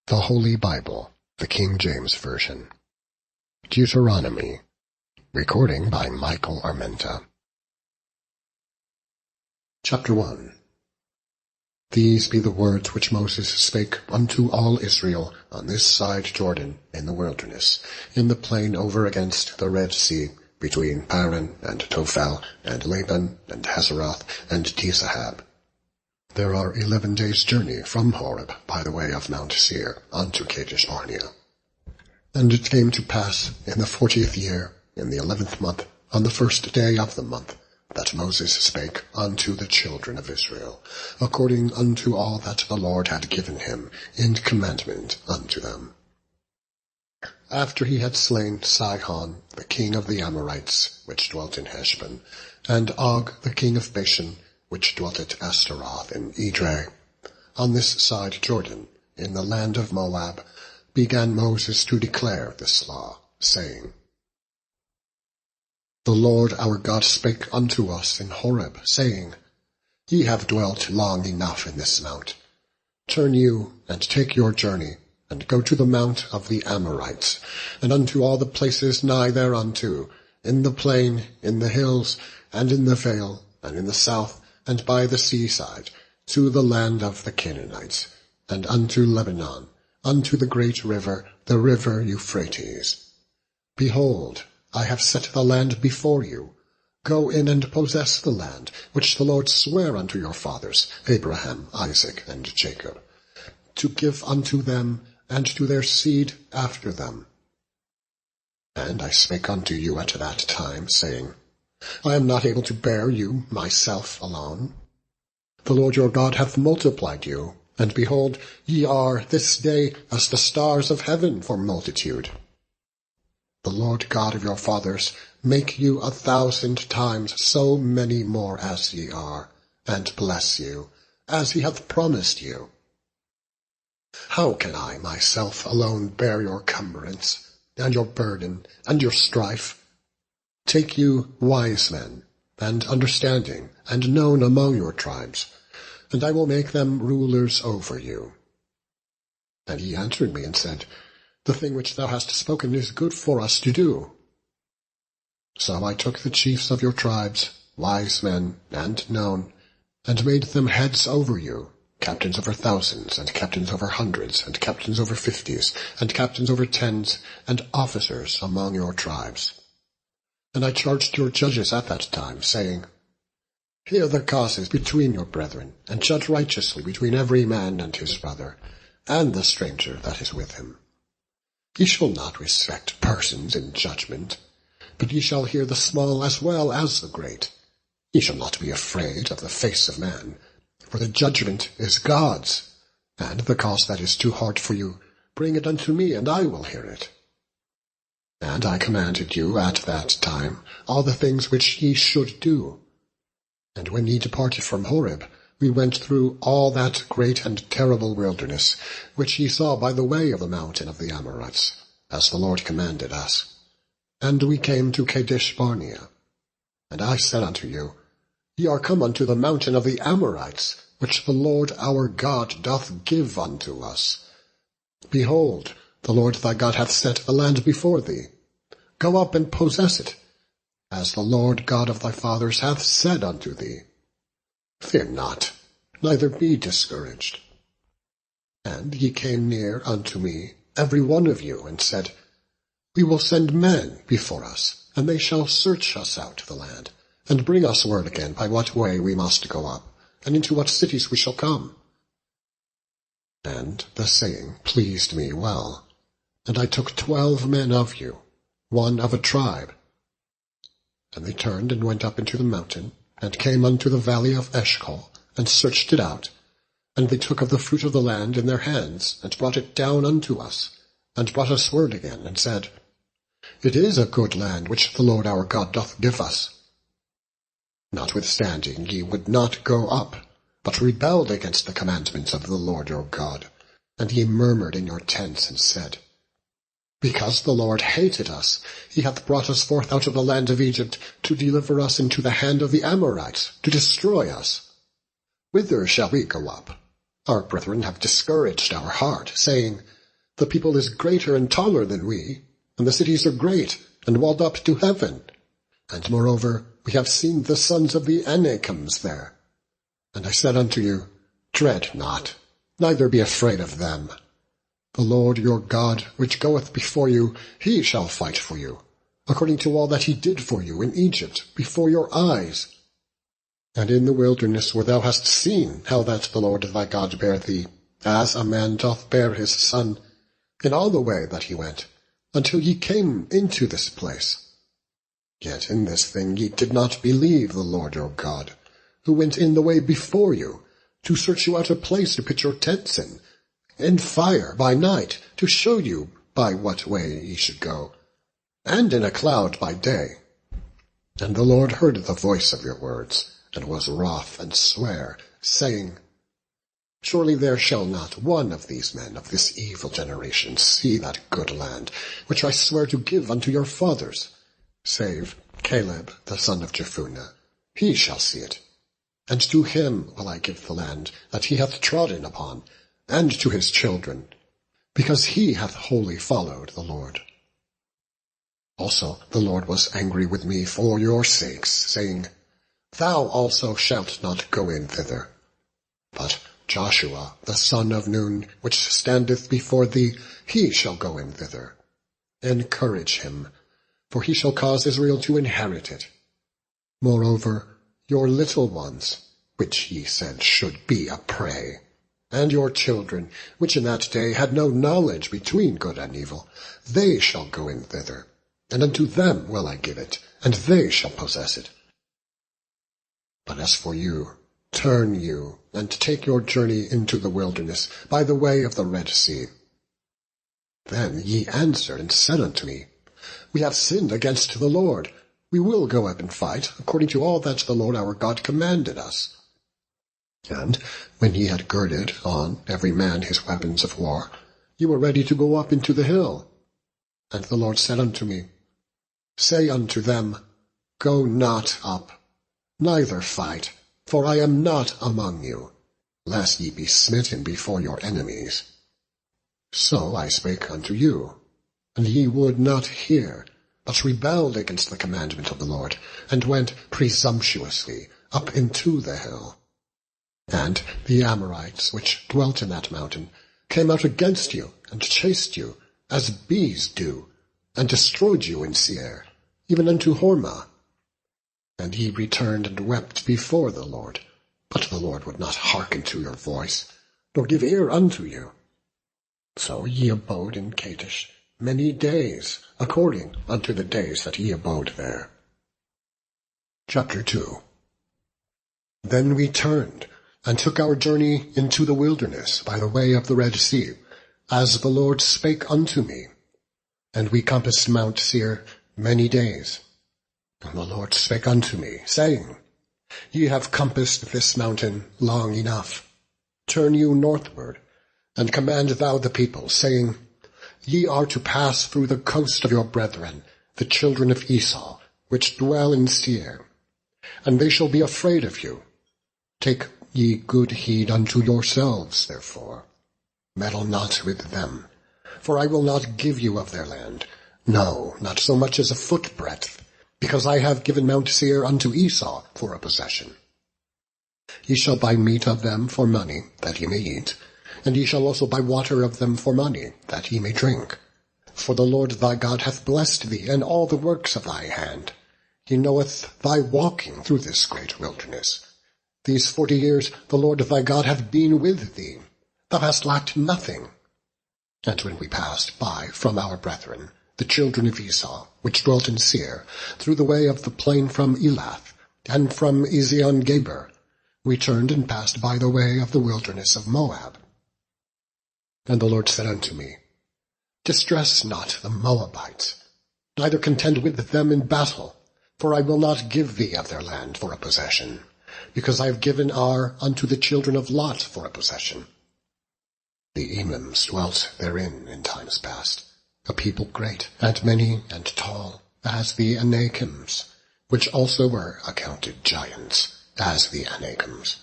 The Holy Bible, the King James Version. Deuteronomy. Recording by Michael Armenta. Chapter 1. These be the words which Moses spake unto all Israel on this side Jordan in the wilderness, in the plain over against the Red Sea, between Paran and Tophel, and Laban, and Hazeroth, and Dizahab. There are 11 days' journey from Horeb by the way of Mount Seir unto Kadesh Barnea. And it came to pass in the 40th year, in the 11th month, on the first day of the month, that Moses spake unto the children of Israel, according unto all that the Lord had given him in commandment unto them. After he had slain Sihon, the king of the Amorites, which dwelt in Heshbon, and Og, the king of Bashan, which dwelt at Ashtaroth in Edrei, on this side Jordan, in the land of Moab, began Moses to declare this law, saying, The Lord our God spake unto us in Horeb, saying, Ye have dwelt long enough in this mount. Turn you, and take your journey, and go to the mount of the Amorites, and unto all the places nigh thereunto, in the plain, in the hills, and in the vale, and in the south, and by the seaside, to the land of the Canaanites, and unto Lebanon, unto the great river, the river Euphrates. Behold, I have set the land before you. Go in and possess the land, which the Lord sware unto your fathers, Abraham, Isaac, and Jacob, to give unto them, and to their seed after them. And I spake unto you at that time, saying, I am not able to bear you myself alone. The Lord your God hath multiplied you, and behold, ye are this day as the stars of heaven for multitude. The Lord God of your fathers make you 1,000 times so many more as ye are, and bless you, as he hath promised you. How can I myself alone bear your cumbrance, and your burden, and your strife? Take you wise men, and understanding, and known among your tribes, and I will make them rulers over you. And he answered me and said, The thing which thou hast spoken is good for us to do. So I took the chiefs of your tribes, wise men, and known, and made them heads over you, captains over thousands, and captains over hundreds, and captains over 50s, and captains over 10s, and officers among your tribes. And I charged your judges at that time, saying, Hear the causes between your brethren, and judge righteously between every man and his brother, and the stranger that is with him. Ye shall not respect persons in judgment, but ye shall hear the small as well as the great. Ye shall not be afraid of the face of man, for the judgment is God's, and the cause that is too hard for you, bring it unto me, and I will hear it. And I commanded you at that time all the things which ye should do. And when ye departed from Horeb, we went through all that great and terrible wilderness, which ye saw by the way of the mountain of the Amorites, as the Lord commanded us. And we came to Kadesh Barnea. And I said unto you, Ye are come unto the mountain of the Amorites, which the Lord our God doth give unto us. Behold, the Lord thy God hath set the land before thee. Go up and possess it, as the Lord God of thy fathers hath said unto thee. Fear not, neither be discouraged. And ye came near unto me, every one of you, and said, We will send men before us, and they shall search us out the land, and bring us word again by what way we must go up, and into what cities we shall come. And the saying pleased me well. And I took 12 men of you, one of a tribe. And they turned and went up into the mountain, and came unto the valley of Eshcol, and searched it out. And they took of the fruit of the land in their hands, and brought it down unto us, and brought us word again, and said, It is a good land which the Lord our God doth give us. Notwithstanding ye would not go up, but rebelled against the commandments of the Lord your God, and ye murmured in your tents, and said, Because the Lord hated us, he hath brought us forth out of the land of Egypt, to deliver us into the hand of the Amorites, to destroy us. Whither shall we go up? Our brethren have discouraged our heart, saying, The people is greater and taller than we, and the cities are great and walled up to heaven. And moreover, we have seen the sons of the Anakims there. And I said unto you, Dread not, neither be afraid of them. The Lord your God, which goeth before you, he shall fight for you, according to all that he did for you in Egypt, before your eyes. And in the wilderness where thou hast seen how that the Lord thy God bare thee, as a man doth bear his son, in all the way that he went, until ye came into this place. Yet in this thing ye did not believe the Lord your God, who went in the way before you, to search you out a place to pitch your tents in fire by night, to show you by what way ye should go, and in a cloud by day. And the Lord heard the voice of your words, and was wroth, and sware, saying, Surely there shall not one of these men of this evil generation see that good land, which I swear to give unto your fathers, save Caleb the son of Jephunneh. He shall see it. And to him will I give the land that he hath trodden upon, and to his children, because he hath wholly followed the Lord. Also the Lord was angry with me for your sakes, saying, Thou also shalt not go in thither. But Joshua the son of Nun, which standeth before thee, he shall go in thither. Encourage him, for he shall cause Israel to inherit it. Moreover, your little ones, which ye said should be a prey, and your children, which in that day had no knowledge between good and evil, they shall go in thither, and unto them will I give it, and they shall possess it. But as for you, turn you, and take your journey into the wilderness, by the way of the Red Sea. Then ye answered and said unto me, We have sinned against the Lord. We will go up and fight, according to all that the Lord our God commanded us. And when ye had girded on every man his weapons of war, ye were ready to go up into the hill. And the Lord said unto me, Say unto them, Go not up, neither fight, for I am not among you, lest ye be smitten before your enemies. So I spake unto you, and ye would not hear, but rebelled against the commandment of the Lord, and went presumptuously up into the hill. And the Amorites, which dwelt in that mountain, came out against you, and chased you, as bees do, and destroyed you in Seir, even unto Hormah. And ye returned and wept before the Lord, but the Lord would not hearken to your voice, nor give ear unto you. So ye abode in Kadesh many days, according unto the days that ye abode there. Chapter 2. Then we turned, and took our journey into the wilderness by the way of the Red Sea, as the Lord spake unto me. And we compassed Mount Seir many days. And the Lord spake unto me, saying, Ye have compassed this mountain long enough. Turn you northward, and command thou the people, saying, Ye are to pass through the coast of your brethren, the children of Esau, which dwell in Seir, and they shall be afraid of you. Take ye good heed unto yourselves, therefore. Meddle not with them, for I will not give you of their land, no, not so much as a footbreadth, because I have given Mount Seir unto Esau for a possession. Ye shall buy meat of them for money, that ye may eat, and ye shall also buy water of them for money, that ye may drink. For the Lord thy God hath blessed thee in all the works of thy hand. He knoweth thy walking through this great wilderness. These 40 years the Lord thy God hath been with thee. Thou hast lacked nothing. And when we passed by from our brethren, the children of Esau, which dwelt in Seir, through the way of the plain from Elath, and from Ezion-Geber, we turned and passed by the way of the wilderness of Moab. And the Lord said unto me, Distress not the Moabites, neither contend with them in battle, for I will not give thee of their land for a possession, because I have given Ar unto the children of Lot for a possession. The Emims dwelt therein in times past, a people great, and many, and tall, as the Anakims, which also were accounted giants, as the Anakims,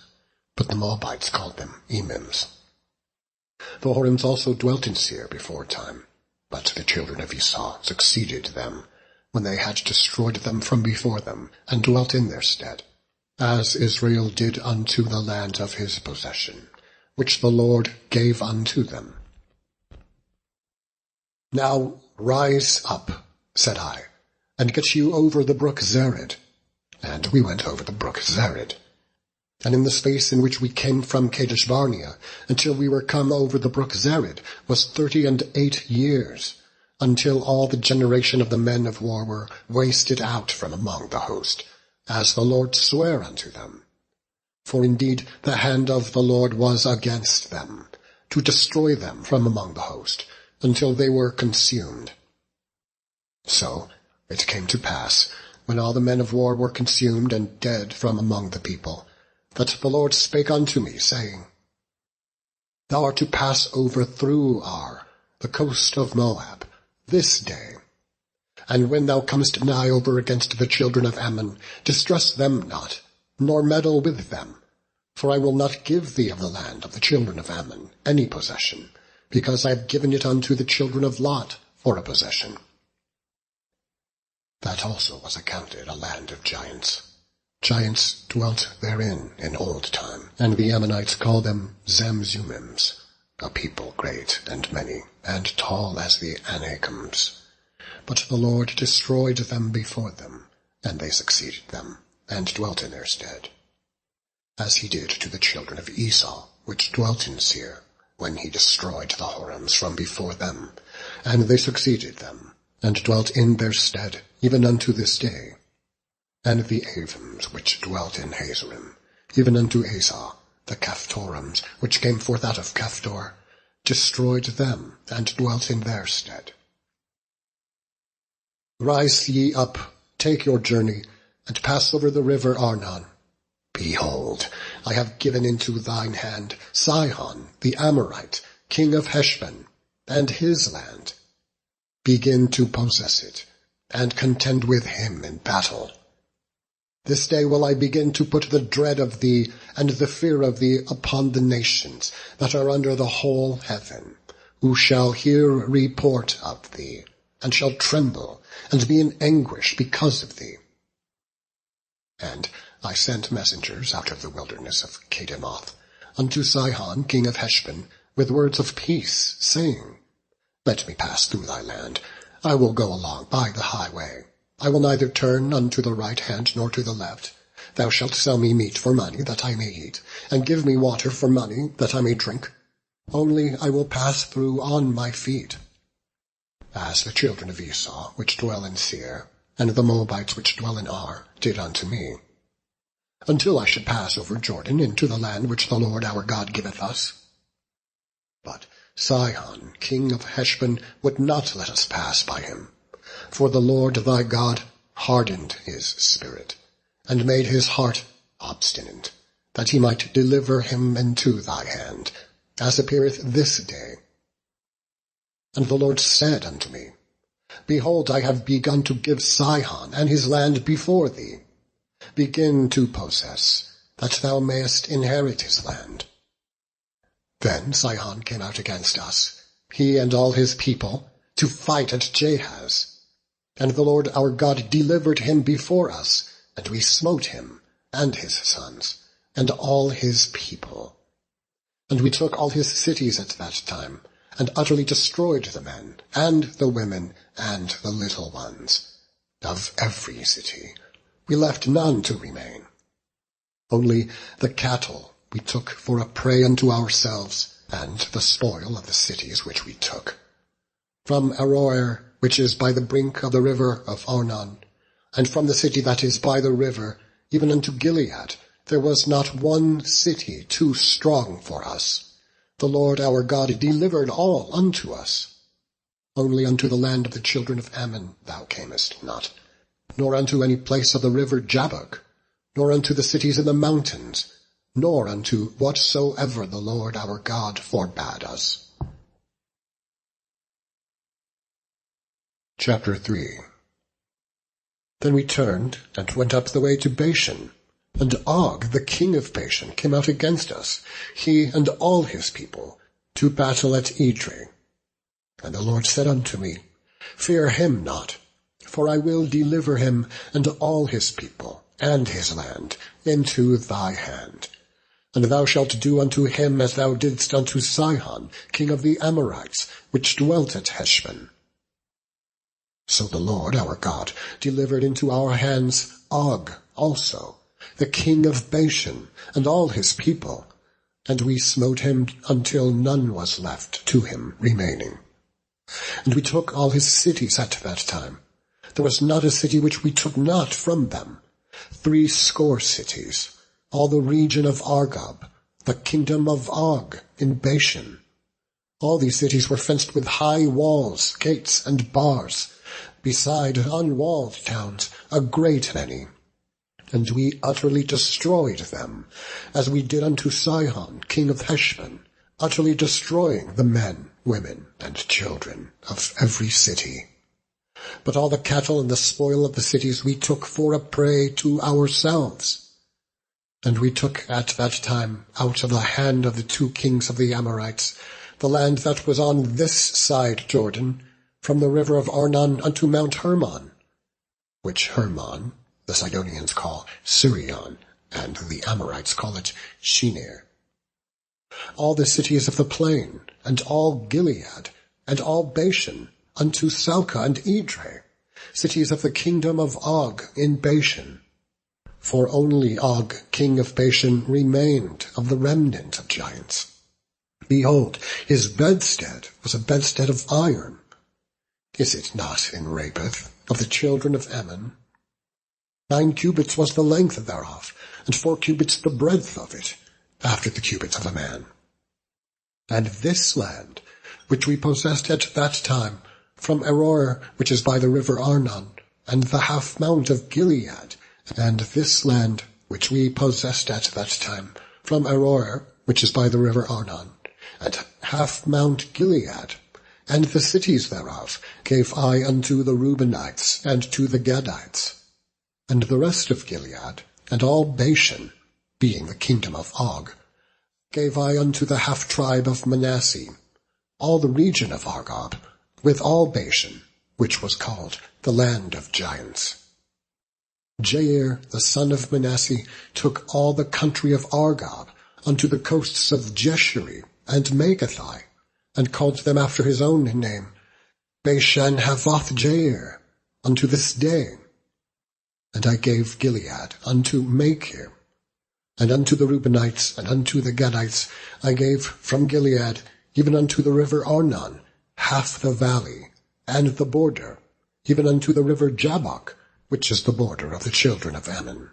but the Moabites called them Emims. The Horims also dwelt in Seir before time, but the children of Esau succeeded them, when they had destroyed them from before them, and dwelt in their stead, as Israel did unto the land of his possession, which the Lord gave unto them. Now rise up, said I, and get you over the brook Zered. And we went over the brook Zered. And in the space in which we came from Kadesh Barnea, until we were come over the brook Zered, was 38 years, until all the generation of the men of war were wasted out from among the host, as the Lord sware unto them. For indeed the hand of the Lord was against them, to destroy them from among the host, until they were consumed. So it came to pass, when all the men of war were consumed and dead from among the people, that the Lord spake unto me, saying, Thou art to pass over through Ar, the coast of Moab, this day. And when thou comest nigh over against the children of Ammon, distress them not, nor meddle with them. For I will not give thee of the land of the children of Ammon any possession, because I have given it unto the children of Lot for a possession. That also was accounted a land of giants. Giants dwelt therein in old time, and the Ammonites called them Zamzummims, a people great and many, and tall as the Anakims. But the Lord destroyed them before them, and they succeeded them, and dwelt in their stead, as he did to the children of Esau, which dwelt in Seir, when he destroyed the Horims from before them, and they succeeded them, and dwelt in their stead, even unto this day. And the Avims, which dwelt in Hazerim, even unto Esau, the Caphtorims, which came forth out of Caphtor, destroyed them, and dwelt in their stead. Rise ye up, take your journey, and pass over the river Arnon. Behold, I have given into thine hand Sihon the Amorite, king of Heshbon, and his land. Begin to possess it, and contend with him in battle. This day will I begin to put the dread of thee and the fear of thee upon the nations that are under the whole heaven, who shall hear report of thee, and shall tremble, and be in anguish because of thee. And I sent messengers out of the wilderness of Kedemoth unto Sihon king of Heshbon with words of peace, saying, Let me pass through thy land. I will go along by the highway. I will neither turn unto the right hand nor to the left. Thou shalt sell me meat for money, that I may eat, and give me water for money, that I may drink. Only I will pass through on my feet. As the children of Esau, which dwell in Seir, and the Moabites which dwell in Ar, did unto me, until I should pass over Jordan into the land which the Lord our God giveth us. But Sihon king of Heshbon would not let us pass by him. For the Lord thy God hardened his spirit, and made his heart obstinate, that he might deliver him into thy hand, as appeareth this day. And the Lord said unto me, Behold, I have begun to give Sihon and his land before thee. Begin to possess, that thou mayest inherit his land. Then Sihon came out against us, he and all his people, to fight at Jahaz. And the Lord our God delivered him before us, and we smote him, and his sons, and all his people. And we took all his cities at that time, and utterly destroyed the men, and the women, and the little ones. Of every city we left none to remain. Only the cattle we took for a prey unto ourselves, and the spoil of the cities which we took. From Aroer, which is by the brink of the river of Arnon, and from the city that is by the river, even unto Gilead, there was not one city too strong for us. The Lord our God delivered all unto us. Only unto the land of the children of Ammon thou camest not, nor unto any place of the river Jabbok, nor unto the cities in the mountains, nor unto whatsoever the Lord our God forbade us. Chapter 3. Then we turned and went up the way to Bashan, and Og, the king of Bashan, came out against us, he and all his people, to battle at Edrei. And the Lord said unto me, Fear him not, for I will deliver him and all his people and his land into thy hand. And thou shalt do unto him as thou didst unto Sihon, king of the Amorites, which dwelt at Heshbon. So the Lord our God delivered into our hands Og also, the king of Bashan, and all his people, and we smote him until none was left to him remaining. And we took all his cities at that time. There was not a city which we took not from them. 70 cities, all the region of Argob, the kingdom of Og in Bashan. All these cities were fenced with high walls, gates, and bars, beside unwalled towns, a great many. And we utterly destroyed them, as we did unto Sihon, king of Heshbon, utterly destroying the men, women, and children of every city. But all the cattle and the spoil of the cities we took for a prey to ourselves. And we took at that time out of the hand of the 2 kings of the Amorites the land that was on this side Jordan, from the river of Arnon unto Mount Hermon, which Hermon the Sidonians call Sirion, and the Amorites call it Shinir. All the cities of the plain, and all Gilead, and all Bashan, unto Salcah and Edrei, cities of the kingdom of Og in Bashan. For only Og, king of Bashan, remained of the remnant of giants. Behold, his bedstead was a bedstead of iron. Is it not in Rabbath of the children of Ammon? 9 cubits was the length thereof, and 4 cubits the breadth of it, after the cubits of a man. And this land, which we possessed at that time, from Aroer, which is by the river Arnon, and the half mount of Gilead, and this land, which we possessed at that time, from Aroer, which is by the river Arnon, and half mount Gilead, and the cities thereof, gave I unto the Reubenites, and to the Gadites. And the rest of Gilead, and all Bashan, being the kingdom of Og, gave I unto the half-tribe of Manasseh, all the region of Argob, with all Bashan, which was called the land of giants. Jair, the son of Manasseh, took all the country of Argob, unto the coasts of Jeshuri and Megathai, and called them after his own name, Bashan Havoth Jair, unto this day. And I gave Gilead unto Machir, and unto the Reubenites, and unto the Gadites I gave from Gilead, even unto the river Arnon, half the valley, and the border, even unto the river Jabbok, which is the border of the children of Ammon.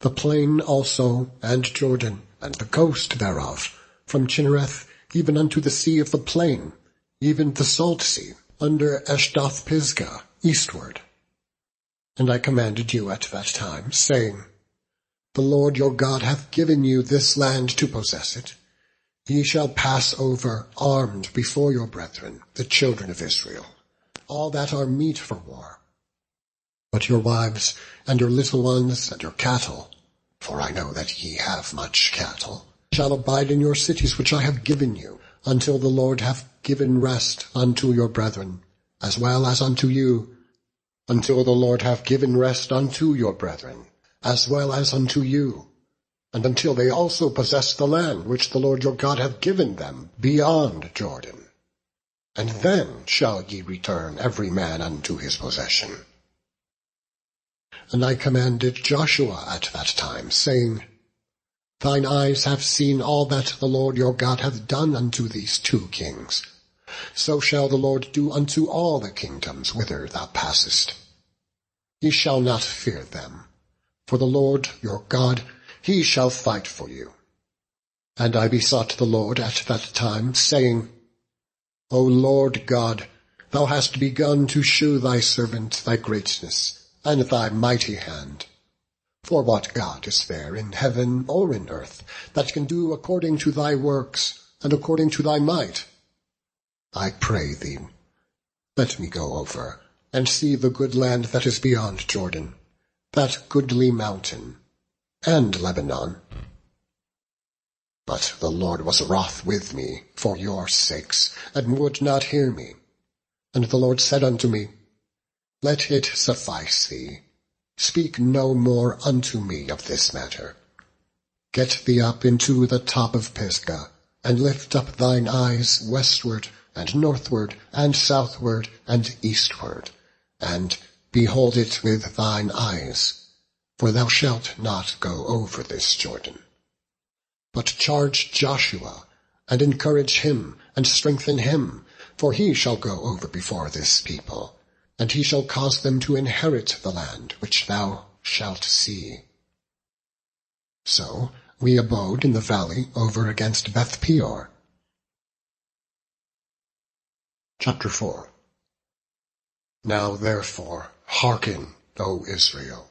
The plain also, and Jordan, and the coast thereof, from Chinnereth, even unto the sea of the plain, even the salt sea, under Eshdoth-Pisgah, eastward. And I commanded you at that time, saying, The Lord your God hath given you this land to possess it. Ye shall pass over armed before your brethren, the children of Israel, all that are meet for war. But your wives, and your little ones, and your cattle, for I know that ye have much cattle, shall abide in your cities which I have given you, until the Lord hath given rest unto your brethren, as well as unto you, until the Lord hath given rest unto your brethren, as well as unto you, and until they also possess the land which the Lord your God hath given them beyond Jordan. And then shall ye return every man unto his possession. And I commanded Joshua at that time, saying, Thine eyes have seen all that the Lord your God hath done unto these 2 kings. So shall the Lord do unto all the kingdoms whither thou passest. Ye shall not fear them, for the Lord your God, he shall fight for you. And I besought the Lord at that time, saying, O Lord God, thou hast begun to shew thy servant thy greatness, and thy mighty hand. For what God is there in heaven or in earth that can do according to thy works, and according to thy might? I pray thee, let me go over, and see the good land that is beyond Jordan, that goodly mountain, and Lebanon, But the Lord was wroth with me for your sakes, and would not hear me. And the Lord said unto me, Let it suffice thee. Speak no more unto me of this matter. Get thee up into the top of Pisgah, and lift up thine eyes westward, and northward, and southward, and eastward, and behold it with thine eyes, for thou shalt not go over this Jordan. But charge Joshua, and encourage him, and strengthen him, for he shall go over before this people, and he shall cause them to inherit the land which thou shalt see. So we abode in the valley over against Beth-peor. Chapter 4. Now therefore hearken, O Israel,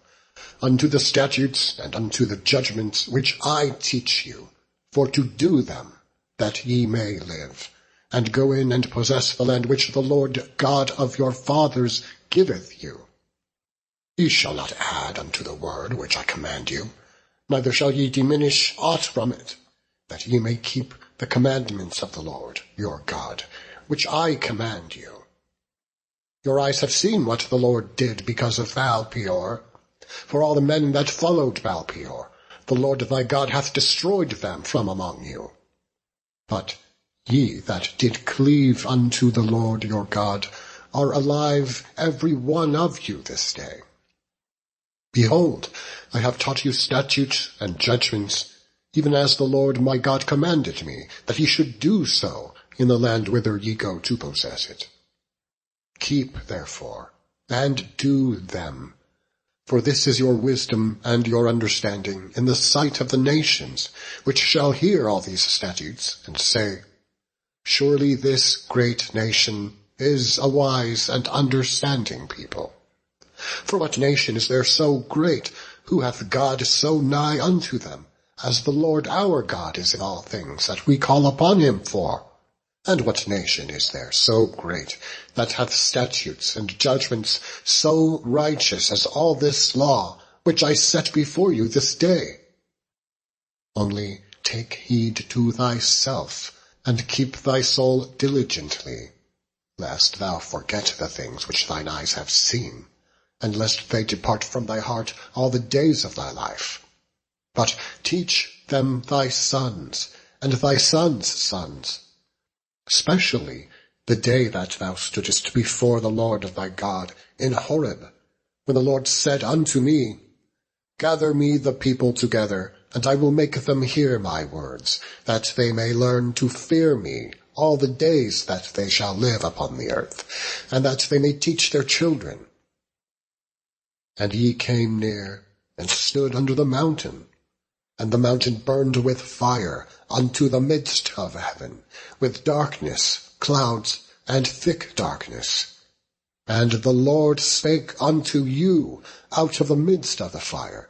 unto the statutes and unto the judgments which I teach you, for to do them, that ye may live, and go in and possess the land which the Lord God of your fathers giveth you. Ye shall not add unto the word which I command you, neither shall ye diminish aught from it, that ye may keep the commandments of the Lord your God, which I command you. Your eyes have seen what the Lord did because of Baal-peor. For all the men that followed Baal-peor, the Lord thy God hath destroyed them from among you. But ye that did cleave unto the Lord your God are alive every one of you this day. Behold, I have taught you statutes and judgments, even as the Lord my God commanded me, that ye should do so in the land whither ye go to possess it. Keep, therefore, and do them, for this is your wisdom and your understanding in the sight of the nations, which shall hear all these statutes, and say, Surely this great nation is a wise and understanding people. For what nation is there so great, who hath God so nigh unto them, as the Lord our God is in all things that we call upon him for? And what nation is there so great, that hath statutes and judgments so righteous as all this law, which I set before you this day? Only take heed to thyself, and keep thy soul diligently, lest thou forget the things which thine eyes have seen, and lest they depart from thy heart all the days of thy life. But teach them thy sons, and thy sons' sons, especially the day that thou stoodest before the Lord of thy God in Horeb, when the Lord said unto me, Gather me the people together, and I will make them hear my words, that they may learn to fear me all the days that they shall live upon the earth, and that they may teach their children. And ye came near, and stood under the mountain, and the mountain burned with fire unto the midst of heaven, with darkness, clouds, and thick darkness. And the Lord spake unto you out of the midst of the fire.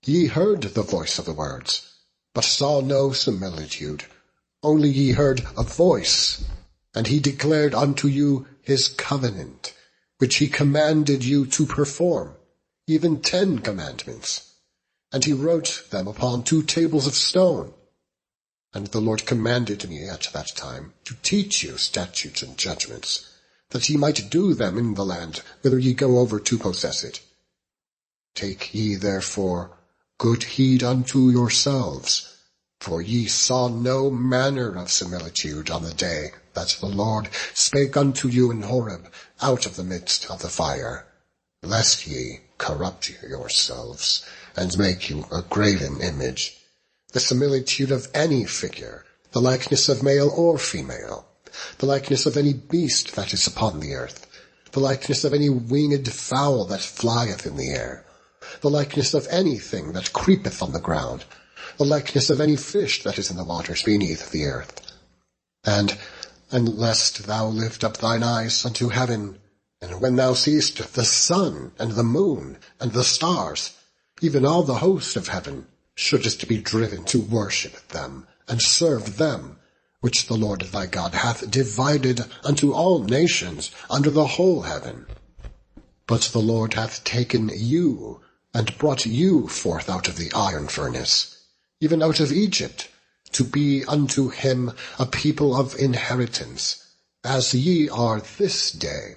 Ye heard the voice of the words, but saw no similitude, only ye heard a voice, and he declared unto you his covenant, which he commanded you to perform, even 10 commandments. And he wrote them upon 2 tables of stone. And the Lord commanded me at that time to teach you statutes and judgments, that ye might do them in the land whither ye go over to possess it. Take ye therefore good heed unto yourselves, for ye saw no manner of similitude on the day that the Lord spake unto you in Horeb out of the midst of the fire, lest ye corrupt yourselves, and make you a graven image, the similitude of any figure, the likeness of male or female, the likeness of any beast that is upon the earth, the likeness of any winged fowl that flieth in the air, the likeness of anything that creepeth on the ground, the likeness of any fish that is in the waters beneath the earth. And lest thou lift up thine eyes unto heaven, and when thou seest the sun and the moon and the stars, even all the host of heaven, shouldest be driven to worship them, and serve them, which the Lord thy God hath divided unto all nations under the whole heaven. But the Lord hath taken you, and brought you forth out of the iron furnace, even out of Egypt, to be unto him a people of inheritance, as ye are this day.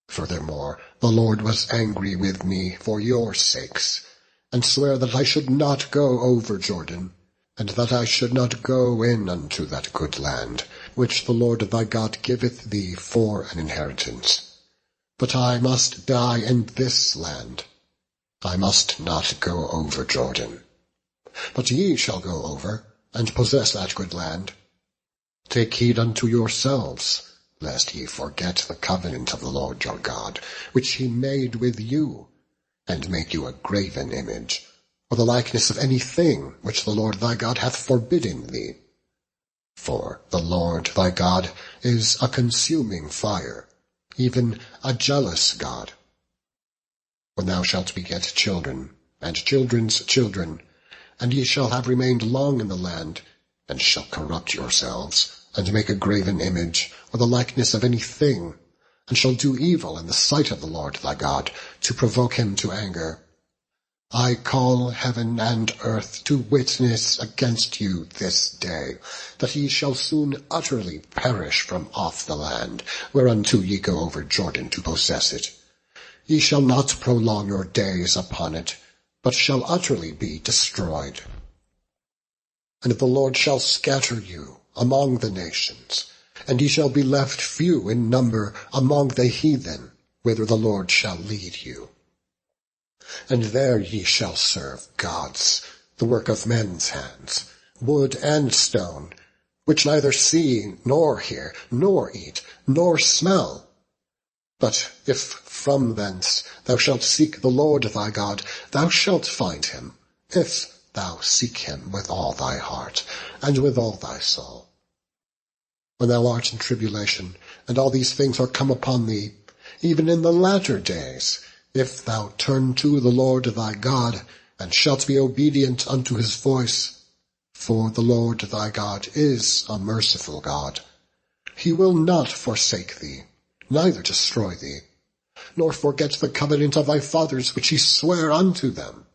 Furthermore, the Lord was angry with me for your sakes, and sware that I should not go over Jordan, and that I should not go in unto that good land, which the Lord thy God giveth thee for an inheritance. But I must die in this land. I must not go over Jordan. But ye shall go over, and possess that good land. Take heed unto yourselves, lest ye forget the covenant of the Lord your God, which he made with you, and make you a graven image, or the likeness of any thing which the Lord thy God hath forbidden thee. For the Lord thy God is a consuming fire, even a jealous God. When thou shalt beget children, and children's children, and ye shall have remained long in the land, and shall corrupt yourselves, and make a graven image, or the likeness of any thing, and shall do evil in the sight of the Lord thy God, to provoke him to anger, I call heaven and earth to witness against you this day, that ye shall soon utterly perish from off the land, whereunto ye go over Jordan to possess it. Ye shall not prolong your days upon it, but shall utterly be destroyed. And the Lord shall scatter you among the nations, and ye shall be left few in number among the heathen, whither the Lord shall lead you. And there ye shall serve gods, the work of men's hands, wood and stone, which neither see, nor hear, nor eat, nor smell. But if from thence thou shalt seek the Lord thy God, thou shalt find him, if thou seek him with all thy heart, and with all thy soul. When thou art in tribulation, and all these things are come upon thee, even in the latter days, if thou turn to the Lord thy God, and shalt be obedient unto his voice, for the Lord thy God is a merciful God. He will not forsake thee, neither destroy thee, nor forget the covenant of thy fathers which he sware unto them.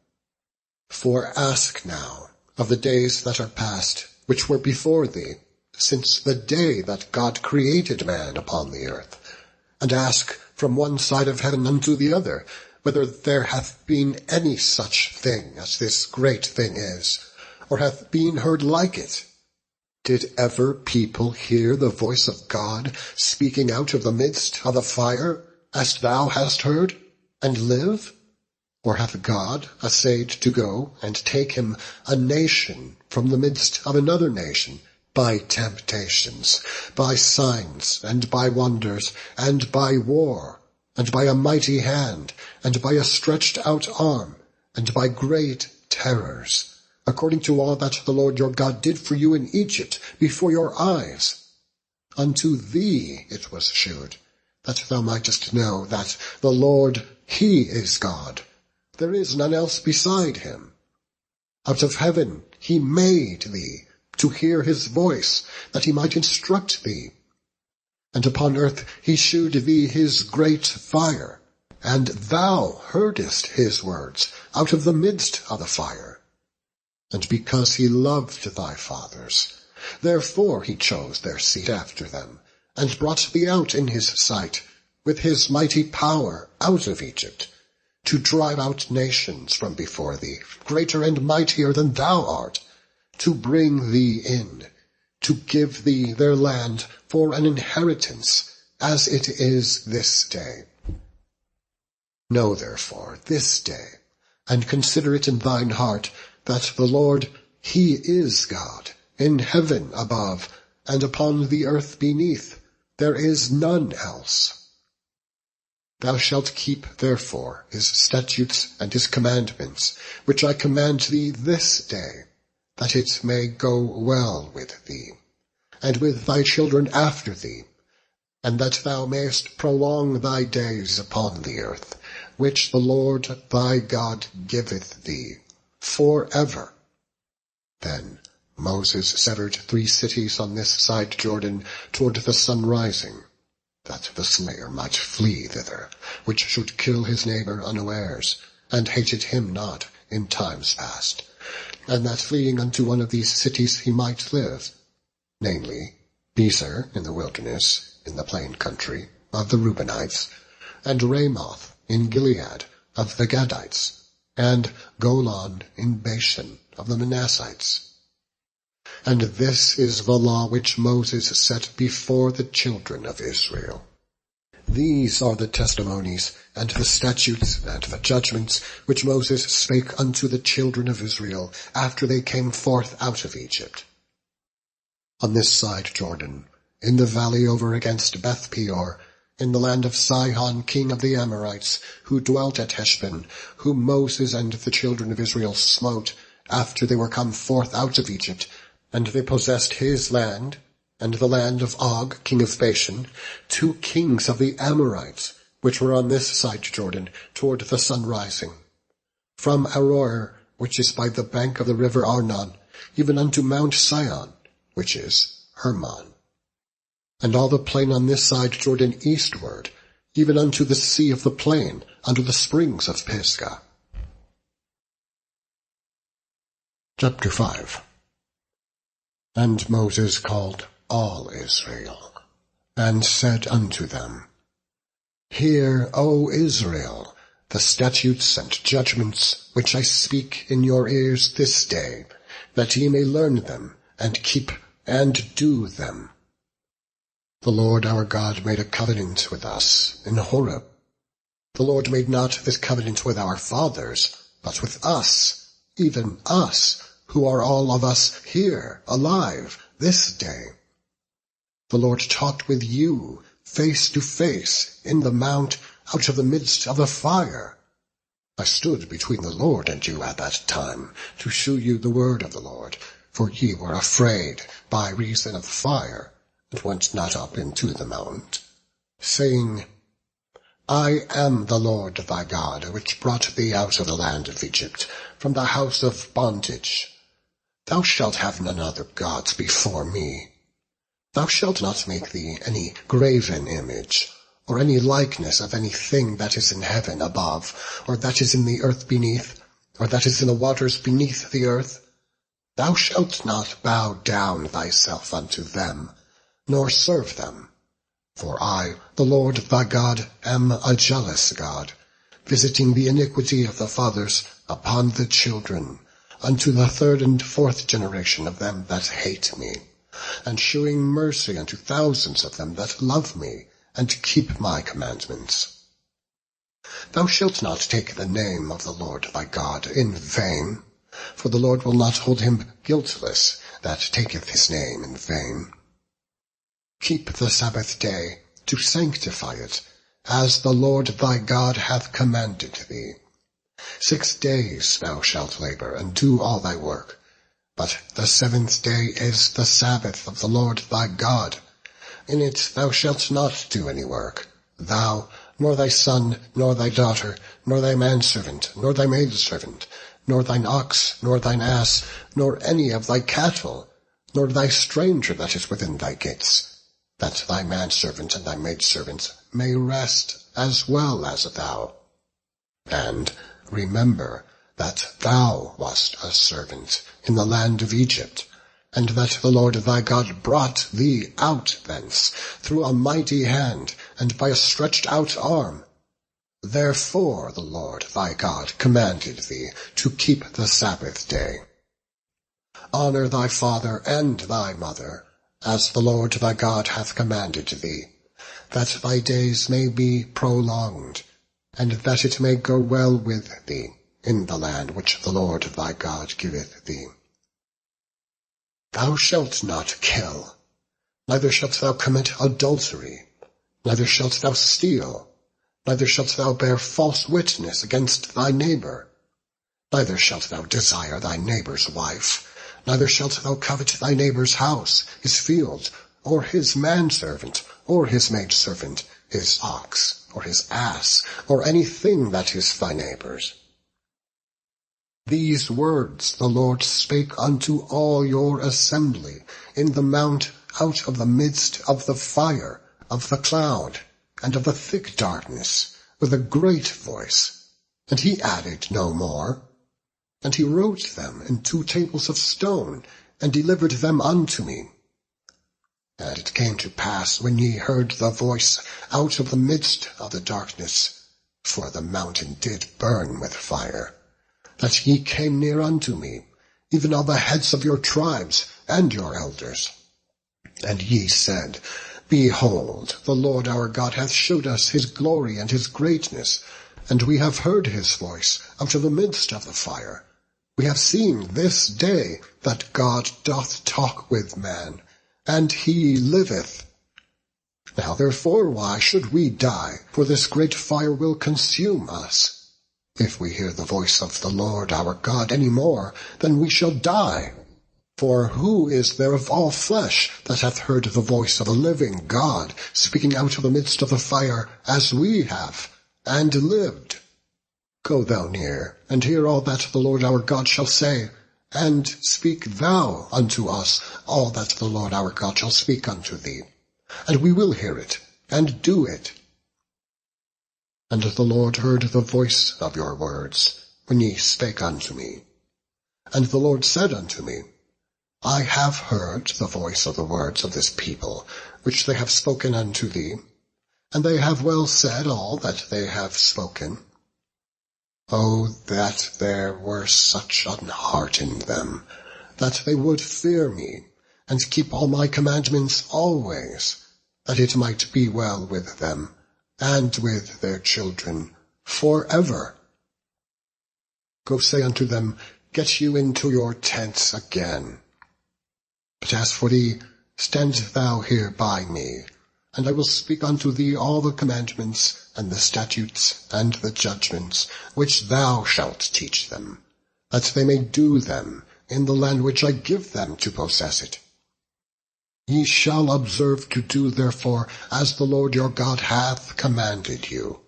For ask now of the days that are past, which were before thee, since the day that God created man upon the earth, and ask from one side of heaven unto the other, whether there hath been any such thing as this great thing is, or hath been heard like it. Did ever people hear the voice of God speaking out of the midst of the fire, as thou hast heard, and live? Or hath God essayed to go and take him a nation from the midst of another nation, by temptations, by signs, and by wonders, and by war, and by a mighty hand, and by a stretched out arm, and by great terrors, according to all that the Lord your God did for you in Egypt before your eyes? Unto thee it was shewed, that thou mightest know that the Lord, he is God. There is none else beside him. Out of heaven he made thee, to hear his voice, that he might instruct thee. And upon earth he shewed thee his great fire, and thou heardest his words out of the midst of the fire. And because he loved thy fathers, therefore he chose their seed after them, and brought thee out in his sight, with his mighty power out of Egypt, to drive out nations from before thee, greater and mightier than thou art, to bring thee in, to give thee their land for an inheritance, as it is this day. Know therefore this day, and consider it in thine heart, that the Lord, he is God, in heaven above, and upon the earth beneath. There is none else. Thou shalt keep therefore his statutes and his commandments, which I command thee this day, that it may go well with thee, and with thy children after thee, and that thou mayest prolong thy days upon the earth, which the Lord thy God giveth thee, for ever. Then Moses severed 3 cities on this side Jordan toward the sun rising, that the slayer might flee thither, which should kill his neighbor unawares, and hated him not in times past, and that fleeing unto one of these cities he might live, namely, Bezer in the wilderness, in the plain country, of the Reubenites, and Ramoth in Gilead, of the Gadites, and Golan in Bashan, of the Manassites. And this is the law which Moses set before the children of Israel. These are the testimonies, and the statutes, and the judgments, which Moses spake unto the children of Israel, after they came forth out of Egypt. On this side Jordan, in the valley over against Beth-peor, in the land of Sihon king of the Amorites, who dwelt at Heshbon, whom Moses and the children of Israel smote, after they were come forth out of Egypt, and they possessed his land, and the land of Og king of Bashan, 2 kings of the Amorites, which were on this side Jordan, toward the sun rising. From Aroer, which is by the bank of the river Arnon, even unto Mount Sion, which is Hermon. And all the plain on this side Jordan eastward, even unto the sea of the plain, unto the springs of Pisgah. Chapter 5. And Moses called all Israel, and said unto them, Hear, O Israel, the statutes and judgments which I speak in your ears this day, that ye may learn them, and keep and do them. The Lord our God made a covenant with us in Horeb. The Lord made not this covenant with our fathers, but with us, even us, who are all of us here, alive, this day. The Lord talked with you, face to face, in the mount, out of the midst of the fire. I stood between the Lord and you at that time, to shew you the word of the Lord, for ye were afraid by reason of the fire, and went not up into the mount, saying, I am the Lord thy God, which brought thee out of the land of Egypt, from the house of bondage. Thou shalt have none other gods before me. Thou shalt not make thee any graven image, or any likeness of any thing that is in heaven above, or that is in the earth beneath, or that is in the waters beneath the earth. Thou shalt not bow down thyself unto them, nor serve them. For I, the Lord thy God, am a jealous God, visiting the iniquity of the fathers upon the children, unto the 3rd and 4th generation of them that hate me, and shewing mercy unto thousands of them that love me, and keep my commandments. Thou shalt not take the name of the Lord thy God in vain, for the Lord will not hold him guiltless that taketh his name in vain. Keep the Sabbath day, to sanctify it, as the Lord thy God hath commanded thee. 6 days thou shalt labor, and do all thy work. But the 7th day is the Sabbath of the Lord thy God. In it thou shalt not do any work, thou, nor thy son, nor thy daughter, nor thy manservant, nor thy maidservant, nor thine ox, nor thine ass, nor any of thy cattle, nor thy stranger that is within thy gates, that thy manservant and thy maidservant may rest as well as thou. And remember that thou wast a servant in the land of Egypt, and that the Lord thy God brought thee out thence through a mighty hand, and by a stretched out arm. Therefore the Lord thy God commanded thee to keep the Sabbath day. Honor thy father and thy mother, as the Lord thy God hath commanded thee, that thy days may be prolonged, and that it may go well with thee in the land which the Lord thy God giveth thee. Thou shalt not kill, neither shalt thou commit adultery, neither shalt thou steal, neither shalt thou bear false witness against thy neighbor, neither shalt thou desire thy neighbor's wife, neither shalt thou covet thy neighbor's house, his field, or his manservant, or his maidservant, his ox, or his ass, or anything that is thy neighbor's. These words the Lord spake unto all your assembly in the mount out of the midst of the fire, of the cloud, and of the thick darkness, with a great voice, and he added no more. and he wrote them in 2 tables of stone, and delivered them unto me. And it came to pass, when ye heard the voice out of the midst of the darkness, for the mountain did burn with fire, that ye came near unto me, even all the heads of your tribes and your elders. And ye said, Behold, the Lord our God hath shewed us his glory and his greatness, and we have heard his voice out of the midst of the fire. We have seen this day that God doth talk with man, and he liveth. Now therefore why should we die? For this great fire will consume us. If we hear the voice of the Lord our God any more, then we shall die. For who is there of all flesh that hath heard the voice of a living God, speaking out of the midst of the fire, as we have, and lived? Go thou near, and hear all that the Lord our God shall say, and speak thou unto us all that the Lord our God shall speak unto thee, and we will hear it, and do it. And the Lord heard the voice of your words, when ye spake unto me. And the Lord said unto me, I have heard the voice of the words of this people, which they have spoken unto thee, and they have well said all that they have spoken. Oh, that there were such an heart in them, that they would fear me, and keep all my commandments always, that it might be well with them, and with their children forever. Go say unto them, Get you into your tents again. But as for thee, stand thou here by me, and I will speak unto thee all the commandments, and the statutes, and the judgments, which thou shalt teach them, that they may do them in the land which I give them to possess it. Ye shall observe to do therefore as the Lord your God hath commanded you.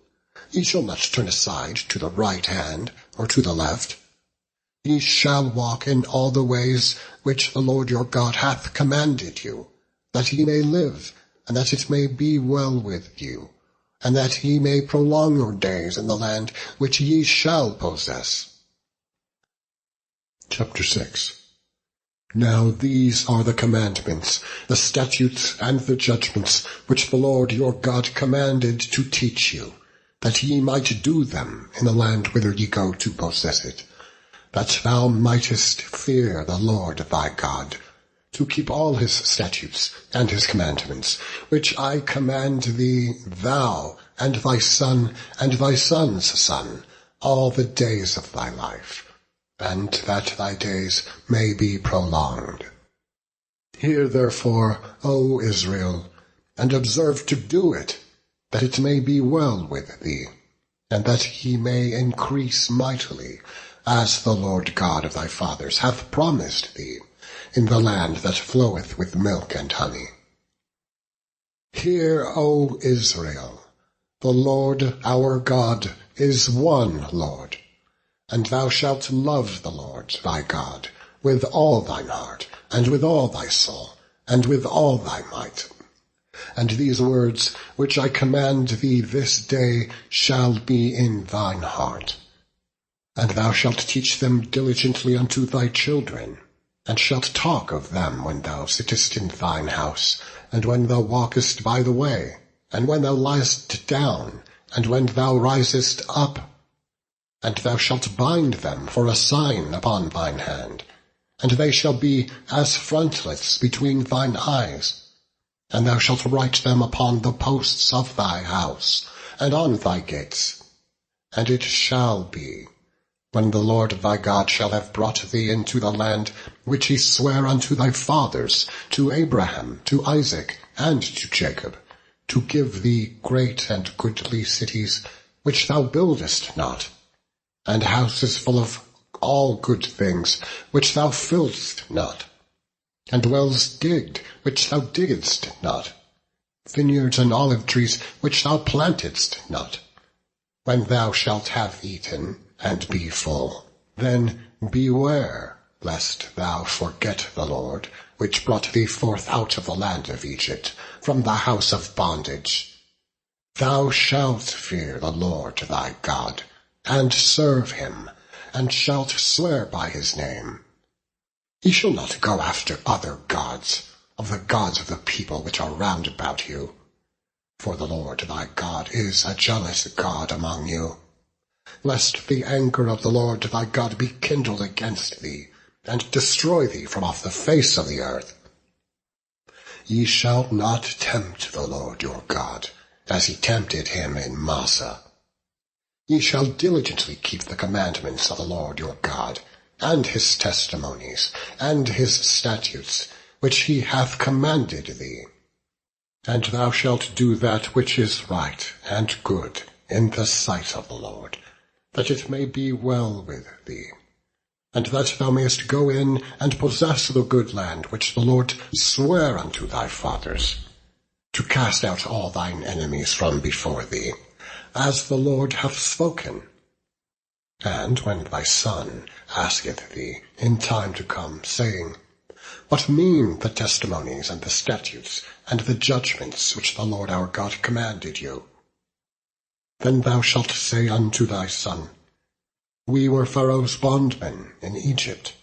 Ye shall not turn aside to the right hand or to the left. Ye shall walk in all the ways which the Lord your God hath commanded you, that ye may live, and that it may be well with you, and that ye may prolong your days in the land which ye shall possess. Chapter 6. Now these are the commandments, the statutes, and the judgments, which the Lord your God commanded to teach you, that ye might do them in the land whither ye go to possess it, that thou mightest fear the Lord thy God, to keep all his statutes and his commandments, which I command thee, thou, and thy son, and thy son's son, all the days of thy life, and that thy days may be prolonged. Hear therefore, O Israel, and observe to do it, that it may be well with thee, and that he may increase mightily, as the Lord God of thy fathers hath promised thee, in the land that floweth with milk and honey. Hear, O Israel, the Lord our God is one Lord, and thou shalt love the Lord thy God with all thine heart, and with all thy soul, and with all thy might. And these words which I command thee this day shall be in thine heart. And thou shalt teach them diligently unto thy children, and shalt talk of them when thou sittest in thine house, and when thou walkest by the way, and when thou liest down, and when thou risest up. And thou shalt bind them for a sign upon thine hand, and they shall be as frontlets between thine eyes. And thou shalt write them upon the posts of thy house, and on thy gates. And it shall be, when the Lord thy God shall have brought thee into the land which he sware unto thy fathers, to Abraham, to Isaac, and to Jacob, to give thee great and goodly cities, which thou buildest not, and houses full of all good things, which thou filledst not, and wells digged, which thou diggedst not, vineyards and olive trees, which thou plantedst not. When thou shalt have eaten, and be full, then beware lest thou forget the Lord, which brought thee forth out of the land of Egypt, from the house of bondage. Thou shalt fear the Lord thy God, and serve him, and shalt swear by his name. Ye shall not go after other gods, of the gods of the people which are round about you. For the Lord thy God is a jealous God among you, lest the anger of the Lord thy God be kindled against thee, and destroy thee from off the face of the earth. Ye shall not tempt the Lord your God, as ye tempted him in Massah. Ye shall diligently keep the commandments of the Lord your God, and his testimonies, and his statutes, which he hath commanded thee. And thou shalt do that which is right and good in the sight of the Lord, that it may be well with thee, and that thou mayest go in and possess the good land which the Lord sware unto thy fathers, to cast out all thine enemies from before thee, as the Lord hath spoken. And when thy son asketh thee in time to come, saying, What mean the testimonies and the statutes and the judgments which the Lord our God commanded you? Then thou shalt say unto thy son, We were Pharaoh's bondmen in Egypt,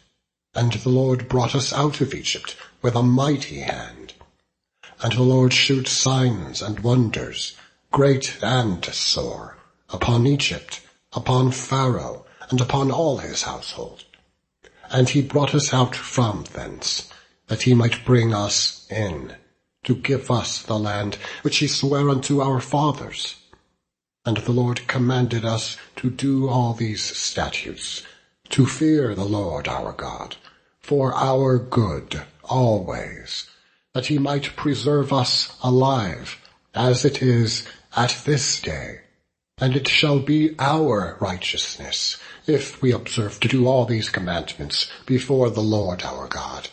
and the Lord brought us out of Egypt with a mighty hand. And the Lord shewed signs and wonders, great and sore, upon Egypt, upon Pharaoh, and upon all his household. And he brought us out from thence, that he might bring us in, to give us the land which he sware unto our fathers. And the Lord commanded us to do all these statutes, to fear the Lord our God, for our good always, that he might preserve us alive, as it is at this day. And it shall be our righteousness, if we observe to do all these commandments before the Lord our God,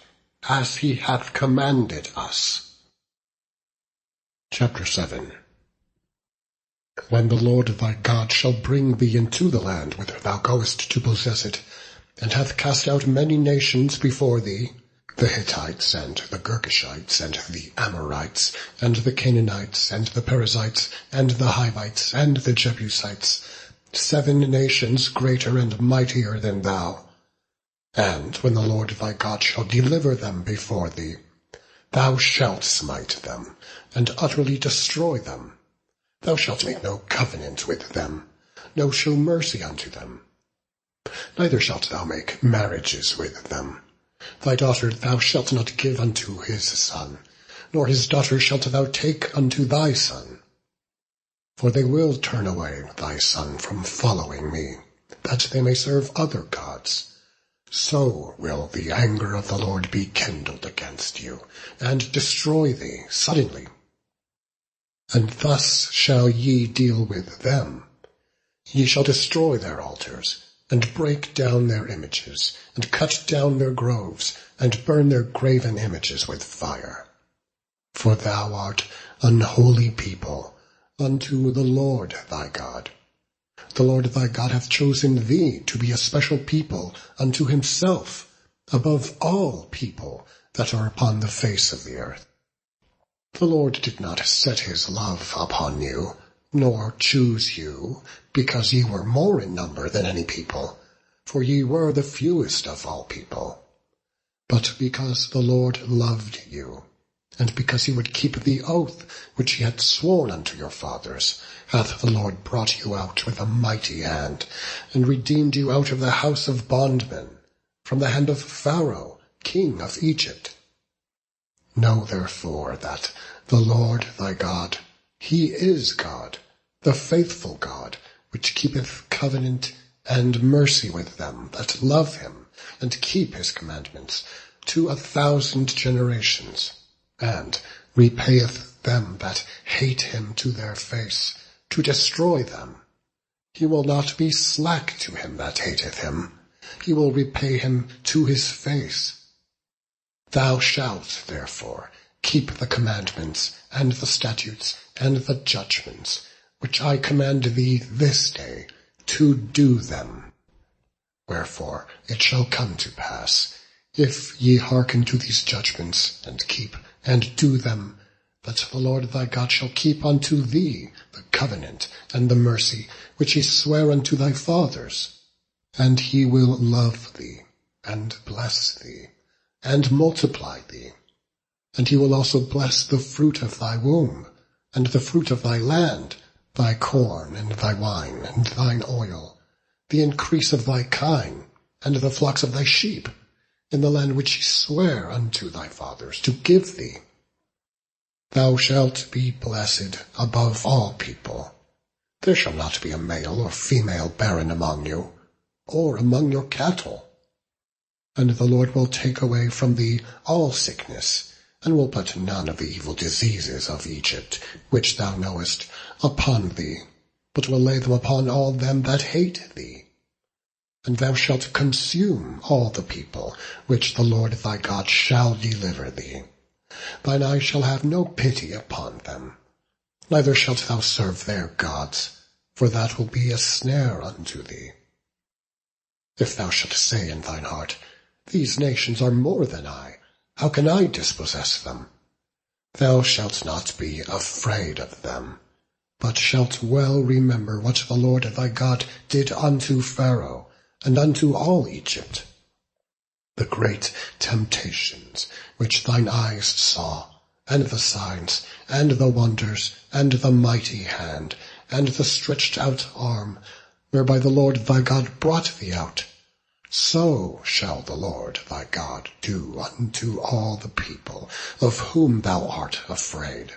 as he hath commanded us. Chapter 7. When the Lord thy God shall bring thee into the land whither thou goest to possess it, and hath cast out many nations before thee, the Hittites, and the Girgashites, and the Amorites, and the Canaanites, and the Perizzites, and the Hivites, and the Jebusites, 7 nations greater and mightier than thou. And when the Lord thy God shall deliver them before thee, thou shalt smite them, and utterly destroy them. Thou shalt make no covenant with them, no show mercy unto them. Neither shalt thou make marriages with them. Thy daughter thou shalt not give unto his son, nor his daughter shalt thou take unto thy son. For they will turn away thy son from following me, that they may serve other gods. So will the anger of the Lord be kindled against you, and destroy thee suddenly. And thus shall ye deal with them. Ye shall destroy their altars, and break down their images, and cut down their groves, and burn their graven images with fire. For thou art an holy people unto the Lord thy God. The Lord thy God hath chosen thee to be a special people unto himself, above all people that are upon the face of the earth. The Lord did not set his love upon you, nor choose you, because ye were more in number than any people, for ye were the fewest of all people. But because the Lord loved you, and because he would keep the oath which he had sworn unto your fathers, hath the Lord brought you out with a mighty hand, and redeemed you out of the house of bondmen, from the hand of Pharaoh, king of Egypt. Know therefore that the Lord thy God, he is God, the faithful God, which keepeth covenant and mercy with them that love him, and keep his commandments, to 1,000 generations, and repayeth them that hate him to their face, to destroy them. He will not be slack to him that hateth him, he will repay him to his face. Thou shalt therefore keep the commandments, and the statutes, and the judgments, which I command thee this day, to do them. Wherefore it shall come to pass, if ye hearken to these judgments, and keep, and do them, that the Lord thy God shall keep unto thee the covenant and the mercy which he sware unto thy fathers, And he will love thee, and bless thee, and multiply thee. And he will also bless the fruit of thy womb, and the fruit of thy land, thy corn, and thy wine, and thine oil, the increase of thy kine, and the flocks of thy sheep, in the land which he sware unto thy fathers to give thee. Thou shalt be blessed above all people. There shall not be a male or female barren among you, or among your cattle. And the Lord will take away from thee all sickness, and will put none of the evil diseases of Egypt, which thou knowest, upon thee, but will lay them upon all them that hate thee. And thou shalt consume all the people, which the Lord thy God shall deliver thee. Thine eye shall have no pity upon them, neither shalt thou serve their gods, for that will be a snare unto thee. If thou shalt say in thine heart, These nations are more than I, how can I dispossess them? Thou shalt not be afraid of them, but shalt well remember what the Lord thy God did unto Pharaoh, and unto all Egypt, the great temptations which thine eyes saw, and the signs, and the wonders, and the mighty hand, and the stretched out arm, whereby the Lord thy God brought thee out. So shall the Lord thy God do unto all the people of whom thou art afraid.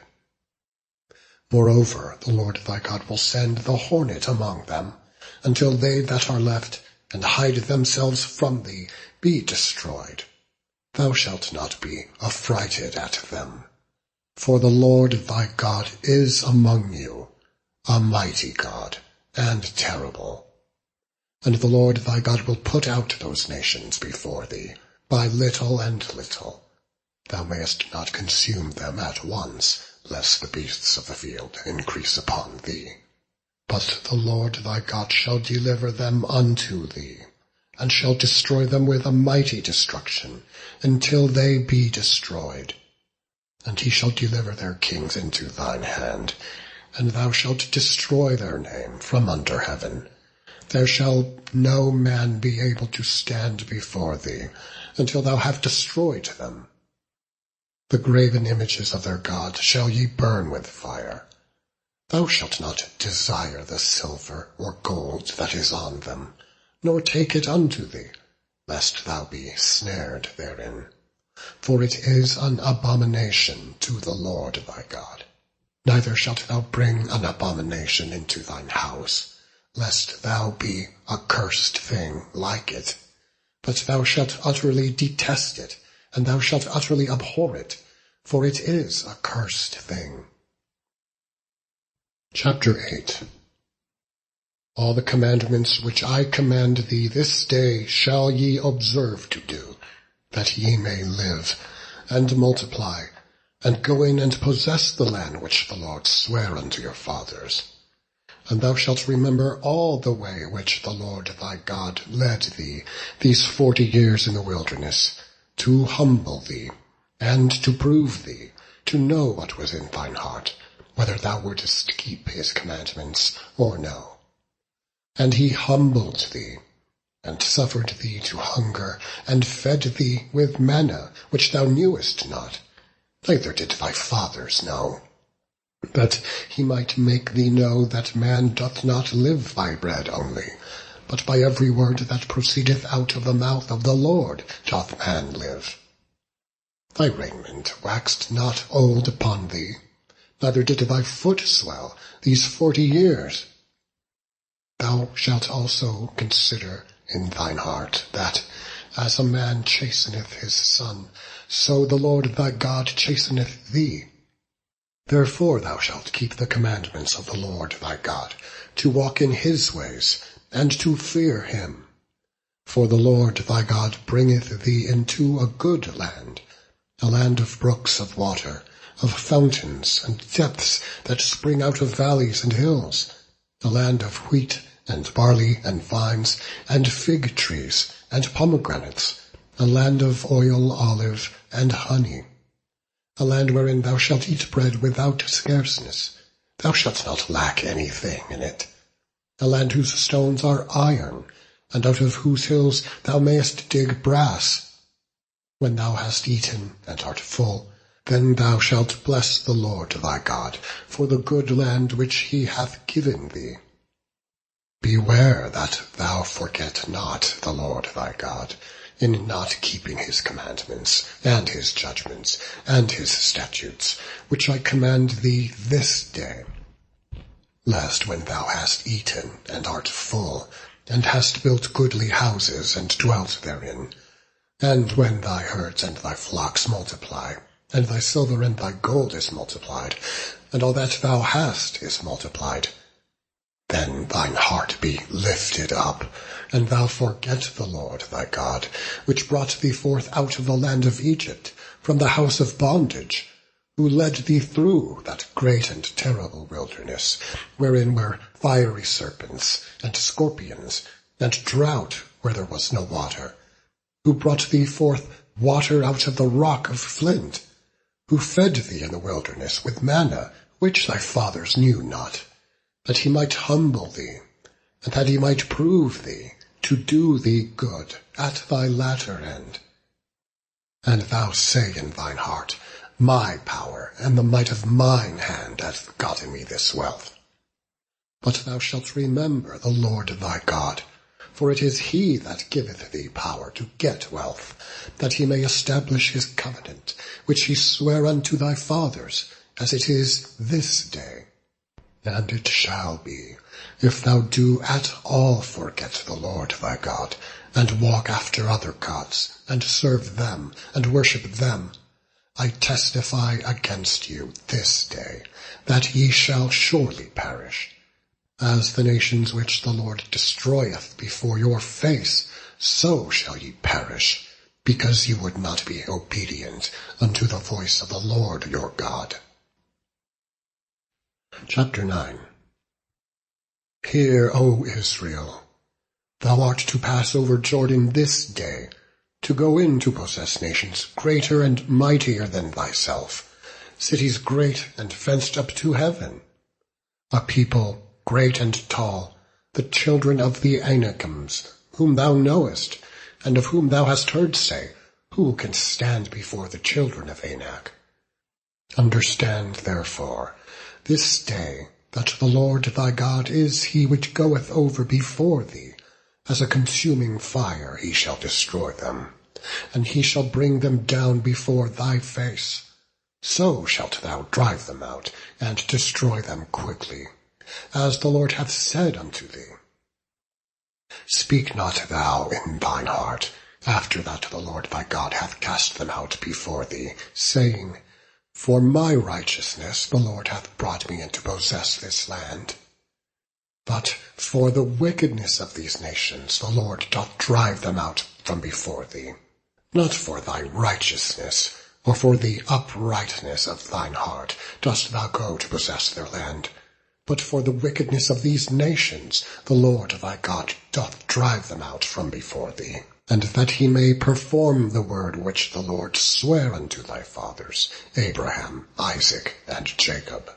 Moreover, the Lord thy God will send the hornet among them, until they that are left, and hide themselves from thee, be destroyed. Thou shalt not be affrighted at them. For the Lord thy God is among you, a mighty God, and terrible. And the Lord thy God will put out those nations before thee, by little and little. Thou mayest not consume them at once, lest the beasts of the field increase upon thee. But the Lord thy God shall deliver them unto thee, and shall destroy them with a mighty destruction, until they be destroyed. And he shall deliver their kings into thine hand, and thou shalt destroy their name from under heaven. There shall no man be able to stand before thee, until thou have destroyed them. The graven images of their God shall ye burn with fire. Thou shalt not desire the silver or gold that is on them, nor take it unto thee, lest thou be snared therein. For it is an abomination to the Lord thy God. Neither shalt thou bring an abomination into thine house, lest thou be a cursed thing like it. But thou shalt utterly detest it, and thou shalt utterly abhor it, for it is a cursed thing. Chapter 8. All the commandments which I command thee this day shall ye observe to do, that ye may live, and multiply, and go in and possess the land which the Lord sware unto your fathers. And thou shalt remember all the way which the Lord thy God led thee these 40 years in the wilderness, to humble thee, and to prove thee, to know what was in thine heart, whether thou wouldest keep his commandments or no. And he humbled thee, and suffered thee to hunger, and fed thee with manna, which thou knewest not, neither did thy fathers know, that he might make thee know that man doth not live by bread only, but by every word that proceedeth out of the mouth of the Lord doth man live. Thy raiment waxed not old upon thee, neither did thy foot swell these 40 years. Thou shalt also consider in thine heart that, as a man chasteneth his son, so the Lord thy God chasteneth thee. Therefore thou shalt keep the commandments of the Lord thy God, to walk in his ways, and to fear him. For the Lord thy God bringeth thee into a good land, a land of brooks of water, of fountains and depths that spring out of valleys and hills, a land of wheat and barley and vines and fig trees and pomegranates, a land of oil, olive, and honey, a land wherein thou shalt eat bread without scarceness. Thou shalt not lack anything in it. A land whose stones are iron, and out of whose hills thou mayest dig brass. When thou hast eaten and art full, then thou shalt bless the Lord thy God for the good land which he hath given thee. Beware that thou forget not the Lord thy God, in not keeping his commandments, and his judgments, and his statutes, which I command thee this day. Lest when thou hast eaten and art full, and hast built goodly houses and dwelt therein, and when thy herds and thy flocks multiply, and thy silver and thy gold is multiplied, and all that thou hast is multiplied, then thine heart be lifted up, and thou forget the Lord thy God, which brought thee forth out of the land of Egypt, from the house of bondage, who led thee through that great and terrible wilderness, wherein were fiery serpents, and scorpions, and drought where there was no water, who brought thee forth water out of the rock of flint, who fed thee in the wilderness with manna, which thy fathers knew not, that he might humble thee, and that he might prove thee, to do thee good at thy latter end. And thou say in thine heart, My power and the might of mine hand hath gotten me this wealth. But thou shalt remember the Lord thy God, for it is he that giveth thee power to get wealth, that he may establish his covenant, which he sware unto thy fathers, as it is this day. And it shall be, if thou do at all forget the Lord thy God, and walk after other gods, and serve them, and worship them, I testify against you this day, that ye shall surely perish. As the nations which the Lord destroyeth before your face, so shall ye perish, because ye would not be obedient unto the voice of the Lord your God. Chapter 9. Hear, O Israel, thou art to pass over Jordan this day, to go in to possess nations greater and mightier than thyself, cities great and fenced up to heaven, a people great and tall, the children of the Anakims, whom thou knowest, and of whom thou hast heard say, Who can stand before the children of Anak? Understand, therefore, this day that the Lord thy God is he which goeth over before thee. As a consuming fire he shall destroy them, and he shall bring them down before thy face. So shalt thou drive them out, and destroy them quickly, as the Lord hath said unto thee. Speak not thou in thine heart, after that the Lord thy God hath cast them out before thee, saying, For my righteousness the Lord hath brought me in to possess this land. But for the wickedness of these nations the Lord doth drive them out from before thee, not for thy righteousness, or for the uprightness of thine heart dost thou go to possess their land, but for the wickedness of these nations the Lord thy God doth drive them out from before thee, and that he may perform the word which the Lord sware unto thy fathers, Abraham, Isaac, and Jacob.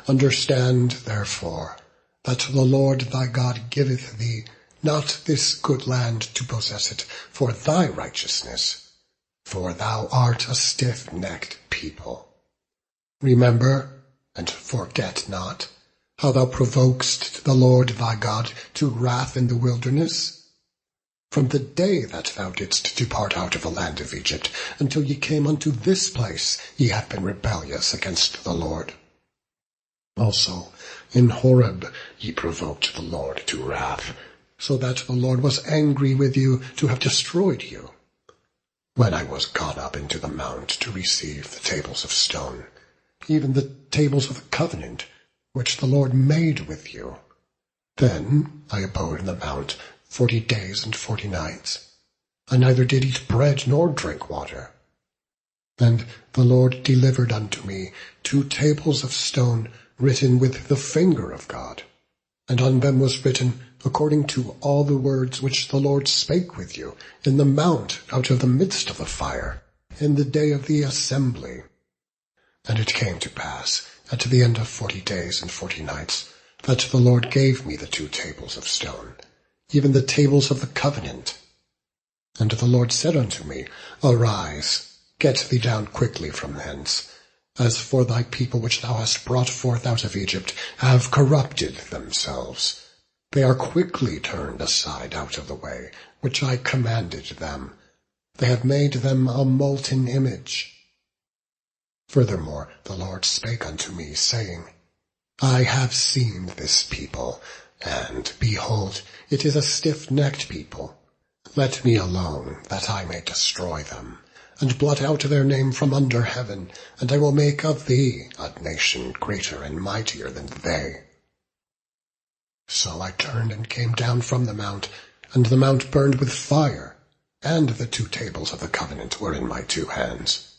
Understand, therefore, that the Lord thy God giveth thee not this good land to possess it for thy righteousness, for thou art a stiff-necked people. Remember, and forget not, how thou provokest the Lord thy God to wrath in the wilderness. From the day that thou didst depart out of the land of Egypt, until ye came unto this place, ye have been rebellious against the Lord. Also, in Horeb ye provoked the Lord to wrath, so that the Lord was angry with you to have destroyed you. When I was gone up into the mount to receive the tables of stone, even the tables of the covenant, which the Lord made with you, then I abode in the mount 40 days and 40 nights. I neither did eat bread nor drink water. And the Lord delivered unto me 2 tables of stone written with the finger of God, and on them was written, according to all the words which the Lord spake with you in the mount out of the midst of the fire, in the day of the assembly. And it came to pass, at the end of 40 days and 40 nights, that the Lord gave me the 2 tables of stone, even the tables of the covenant. And the Lord said unto me, Arise, get thee down quickly from hence. As for thy people which thou hast brought forth out of Egypt have corrupted themselves. They are quickly turned aside out of the way, which I commanded them. They have made them a molten image. Furthermore the Lord spake unto me, saying, I have seen this people, and, behold, it is a stiff-necked people. Let me alone, that I may destroy them, and blot out their name from under heaven, and I will make of thee a nation greater and mightier than they. So I turned and came down from the mount, and the mount burned with fire, and the 2 tables of the covenant were in my 2 hands.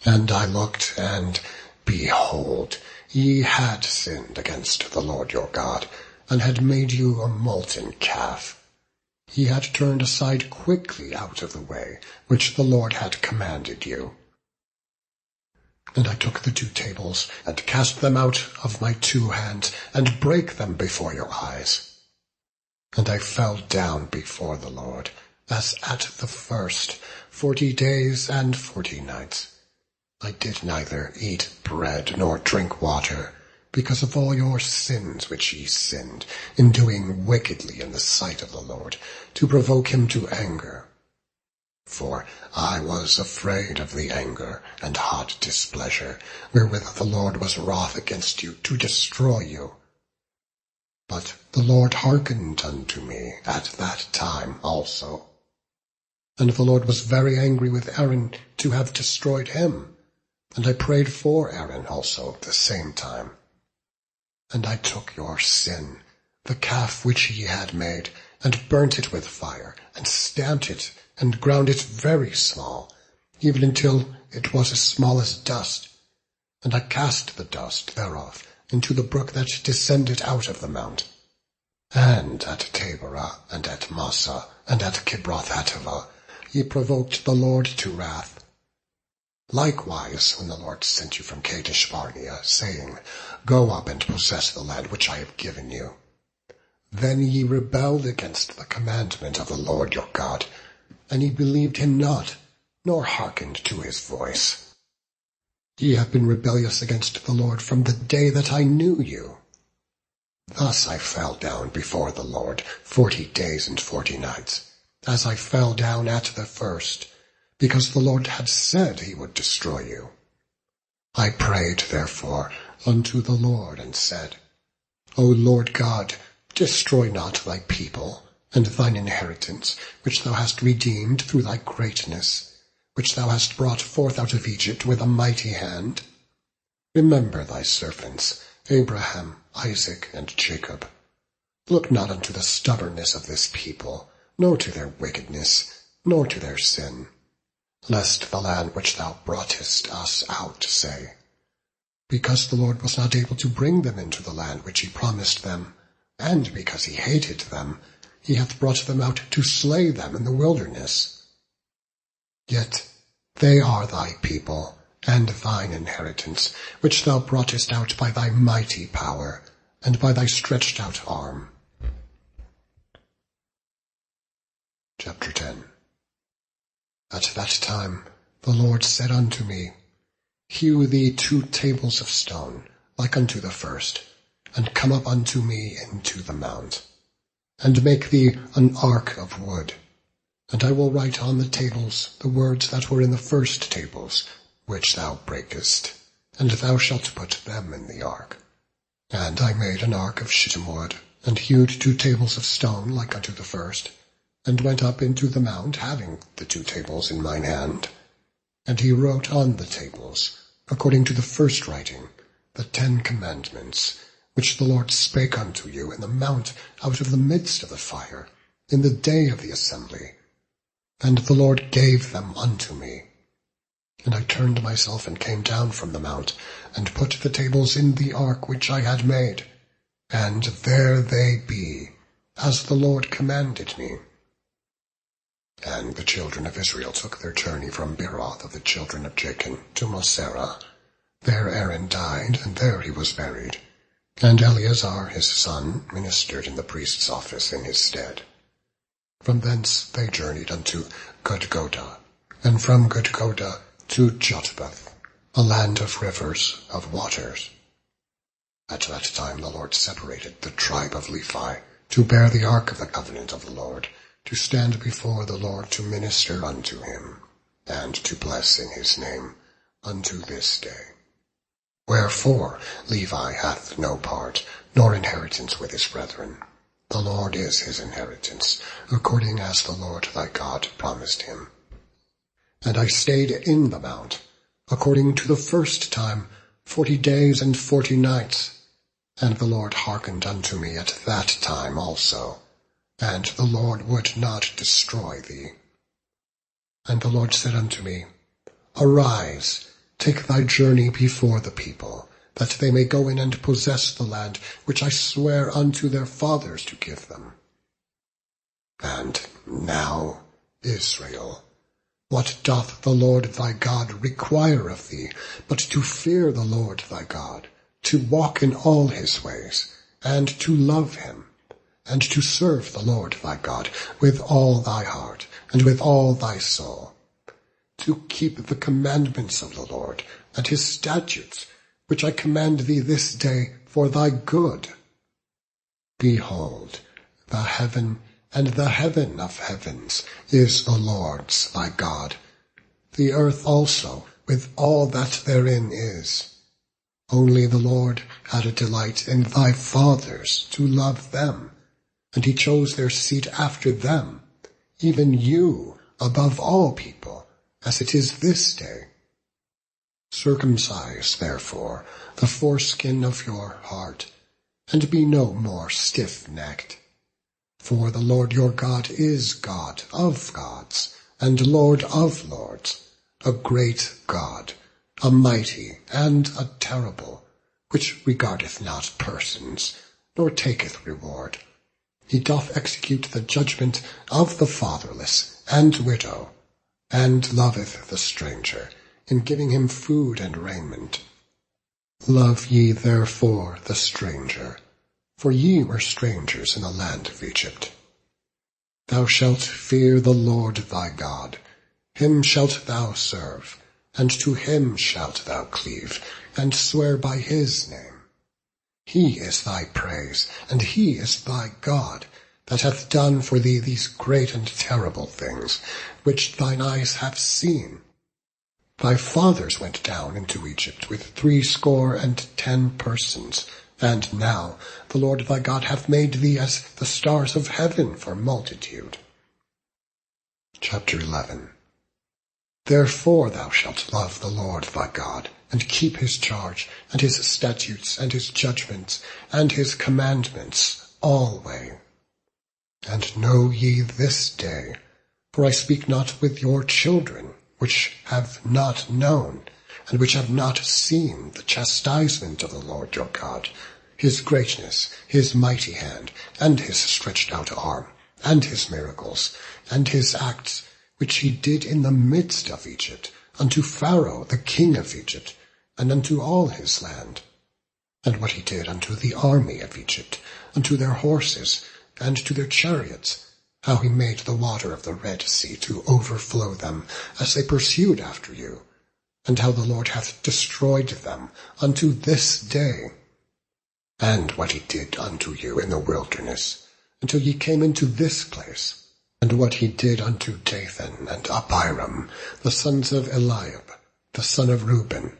And I looked, and, behold, ye had sinned against the Lord your God, and had made you a molten calf. Ye had turned aside quickly out of the way, which the Lord had commanded you. And I took the 2 tables, and cast them out of my 2 hands, and brake them before your eyes. And I fell down before the Lord, as at the first, 40 days and 40 nights. I did neither eat bread nor drink water, because of all your sins which ye sinned, in doing wickedly in the sight of the Lord, to provoke him to anger. For I was afraid of the anger and hot displeasure, wherewith the Lord was wroth against you, to destroy you. But the Lord hearkened unto me at that time also. And the Lord was very angry with Aaron to have destroyed him. And I prayed for Aaron also at the same time. And I took your sin, the calf which ye had made, and burnt it with fire, and stamped it, and ground it very small, even until it was as small as dust. And I cast the dust thereof into the brook that descended out of the mount. And at Taberah, and at Massah, and at Kibroth-hattaavah, ye provoked the Lord to wrath. Likewise, when the Lord sent you from Kadesh-barnea, saying, Go up and possess the land which I have given you, then ye rebelled against the commandment of the Lord your God, and ye believed him not, nor hearkened to his voice. Ye have been rebellious against the Lord from the day that I knew you. Thus I fell down before the Lord 40 days and 40 nights, as I fell down at the first, because the Lord had said he would destroy you. I prayed, therefore, unto the Lord, and said, O Lord God, destroy not thy people, and thine inheritance, which thou hast redeemed through thy greatness, which thou hast brought forth out of Egypt with a mighty hand. Remember thy servants, Abraham, Isaac, and Jacob. Look not unto the stubbornness of this people, nor to their wickedness, nor to their sin, lest the land which thou broughtest us out say, Because the Lord was not able to bring them into the land which he promised them, and because he hated them, he hath brought them out to slay them in the wilderness. Yet they are thy people, and thine inheritance, which thou broughtest out by thy mighty power, and by thy stretched out arm. Chapter 10. At that time the Lord said unto me, Hew thee 2 tables of stone, like unto the first, and come up unto me into the mount, and make thee an ark of wood. And I will write on the tables the words that were in the first tables, which thou breakest, and thou shalt put them in the ark. And I made an ark of shittim wood, and hewed 2 tables of stone like unto the first, and went up into the mount, having the 2 tables in mine hand. And he wrote on the tables, according to the first writing, the 10 commandments, which the Lord spake unto you in the mount out of the midst of the fire, in the day of the assembly. And the Lord gave them unto me. And I turned myself and came down from the mount, and put the tables in the ark which I had made. And there they be, as the Lord commanded me. And the children of Israel took their journey from Beeroth of the children of Jachin to Moserah. There Aaron died, and there he was buried. And Eleazar his son ministered in the priest's office in his stead. From thence they journeyed unto Gudgoda, and from Gudgoda to Jotbath, a land of rivers of waters. At that time the Lord separated the tribe of Levi, to bear the ark of the covenant of the Lord, to stand before the Lord to minister unto him, and to bless in his name unto this day. Wherefore Levi hath no part, nor inheritance with his brethren. The Lord is his inheritance, according as the Lord thy God promised him. And I stayed in the mount, according to the first time, 40 days and 40 nights. And the Lord hearkened unto me at that time also, and the Lord would not destroy thee. And the Lord said unto me, Arise, take thy journey before the people, that they may go in and possess the land which I swear unto their fathers to give them. And now, Israel, what doth the Lord thy God require of thee, but to fear the Lord thy God, to walk in all his ways, and to love him, and to serve the Lord thy God with all thy heart, and with all thy soul, to keep the commandments of the Lord, and his statutes, which I command thee this day for thy good. Behold, the heaven and the heaven of heavens is the Lord's thy God, the earth also with all that therein is. Only the Lord had a delight in thy fathers to love them, and he chose their seed after them, even you above all people, as it is this day. Circumcise, therefore, the foreskin of your heart, and be no more stiff-necked. For the Lord your God is God of gods, and Lord of lords, a great God, a mighty and a terrible, which regardeth not persons, nor taketh reward. He doth execute the judgment of the fatherless and widow, and loveth the stranger, in giving him food and raiment. Love ye therefore the stranger, for ye were strangers in the land of Egypt. Thou shalt fear the Lord thy God, him shalt thou serve, and to him shalt thou cleave, and swear by his name. He is thy praise, and he is thy God, that hath done for thee these great and terrible things, which thine eyes have seen. Thy fathers went down into Egypt with 70 persons, and now the Lord thy God hath made thee as the stars of heaven for multitude. Chapter 11. Therefore thou shalt love the Lord thy God, and keep his charge, and his statutes, and his judgments, and his commandments alway. And know ye this day, for I speak not with your children, which have not known, and which have not seen the chastisement of the Lord your God, his greatness, his mighty hand, and his stretched out arm, and his miracles, and his acts, which he did in the midst of Egypt, unto Pharaoh the king of Egypt, and unto all his land, and what he did unto the army of Egypt, unto their horses, and to their chariots, how he made the water of the Red Sea to overflow them, as they pursued after you, and how the Lord hath destroyed them unto this day, and what he did unto you in the wilderness, until ye came into this place, and what he did unto Dathan and Abiram, the sons of Eliab, the son of Reuben,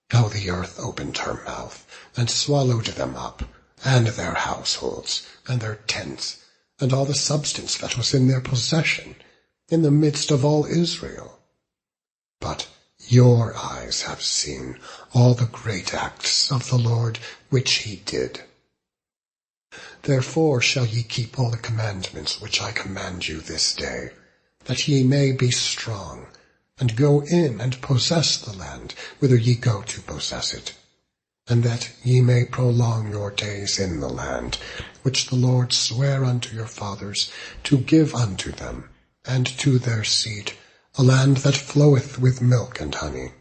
how the earth opened her mouth, and swallowed them up, and their households, and their tents, and all the substance that was in their possession, in the midst of all Israel. But your eyes have seen all the great acts of the Lord which he did. Therefore shall ye keep all the commandments which I command you this day, that ye may be strong, and go in and possess the land whither ye go to possess it, and that ye may prolong your days in the land, which the Lord sware unto your fathers to give unto them, and to their seed, a land that floweth with milk and honey.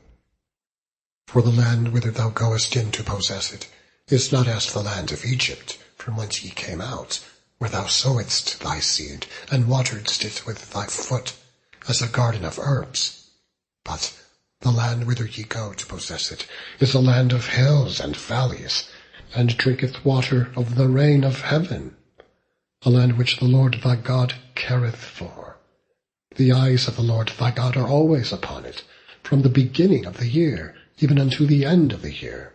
For the land whither thou goest in to possess it is not as the land of Egypt, from whence ye came out, where thou sowedst thy seed, and wateredst it with thy foot, as a garden of herbs. But the land whither ye go to possess it is a land of hills and valleys, and drinketh water of the rain of heaven, a land which the Lord thy God careth for. The eyes of the Lord thy God are always upon it, from the beginning of the year, even unto the end of the year.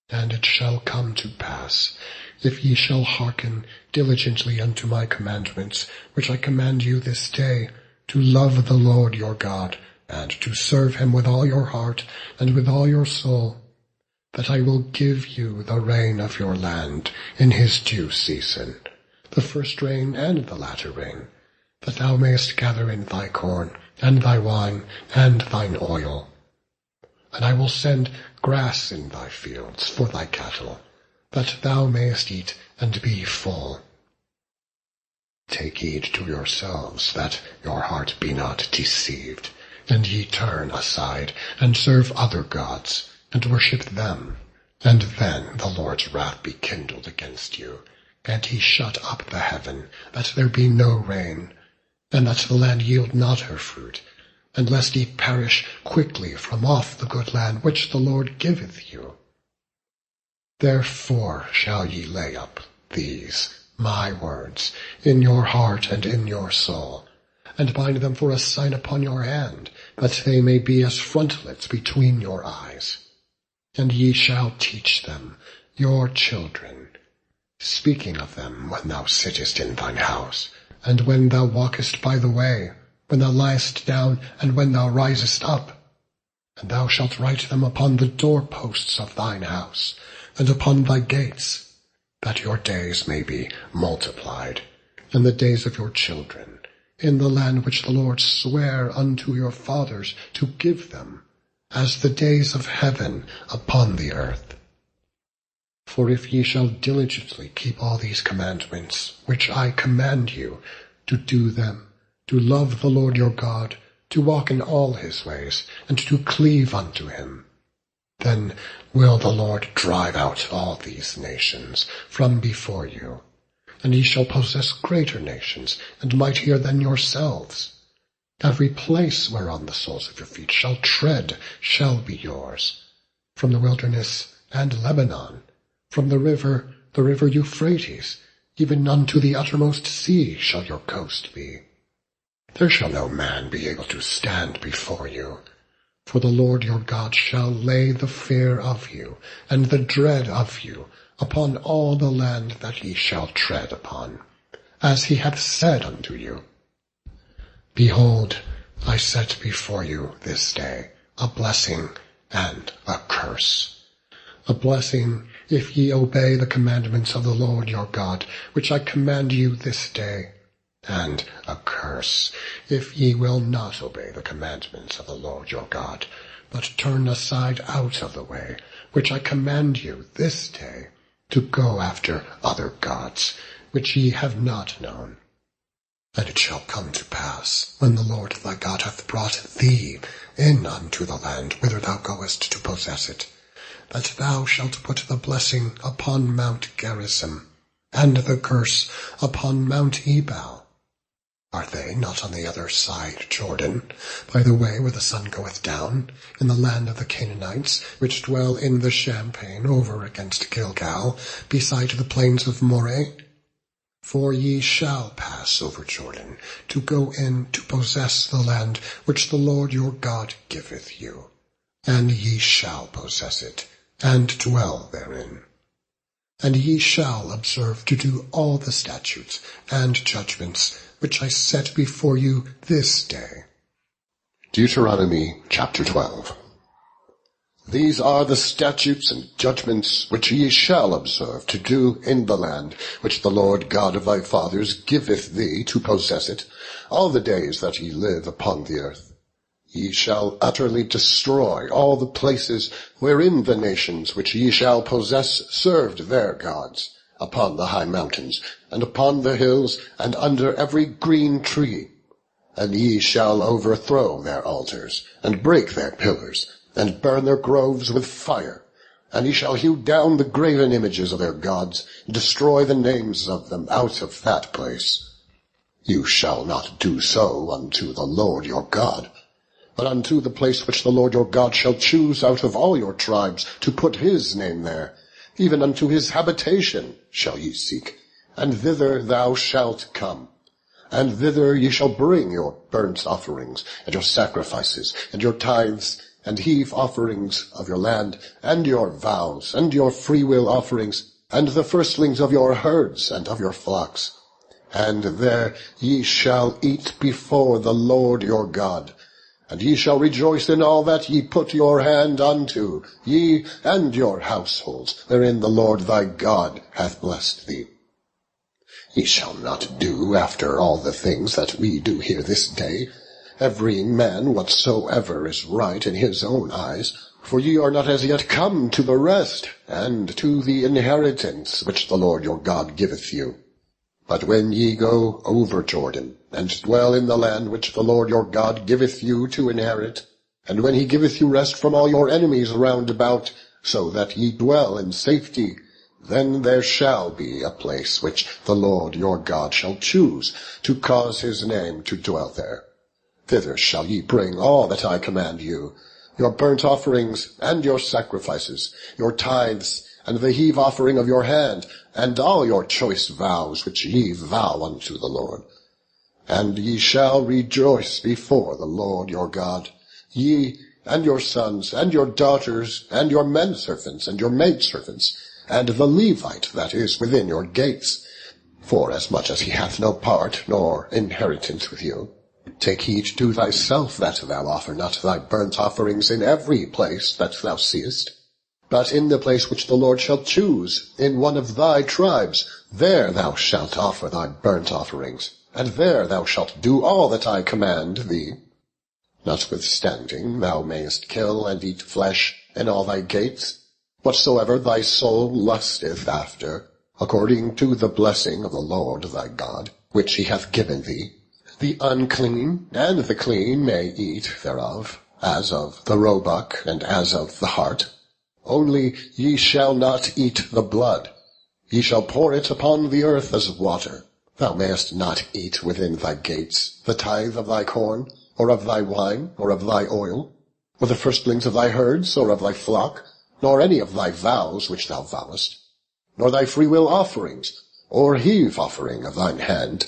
And it shall come to pass, if ye shall hearken diligently unto my commandments, which I command you this day, to love the Lord your God, and to serve him with all your heart and with all your soul, that I will give you the rain of your land in his due season, the first rain and the latter rain, that thou mayest gather in thy corn, and thy wine, and thine oil. And I will send grass in thy fields for thy cattle, that thou mayest eat and be full. Take heed to yourselves, that your heart be not deceived, and ye turn aside, and serve other gods, and worship them. And then the Lord's wrath be kindled against you, and he shut up the heaven, that there be no rain, and that the land yield not her fruit, and lest ye perish quickly from off the good land which the Lord giveth you. Therefore shall ye lay up these my words in your heart and in your soul, and bind them for a sign upon your hand, that they may be as frontlets between your eyes. And ye shall teach them your children, speaking of them when thou sittest in thine house, and when thou walkest by the way, when thou liest down, and when thou risest up. And thou shalt write them upon the doorposts of thine house, and upon thy gates, that your days may be multiplied, and the days of your children, in the land which the Lord sware unto your fathers to give them, as the days of heaven upon the earth. For if ye shall diligently keep all these commandments, which I command you, to do them, to love the Lord your God, to walk in all his ways, and to cleave unto him, then will the Lord drive out all these nations from before you, and ye shall possess greater nations, and mightier than yourselves. Every place whereon the soles of your feet shall tread shall be yours, from the wilderness and Lebanon, from the river Euphrates, even unto the uttermost sea shall your coast be. There shall no man be able to stand before you, for the Lord your God shall lay the fear of you, and the dread of you, upon all the land that ye shall tread upon, as he hath said unto you. Behold, I set before you this day a blessing and a curse. A blessing, if ye obey the commandments of the Lord your God, which I command you this day, and a curse, if ye will not obey the commandments of the Lord your God, but turn aside out of the way, which I command you this day, to go after other gods, which ye have not known. And it shall come to pass, when the Lord thy God hath brought thee in unto the land whither thou goest to possess it, that thou shalt put the blessing upon Mount Gerizim, and the curse upon Mount Ebal. Are they not on the other side Jordan, by the way where the sun goeth down, in the land of the Canaanites, which dwell in the champaign over against Gilgal, beside the plains of Moreh? For ye shall pass over Jordan, to go in to possess the land which the Lord your God giveth you, and ye shall possess it, and dwell therein. And ye shall observe to do all the statutes and judgments which I set before you this day. Deuteronomy chapter 12. These are the statutes and judgments which ye shall observe to do in the land which the Lord God of thy fathers giveth thee to possess it, all the days that ye live upon the earth. Ye shall utterly destroy all the places wherein the nations which ye shall possess served their gods, upon the high mountains, and upon the hills, and under every green tree. And ye shall overthrow their altars, and break their pillars, and burn their groves with fire, And he shall hew down the graven images of their gods, and destroy the names of them out of that place. You shall not do so unto the Lord your God, but unto the place which the Lord your God shall choose out of all your tribes to put his name there, even unto his habitation shall ye seek, and thither thou shalt come. And thither ye shall bring your burnt offerings, and your sacrifices, and your tithes, and heave offerings of your land, and your vows, and your freewill offerings, and the firstlings of your herds and of your flocks. And there ye shall eat before the Lord your God, and ye shall rejoice in all that ye put your hand unto, ye and your households, wherein the Lord thy God hath blessed thee. Ye shall not do after all the things that we do here this day, every man whatsoever is right in his own eyes, for ye are not as yet come to the rest, and to the inheritance which the Lord your God giveth you. But when ye go over Jordan, and dwell in the land which the Lord your God giveth you to inherit, and when he giveth you rest from all your enemies round about, so that ye dwell in safety, then there shall be a place which the Lord your God shall choose, to cause his name to dwell there. Thither shall ye bring all that I command you, your burnt offerings, and your sacrifices, your tithes, and the heave offering of your hand, and all your choice vows which ye vow unto the Lord. And ye shall rejoice before the Lord your God, ye, and your sons, and your daughters, and your menservants, and your maidservants, and the Levite that is within your gates, forasmuch as he hath no part nor inheritance with you. Take heed to thyself that thou offer not thy burnt offerings in every place that thou seest, but in the place which the Lord shall choose, in one of thy tribes, there thou shalt offer thy burnt offerings, and there thou shalt do all that I command thee. Notwithstanding, thou mayest kill and eat flesh in all thy gates, whatsoever thy soul lusteth after, according to the blessing of the Lord thy God, which he hath given thee. The unclean and the clean may eat thereof, as of the roebuck and as of the hart. Only ye shall not eat the blood. Ye shall pour it upon the earth as water. Thou mayest not eat within thy gates the tithe of thy corn, or of thy wine, or of thy oil, or the firstlings of thy herds, or of thy flock, nor any of thy vows which thou vowest, nor thy freewill offerings, or heave offering of thine hand.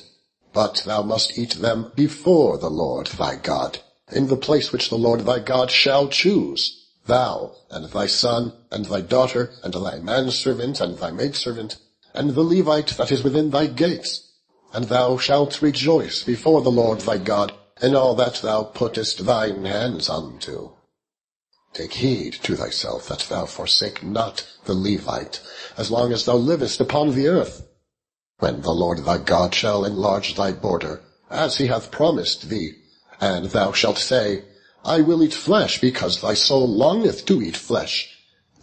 But thou must eat them before the Lord thy God, in the place which the Lord thy God shall choose, thou, and thy son, and thy daughter, and thy manservant, and thy maidservant, and the Levite that is within thy gates. And thou shalt rejoice before the Lord thy God in all that thou puttest thine hands unto. Take heed to thyself that thou forsake not the Levite, as long as thou livest upon the earth. When the Lord thy God shall enlarge thy border, as he hath promised thee, and thou shalt say, I will eat flesh, because thy soul longeth to eat flesh.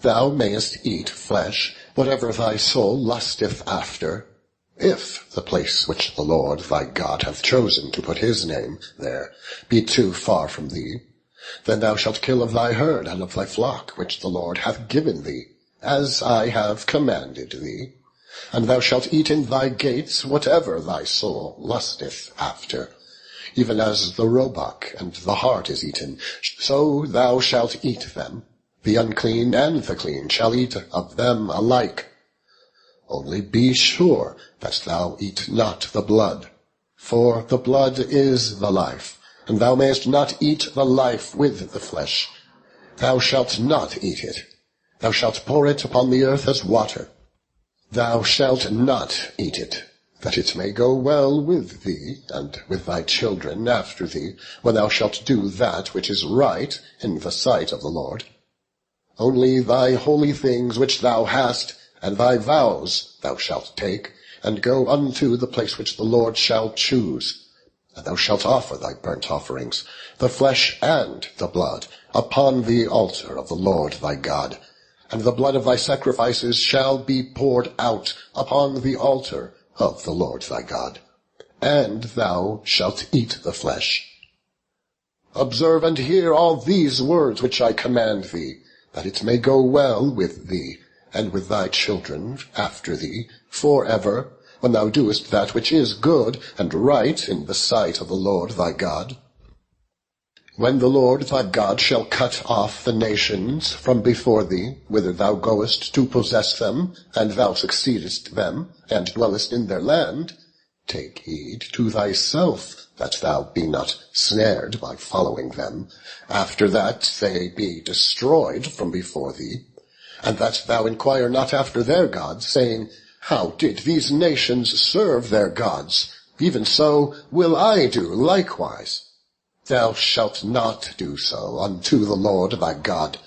Thou mayest eat flesh, whatever thy soul lusteth after, if the place which the Lord thy God hath chosen to put his name there be too far from thee. Then thou shalt kill of thy herd and of thy flock, which the Lord hath given thee, as I have commanded thee. And thou shalt eat in thy gates whatever thy soul lusteth after. Even as the roebuck and the hart is eaten, so thou shalt eat them. The unclean and the clean shall eat of them alike. Only be sure that thou eat not the blood, for the blood is the life, and thou mayest not eat the life with the flesh. Thou shalt not eat it. Thou shalt pour it upon the earth as water. Thou shalt not eat it, that it may go well with thee, and with thy children after thee, when thou shalt do that which is right in the sight of the Lord. Only thy holy things which thou hast, and thy vows thou shalt take, and go unto the place which the Lord shall choose. And thou shalt offer thy burnt offerings, the flesh and the blood, upon the altar of the Lord thy God. And the blood of thy sacrifices shall be poured out upon the altar of the Lord thy God. And thou shalt eat the flesh. Observe and hear all these words which I command thee, that it may go well with thee, and with thy children after thee, for ever, when thou doest that which is good and right in the sight of the Lord thy God. When the Lord thy God shall cut off the nations from before thee, whither thou goest to possess them, and thou succeedest them, and dwellest in their land, take heed to thyself that thou be not snared by following them, after that they be destroyed from before thee, and that thou inquire not after their gods, saying, How did these nations serve their gods? Even so will I do likewise. Thou shalt not do so unto the Lord thy God.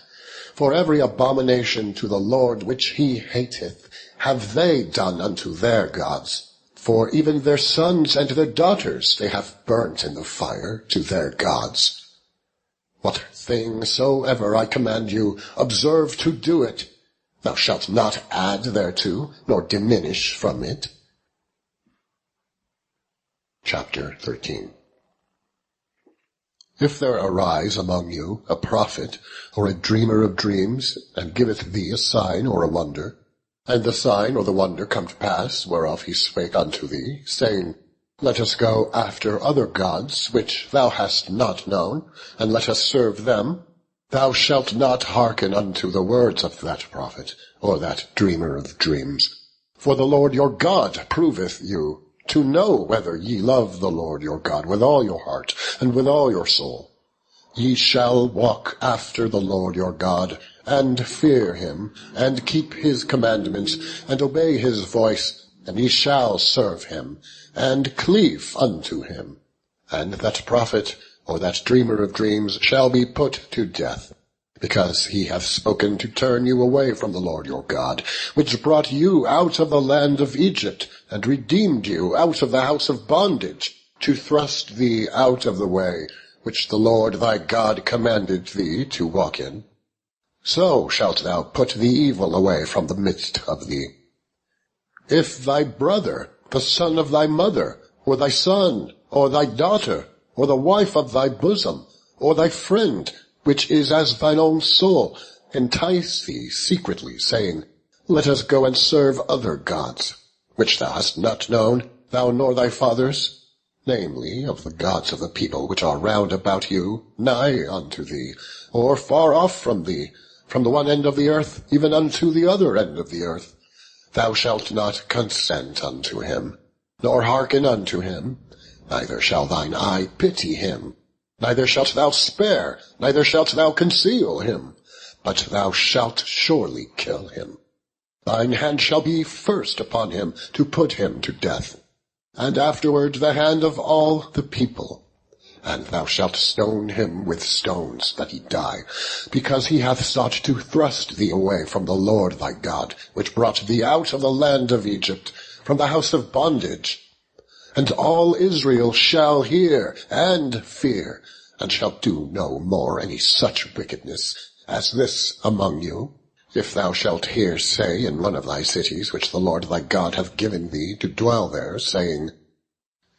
For every abomination to the Lord which he hateth have they done unto their gods. For even their sons and their daughters they have burnt in the fire to their gods. What thing soever I command you, observe to do it. Thou shalt not add thereto, nor diminish from it. Chapter 13. If there arise among you a prophet, or a dreamer of dreams, and giveth thee a sign or a wonder, and the sign or the wonder come to pass, whereof he spake unto thee, saying, Let us go after other gods, which thou hast not known, and let us serve them, thou shalt not hearken unto the words of that prophet, or that dreamer of dreams. For the Lord your God proveth you, to know whether ye love the Lord your God with all your heart and with all your soul. Ye shall walk after the Lord your God, and fear him, and keep his commandments, and obey his voice, and ye shall serve him, and cleave unto him. And that prophet, or that dreamer of dreams, shall be put to death, because he hath spoken to turn you away from the Lord your God, which brought you out of the land of Egypt, and redeemed you out of the house of bondage, to thrust thee out of the way, which the Lord thy God commanded thee to walk in. So shalt thou put the evil away from the midst of thee. If thy brother, the son of thy mother, or thy son, or thy daughter, or the wife of thy bosom, or thy friend, which is as thine own soul, entice thee secretly, saying, Let us go and serve other gods, which thou hast not known, thou nor thy fathers, namely, of the gods of the people which are round about you, nigh unto thee, or far off from thee, from the one end of the earth even unto the other end of the earth. Thou shalt not consent unto him, nor hearken unto him, neither shall thine eye pity him, neither shalt thou spare, neither shalt thou conceal him, but thou shalt surely kill him. Thine hand shall be first upon him to put him to death, and afterward the hand of all the people. And thou shalt stone him with stones, that he die, because he hath sought to thrust thee away from the Lord thy God, which brought thee out of the land of Egypt, from the house of bondage. And all Israel shall hear and fear, and shall do no more any such wickedness as this among you. If thou shalt hear say in one of thy cities, which the Lord thy God hath given thee to dwell there, saying,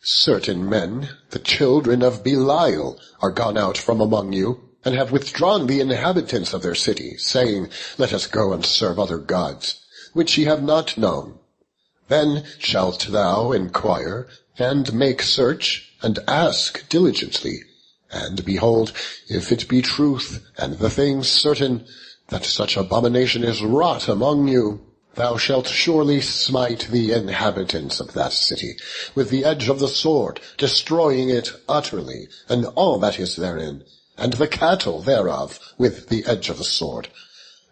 Certain men, the children of Belial, are gone out from among you, and have withdrawn the inhabitants of their city, saying, Let us go and serve other gods, which ye have not known. Then shalt thou inquire, and make search, and ask diligently. And behold, if it be truth, and the thing certain, that such abomination is wrought among you, thou shalt surely smite the inhabitants of that city with the edge of the sword, destroying it utterly, and all that is therein, and the cattle thereof with the edge of the sword.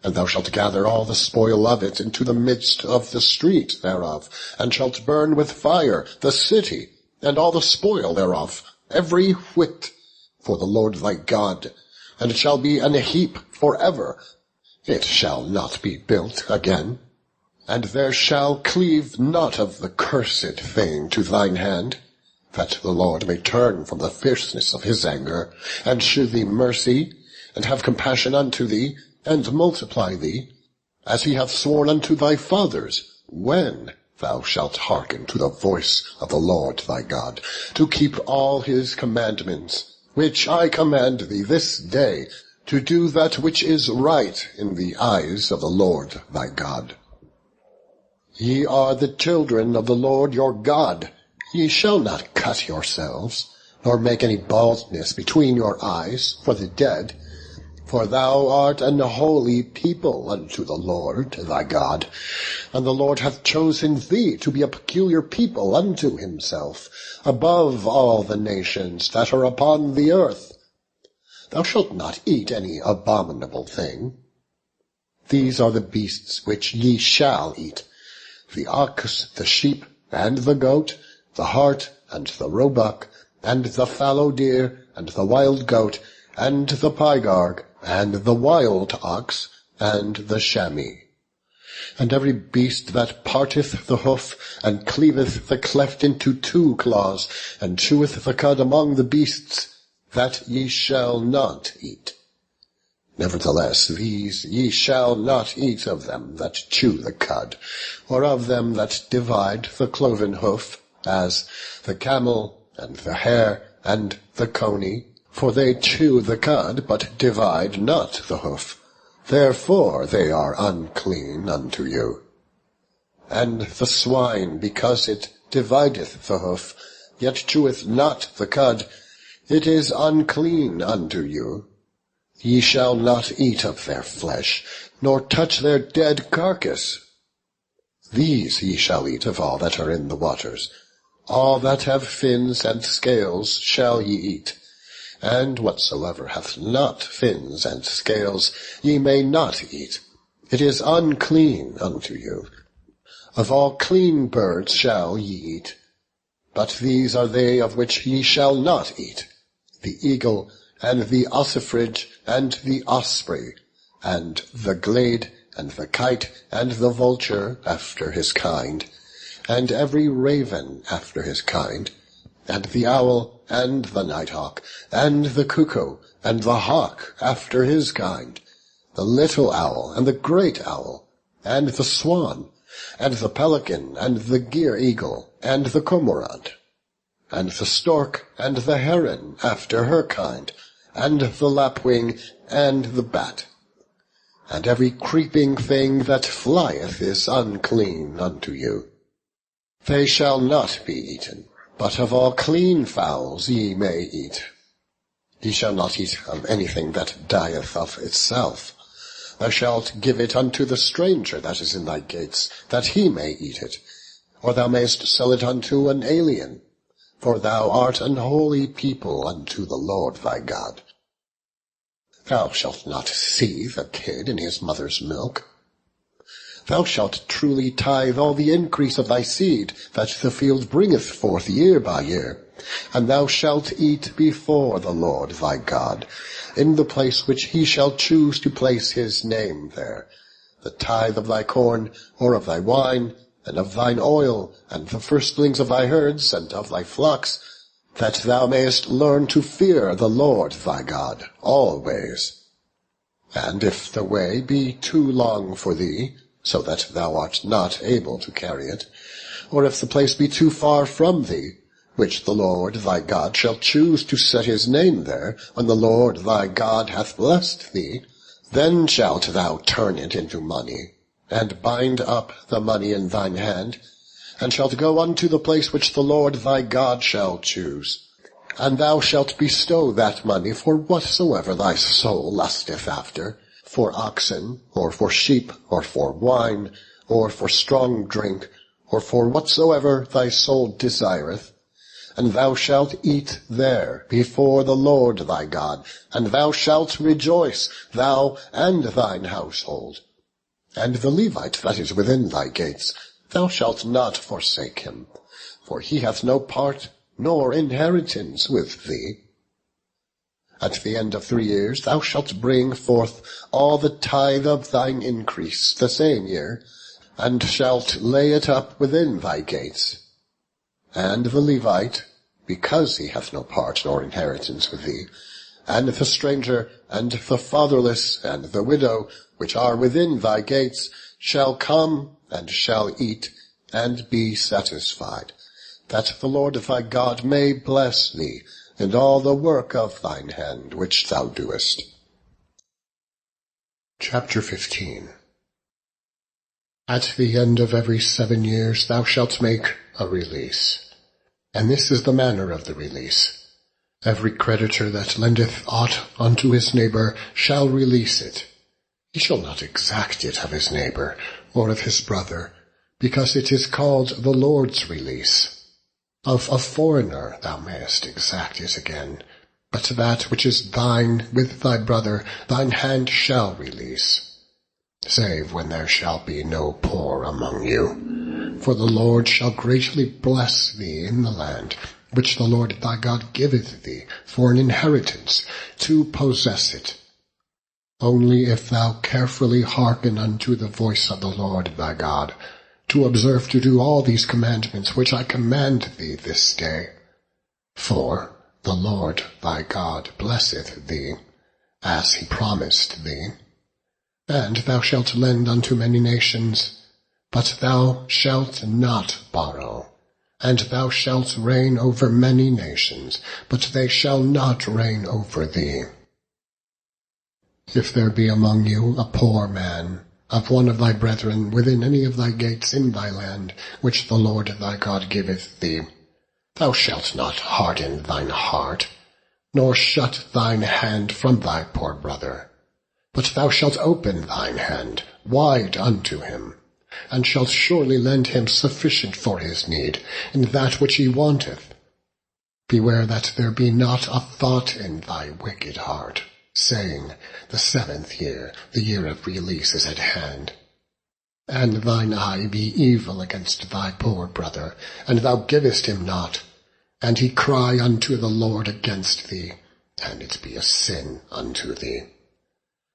And thou shalt gather all the spoil of it into the midst of the street thereof, and shalt burn with fire the city, and all the spoil thereof, every whit, for the Lord thy God, and it shall be an heap forever. It shall not be built again. And there shall cleave not of the cursed thing to thine hand, that the Lord may turn from the fierceness of his anger, and shew thee mercy, and have compassion unto thee, and multiply thee, as he hath sworn unto thy fathers, when thou shalt hearken to the voice of the Lord thy God, to keep all his commandments, which I command thee this day, to do that which is right in the eyes of the Lord thy God. Ye are the children of the Lord your God. Ye shall not cut yourselves, nor make any baldness between your eyes for the dead, for thou art an holy people unto the Lord thy God, and the Lord hath chosen thee to be a peculiar people unto himself, above all the nations that are upon the earth. Thou shalt not eat any abominable thing. These are the beasts which ye shall eat: the ox, the sheep, and the goat, the hart, and the roebuck, and the fallow deer, and the wild goat, and the pygarg, and the wild ox, and the chamois. And every beast that parteth the hoof, and cleaveth the cleft into 2 claws, and cheweth the cud among the beasts, that ye shall not eat. Nevertheless, these ye shall not eat of them that chew the cud, or of them that divide the cloven hoof, as the camel, and the hare, and the coney, for they chew the cud, but divide not the hoof. Therefore they are unclean unto you. And the swine, because it divideth the hoof, yet cheweth not the cud, it is unclean unto you. Ye shall not eat of their flesh, nor touch their dead carcass. These ye shall eat of all that are in the waters. All that have fins and scales shall ye eat, and whatsoever hath not fins and scales ye may not eat. It is unclean unto you. Of all clean birds shall ye eat, but these are they of which ye shall not eat: the eagle, and the ossifrage, and the osprey, and the glade, and the kite, and the vulture after his kind, and every raven after his kind, and the owl, and the nighthawk, and the cuckoo, and the hawk after his kind, the little owl, and the great owl, and the swan, and the pelican, and the gier eagle, and the cormorant, and the stork, and the heron after her kind, and the lapwing, and the bat. And every creeping thing that flieth is unclean unto you. They shall not be eaten, but of all clean fowls ye may eat. Ye shall not eat of anything that dieth of itself. Thou shalt give it unto the stranger that is in thy gates, that he may eat it, or thou mayst sell it unto an alien, for thou art an holy people unto the Lord thy God. Thou shalt not seethe a kid in his mother's milk. Thou shalt truly tithe all the increase of thy seed, that the field bringeth forth year by year, and thou shalt eat before the Lord thy God, in the place which he shall choose to place his name there, the tithe of thy corn, or of thy wine, and of thine oil, and the firstlings of thy herds, and of thy flocks, that thou mayest learn to fear the Lord thy God always. And if the way be too long for thee, so that thou art not able to carry it, or if the place be too far from thee, which the Lord thy God shall choose to set his name there, when the Lord thy God hath blessed thee, then shalt thou turn it into money, and bind up the money in thine hand, and shalt go unto the place which the Lord thy God shall choose. And thou shalt bestow that money for whatsoever thy soul lusteth after, for oxen, or for sheep, or for wine, or for strong drink, or for whatsoever thy soul desireth. And thou shalt eat there before the Lord thy God, and thou shalt rejoice, thou and thine household. And the Levite that is within thy gates, thou shalt not forsake him, for he hath no part nor inheritance with thee. At the end of 3 years thou shalt bring forth all the tithe of thine increase the same year, and shalt lay it up within thy gates. And the Levite, because he hath no part nor inheritance with thee, and the stranger, and the fatherless, and the widow, which are within thy gates, shall come and shall eat, and be satisfied, that the Lord thy God may bless thee in all the work of thine hand which thou doest. Chapter 15. At the end of every 7 years thou shalt make a release. And this is the manner of the release. Every creditor that lendeth aught unto his neighbour shall release it. He shall not exact it of his neighbour, or of his brother, because it is called the Lord's release. Of a foreigner thou mayest exact it again, but that which is thine with thy brother thine hand shall release, save when there shall be no poor among you. For the Lord shall greatly bless thee in the land, which the Lord thy God giveth thee for an inheritance, to possess it. Only if thou carefully hearken unto the voice of the Lord thy God, to observe to do all these commandments which I command thee this day. For the Lord thy God blesseth thee, as he promised thee. And thou shalt lend unto many nations, but thou shalt not borrow. And thou shalt reign over many nations, but they shall not reign over thee. If there be among you a poor man, of one of thy brethren, within any of thy gates in thy land, which the Lord thy God giveth thee, thou shalt not harden thine heart, nor shut thine hand from thy poor brother, but thou shalt open thine hand wide unto him, and shalt surely lend him sufficient for his need, in that which he wanteth. Beware that there be not a thought in thy wicked heart, saying, the 7th year, the year of release, is at hand. And thine eye be evil against thy poor brother, and thou givest him not, and he cry unto the Lord against thee, and it be a sin unto thee.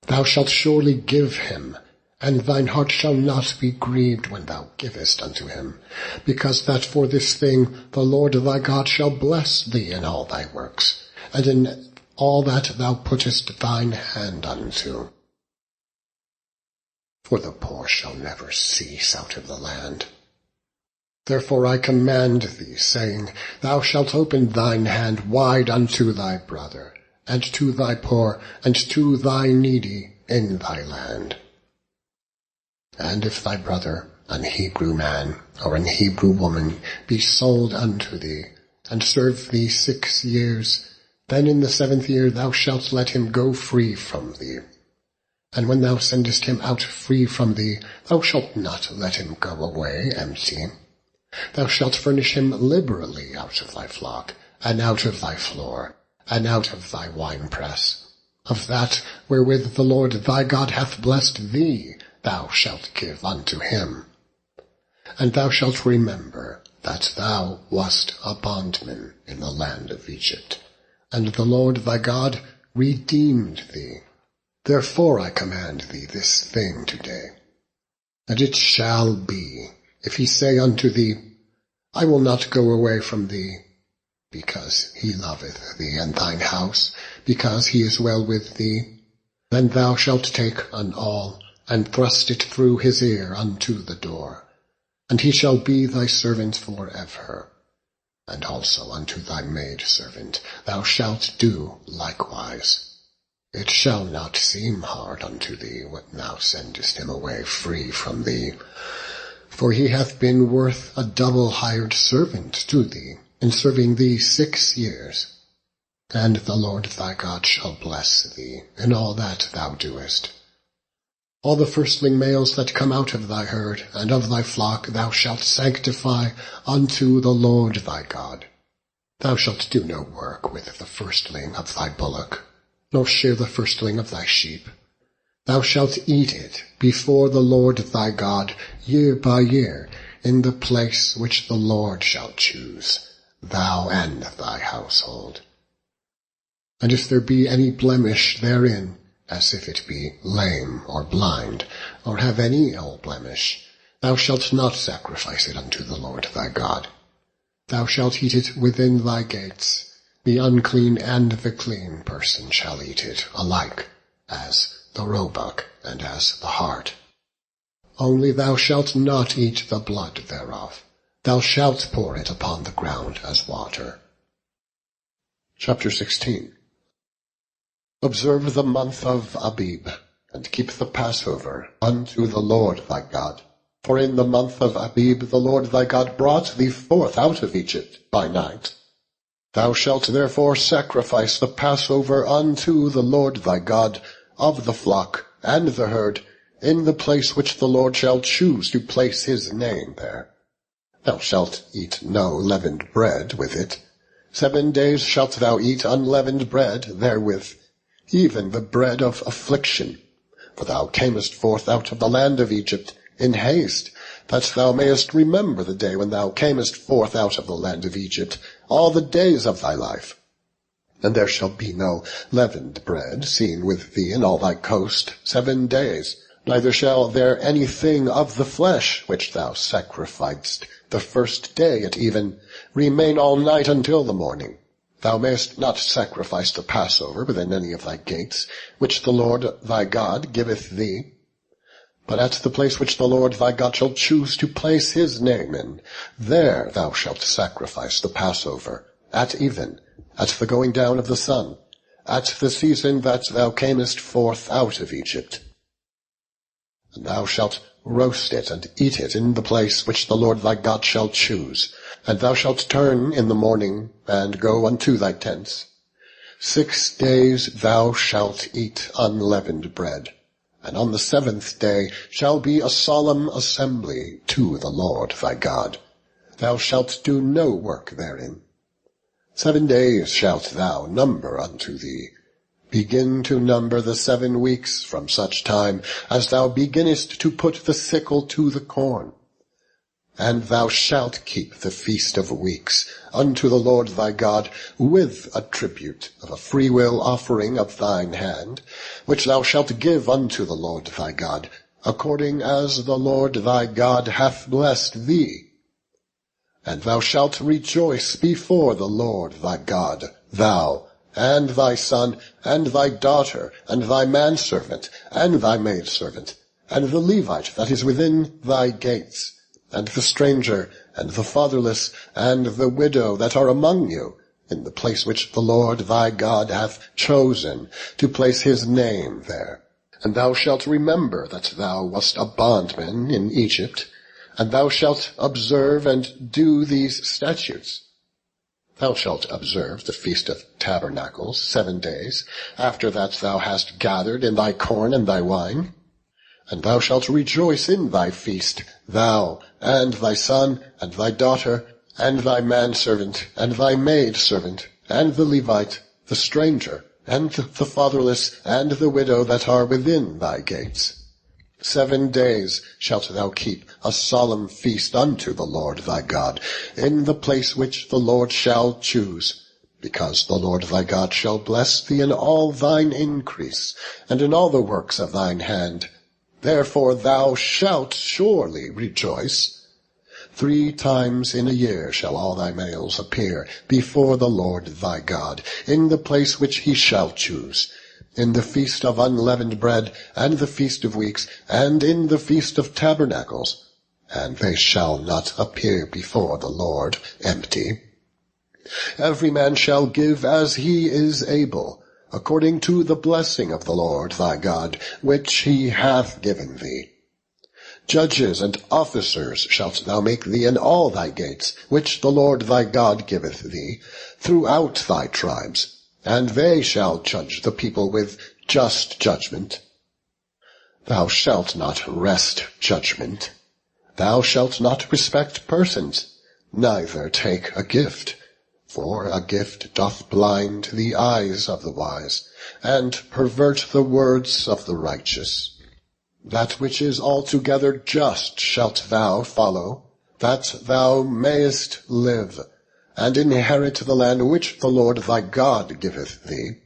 Thou shalt surely give him, and thine heart shall not be grieved when thou givest unto him, because that for this thing the Lord thy God shall bless thee in all thy works, and in all that thou puttest thine hand unto. For the poor shall never cease out of the land. Therefore I command thee, saying, thou shalt open thine hand wide unto thy brother, and to thy poor, and to thy needy in thy land. And if thy brother, an Hebrew man, or an Hebrew woman, be sold unto thee, and serve thee 6 years, then in the 7th year thou shalt let him go free from thee. And when thou sendest him out free from thee, thou shalt not let him go away empty. Thou shalt furnish him liberally out of thy flock, and out of thy floor, and out of thy winepress. Of that wherewith the Lord thy God hath blessed thee, thou shalt give unto him. And thou shalt remember that thou wast a bondman in the land of Egypt, and the Lord thy God redeemed thee. Therefore I command thee this thing today. And it shall be, if he say unto thee, I will not go away from thee, because he loveth thee and thine house, because he is well with thee, then thou shalt take an awl, and thrust it through his ear unto the door, and he shall be thy servant for ever. And also unto thy maidservant thou shalt do likewise. It shall not seem hard unto thee when thou sendest him away free from thee, for he hath been worth a double hired servant to thee, in serving thee 6 years. And the Lord thy God shall bless thee in all that thou doest. All the firstling males that come out of thy herd and of thy flock thou shalt sanctify unto the Lord thy God. Thou shalt do no work with the firstling of thy bullock, nor shear the firstling of thy sheep. Thou shalt eat it before the Lord thy God year by year, in the place which the Lord shall choose, thou and thy household. And if there be any blemish therein, as if it be lame or blind, or have any ill blemish, thou shalt not sacrifice it unto the Lord thy God. Thou shalt eat it within thy gates. The unclean and the clean person shall eat it alike, as the roebuck and as the hart. Only thou shalt not eat the blood thereof. Thou shalt pour it upon the ground as water. Chapter 16. Observe the month of Abib, and keep the Passover unto the Lord thy God. For in the month of Abib the Lord thy God brought thee forth out of Egypt by night. Thou shalt therefore sacrifice the Passover unto the Lord thy God of the flock and the herd, in the place which the Lord shall choose to place his name there. Thou shalt eat no leavened bread with it. 7 days shalt thou eat unleavened bread therewith, even the bread of affliction. For thou camest forth out of the land of Egypt in haste, that thou mayest remember the day when thou camest forth out of the land of Egypt all the days of thy life. And there shall be no leavened bread seen with thee in all thy coast 7 days, neither shall there anything of the flesh which thou sacrificedst the first day at even remain all night until the morning. Thou mayest not sacrifice the Passover within any of thy gates, which the Lord thy God giveth thee, but at the place which the Lord thy God shall choose to place his name in, there thou shalt sacrifice the Passover, at even, at the going down of the sun, at the season that thou camest forth out of Egypt. And thou shalt roast it and eat it in the place which the Lord thy God shall choose. And thou shalt turn in the morning, and go unto thy tents. 6 days thou shalt eat unleavened bread, and on the 7th day shall be a solemn assembly to the Lord thy God. Thou shalt do no work therein. 7 days shalt thou number unto thee. Begin to number the 7 weeks from such time as thou beginnest to put the sickle to the corn. And thou shalt keep the feast of weeks unto the Lord thy God with a tribute of a freewill offering of thine hand, which thou shalt give unto the Lord thy God, according as the Lord thy God hath blessed thee. And thou shalt rejoice before the Lord thy God, thou, and thy son, and thy daughter, and thy manservant, and thy maidservant, and the Levite that is within thy gates, and the stranger, and the fatherless, and the widow that are among you, in the place which the Lord thy God hath chosen to place his name there. And thou shalt remember that thou wast a bondman in Egypt, and thou shalt observe and do these statutes. Thou shalt observe the Feast of Tabernacles 7 days, after that thou hast gathered in thy corn and thy wine. And thou shalt rejoice in thy feast, thou, and thy son, and thy daughter, and thy manservant, and thy maidservant, and the Levite, the stranger, and the fatherless, and the widow that are within thy gates. 7 days shalt thou keep a solemn feast unto the Lord thy God, in the place which the Lord shall choose, because the Lord thy God shall bless thee in all thine increase, and in all the works of thine hand. Therefore thou shalt surely rejoice. 3 times in a year shall all thy males appear before the Lord thy God, in the place which he shall choose, in the feast of unleavened bread, and the feast of weeks, and in the feast of tabernacles, and they shall not appear before the Lord empty. Every man shall give as he is able, according to the blessing of the Lord thy God, which he hath given thee. Judges and officers shalt thou make thee in all thy gates, which the Lord thy God giveth thee, throughout thy tribes, and they shall judge the people with just judgment. Thou shalt not wrest judgment. Thou shalt not respect persons, neither take a gift. For a gift doth blind the eyes of the wise, and pervert the words of the righteous. That which is altogether just shalt thou follow, that thou mayest live, and inherit the land which the Lord thy God giveth thee.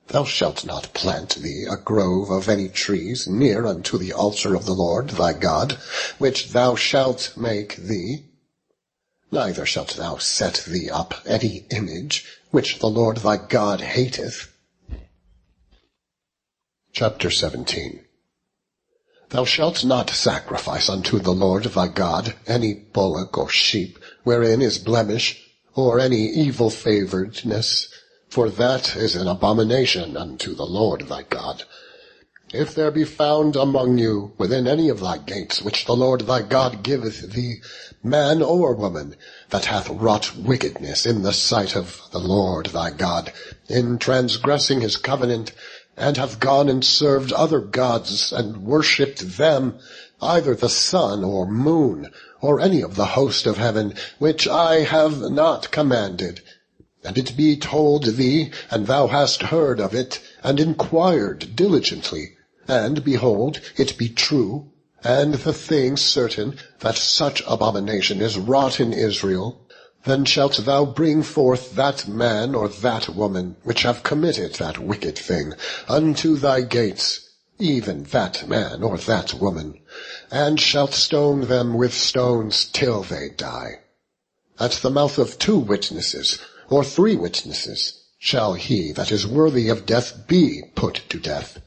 Thou shalt not plant thee a grove of any trees near unto the altar of the Lord thy God, which thou shalt make thee. Neither shalt thou set thee up any image, which the Lord thy God hateth. Chapter 17. Thou shalt not sacrifice unto the Lord thy God any bullock or sheep, wherein is blemish, or any evil favouredness, for that is an abomination unto the Lord thy God. If there be found among you, within any of thy gates, which the Lord thy God giveth thee, man or woman, that hath wrought wickedness in the sight of the Lord thy God, in transgressing his covenant, and hath gone and served other gods, and worshipped them, either the sun or moon, or any of the host of heaven, which I have not commanded, and it be told thee, and thou hast heard of it, and inquired diligently, and behold, it be true, and the thing certain, that such abomination is wrought in Israel, then shalt thou bring forth that man or that woman, which have committed that wicked thing, unto thy gates, even that man or that woman, and shalt stone them with stones till they die. At the mouth of 2 witnesses, or 3 witnesses, shall he that is worthy of death be put to death.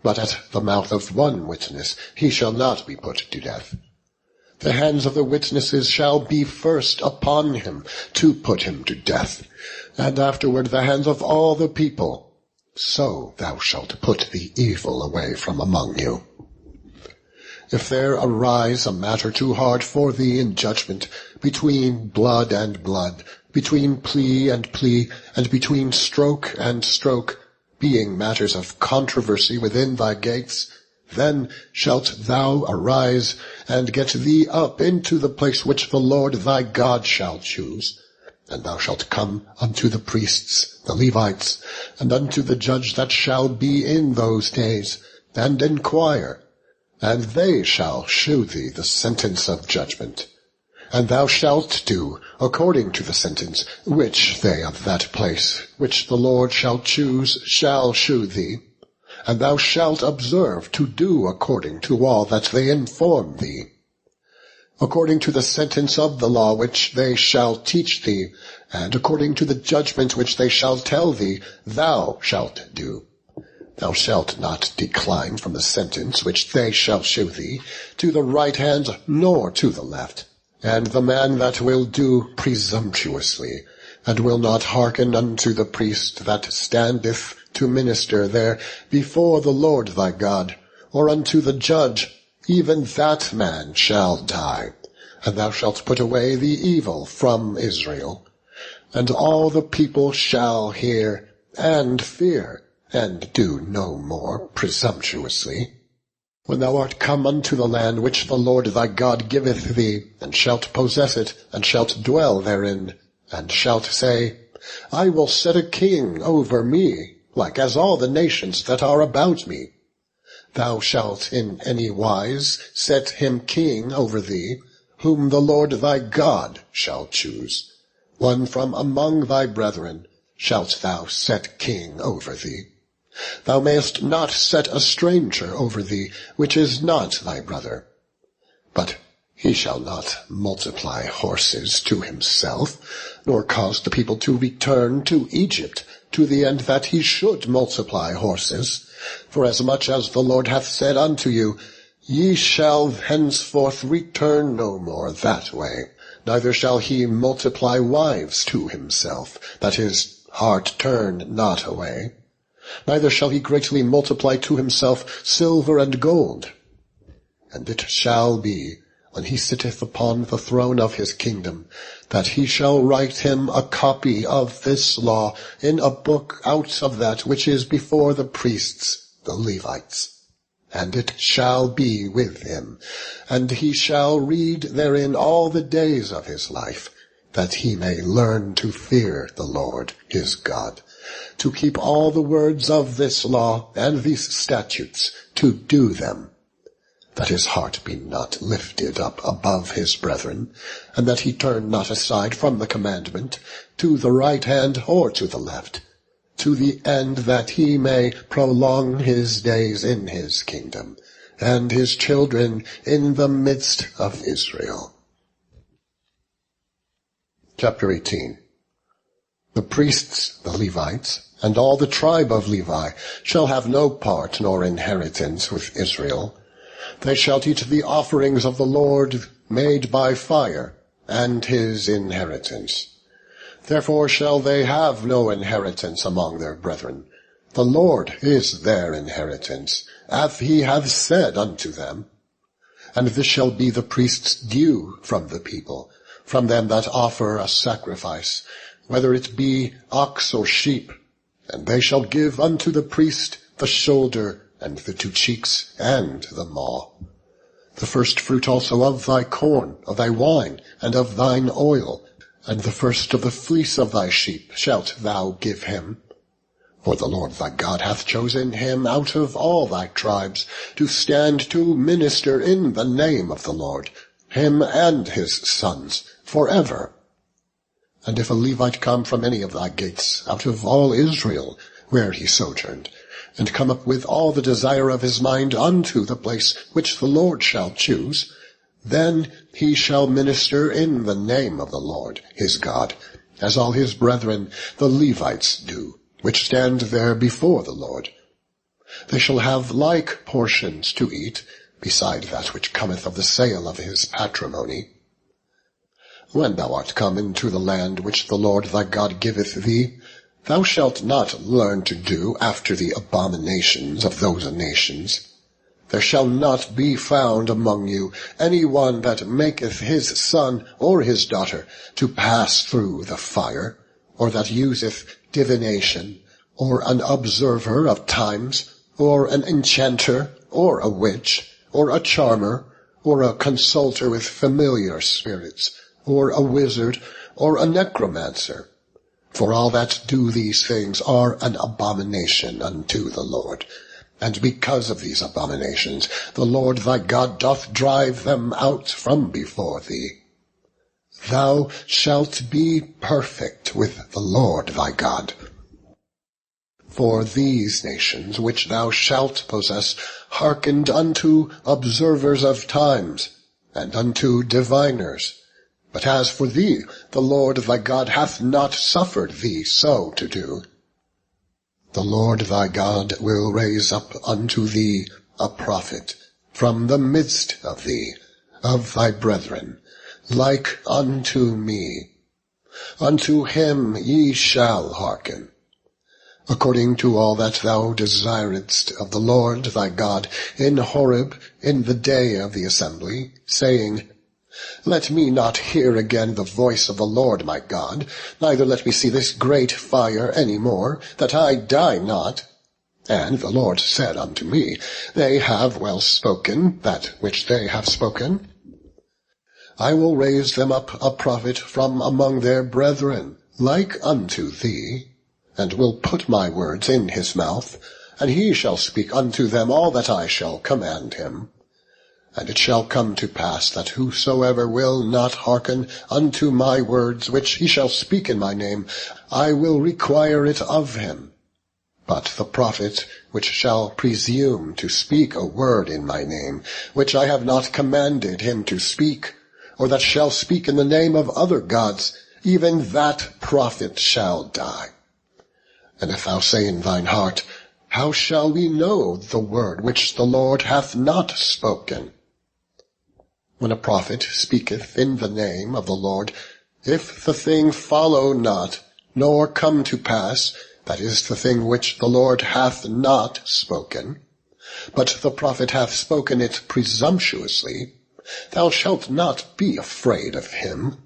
But at the mouth of 1 witness he shall not be put to death. The hands of the witnesses shall be first upon him, to put him to death, and afterward the hands of all the people. So thou shalt put the evil away from among you. If there arise a matter too hard for thee in judgment, between blood and blood, between plea, and between stroke and stroke, being matters of controversy within thy gates, then shalt thou arise, and get thee up into the place which the Lord thy God shall choose. And thou shalt come unto the priests, the Levites, and unto the judge that shall be in those days, and inquire, and they shall shew thee the sentence of judgment. And thou shalt do according to the sentence which they of that place, which the Lord shall choose, shall shew thee. And thou shalt observe to do according to all that they inform thee, according to the sentence of the law which they shall teach thee, and according to the judgment which they shall tell thee, thou shalt do. Thou shalt not decline from the sentence which they shall shew thee, to the right hand nor to the left. And the man that will do presumptuously, and will not hearken unto the priest that standeth to minister there before the Lord thy God, or unto the judge, even that man shall die. And thou shalt put away the evil from Israel. And all the people shall hear and fear, and do no more presumptuously. When thou art come unto the land which the Lord thy God giveth thee, and shalt possess it, and shalt dwell therein, and shalt say, I will set a king over me, like as all the nations that are about me. Thou shalt in any wise set him king over thee, whom the Lord thy God shall choose. One from among thy brethren shalt thou set king over thee. Thou mayest not set a stranger over thee, which is not thy brother. But he shall not multiply horses to himself, nor cause the people to return to Egypt, to the end that he should multiply horses. Forasmuch as the Lord hath said unto you, Ye shall henceforth return no more that way, neither shall he multiply wives to himself, that his heart turn not away. Neither shall he greatly multiply to himself silver and gold. And it shall be, when he sitteth upon the throne of his kingdom, that he shall write him a copy of this law in a book out of that which is before the priests, the Levites. And it shall be with him, and he shall read therein all the days of his life, that he may learn to fear the Lord his God, to keep all the words of this law and these statutes, to do them, that his heart be not lifted up above his brethren, and that he turn not aside from the commandment, to the right hand or to the left, to the end that he may prolong his days in his kingdom, and his children in the midst of Israel. Chapter 18. The priests, the Levites, and all the tribe of Levi shall have no part nor inheritance with Israel. They shall eat the offerings of the Lord made by fire, and his inheritance. Therefore shall they have no inheritance among their brethren, The Lord is their inheritance, as he hath said unto them. And this shall be the priest's due from the people, from them that offer a sacrifice, whether it be ox or sheep. And they shall give unto the priest the shoulder, and the 2 cheeks, and the maw. The first fruit also of thy corn, of thy wine, and of thine oil, and the first of the fleece of thy sheep shalt thou give him. For the Lord thy God hath chosen him out of all thy tribes, to stand to minister in the name of the Lord, him and his sons, forever. And if a Levite come from any of thy gates, out of all Israel, where he sojourned, and come up with all the desire of his mind unto the place which the Lord shall choose, then he shall minister in the name of the Lord his God, as all his brethren the Levites do, which stand there before the Lord. They shall have like portions to eat, beside that which cometh of the sale of his patrimony. When thou art come into the land which the Lord thy God giveth thee, thou shalt not learn to do after the abominations of those nations. There shall not be found among you any one that maketh his son or his daughter to pass through the fire, or that useth divination, or an observer of times, or an enchanter, or a witch, or a charmer, or a consulter with familiar spirits, or a wizard, or a necromancer. For all that do these things are an abomination unto the Lord. And because of these abominations, the Lord thy God doth drive them out from before thee. Thou shalt be perfect with the Lord thy God. For these nations which thou shalt possess hearkened unto observers of times, and unto diviners. But as for thee, the Lord thy God hath not suffered thee so to do. The Lord thy God will raise up unto thee a prophet from the midst of thee, of thy brethren, like unto me. Unto him ye shall hearken, according to all that thou desiredst of the Lord thy God in Horeb in the day of the assembly, saying, Let me not hear again the voice of the Lord my God, neither let me see this great fire any more, that I die not. And the Lord said unto me, They have well spoken that which they have spoken. I will raise them up a prophet from among their brethren, like unto thee, and will put my words in his mouth, and he shall speak unto them all that I shall command him. And it shall come to pass that whosoever will not hearken unto my words which he shall speak in my name, I will require it of him. But the prophet which shall presume to speak a word in my name, which I have not commanded him to speak, or that shall speak in the name of other gods, even that prophet shall die. And if thou say in thine heart, How shall we know the word which the Lord hath not spoken? When a prophet speaketh in the name of the Lord, if the thing follow not, nor come to pass, that is the thing which the Lord hath not spoken, but the prophet hath spoken it presumptuously, thou shalt not be afraid of him.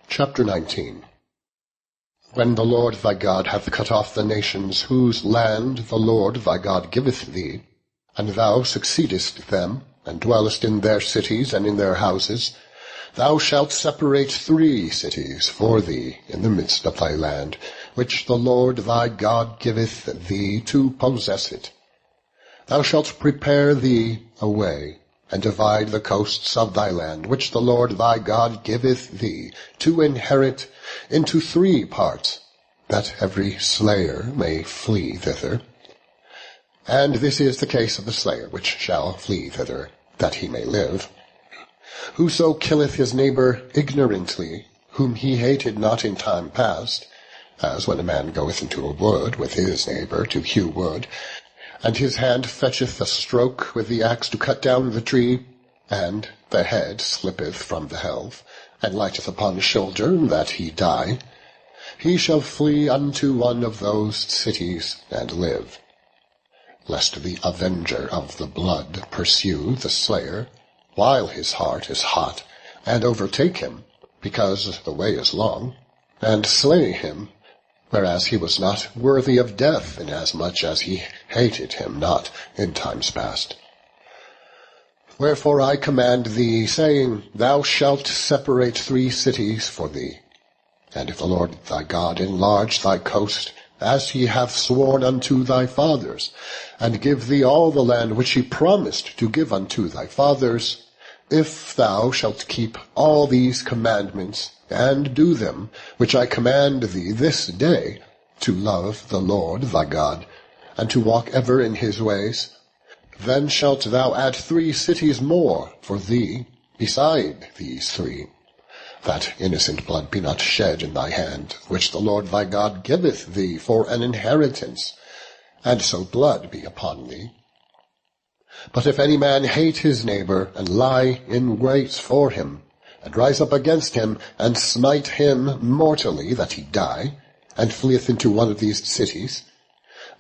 Chapter 19. When the Lord thy God hath cut off the nations whose land the Lord thy God giveth thee, and thou succeedest them, and dwellest in their cities and in their houses, thou shalt separate 3 cities for thee in the midst of thy land, which the Lord thy God giveth thee to possess it. Thou shalt prepare thee a way, and divide the coasts of thy land, which the Lord thy God giveth thee to inherit, into 3 parts, that every slayer may flee thither. And this is the case of the slayer which shall flee thither, that he may live. Whoso killeth his neighbor ignorantly, whom he hated not in time past, as when a man goeth into a wood with his neighbor to hew wood, and his hand fetcheth a stroke with the axe to cut down the tree, and the head slippeth from the helve, and lighteth upon his shoulder, that he die. he shall flee unto one of those cities and live, lest the avenger of the blood pursue the slayer, while his heart is hot, and overtake him, because the way is long, and slay him, whereas he was not worthy of death, inasmuch as he hated him not in times past. Wherefore I command thee, saying, Thou shalt separate 3 cities for thee. And if the Lord thy God enlarge thy coast, as he hath sworn unto thy fathers, and give thee all the land which he promised to give unto thy fathers, if thou shalt keep all these commandments, and do them, which I command thee this day, to love the Lord thy God, and to walk ever in his ways, then shalt thou add 3 cities more for thee beside these 3, that innocent blood be not shed in thy hand, which the Lord thy God giveth thee for an inheritance, and so blood be upon thee. But if any man hate his neighbor, and lie in wait for him, and rise up against him, and smite him mortally that he die, and fleeth into one of these cities,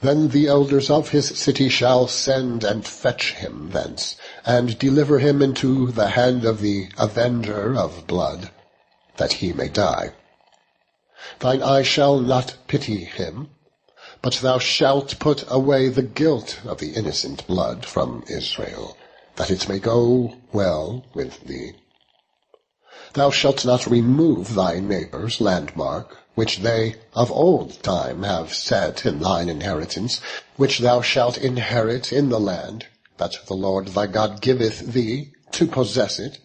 then the elders of his city shall send and fetch him thence, and deliver him into the hand of the avenger of blood, that he may die. Thine eye shall not pity him, but thou shalt put away the guilt of the innocent blood from Israel, that it may go well with thee. Thou shalt not remove thy neighbour's landmark, which they of old time have set in thine inheritance, which thou shalt inherit in the land, that the Lord thy God giveth thee to possess it.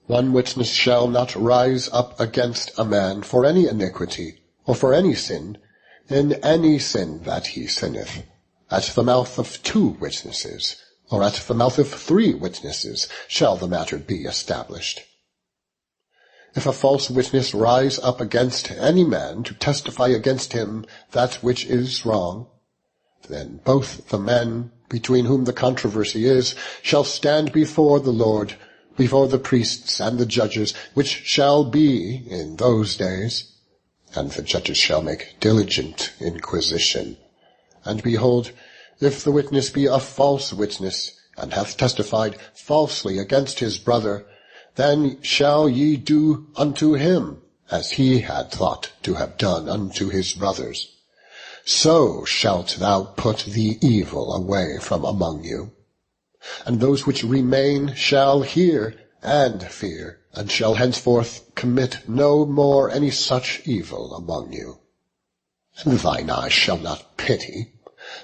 One witness shall not rise up against a man for any iniquity, or for any sin, in any sin that he sinneth, at the mouth of 2 witnesses, or at the mouth of 3 witnesses shall the matter be established. If a false witness rise up against any man to testify against him that which is wrong, then both the men between whom the controversy is shall stand before the Lord, before the priests and the judges, which shall be in those days. And the judges shall make diligent inquisition. And behold, if the witness be a false witness, and hath testified falsely against his brother, then shall ye do unto him as he had thought to have done unto his brothers. So shalt thou put the evil away from among you. And those which remain shall hear and fear, and shall henceforth commit no more any such evil among you. And thine eye shall not pity,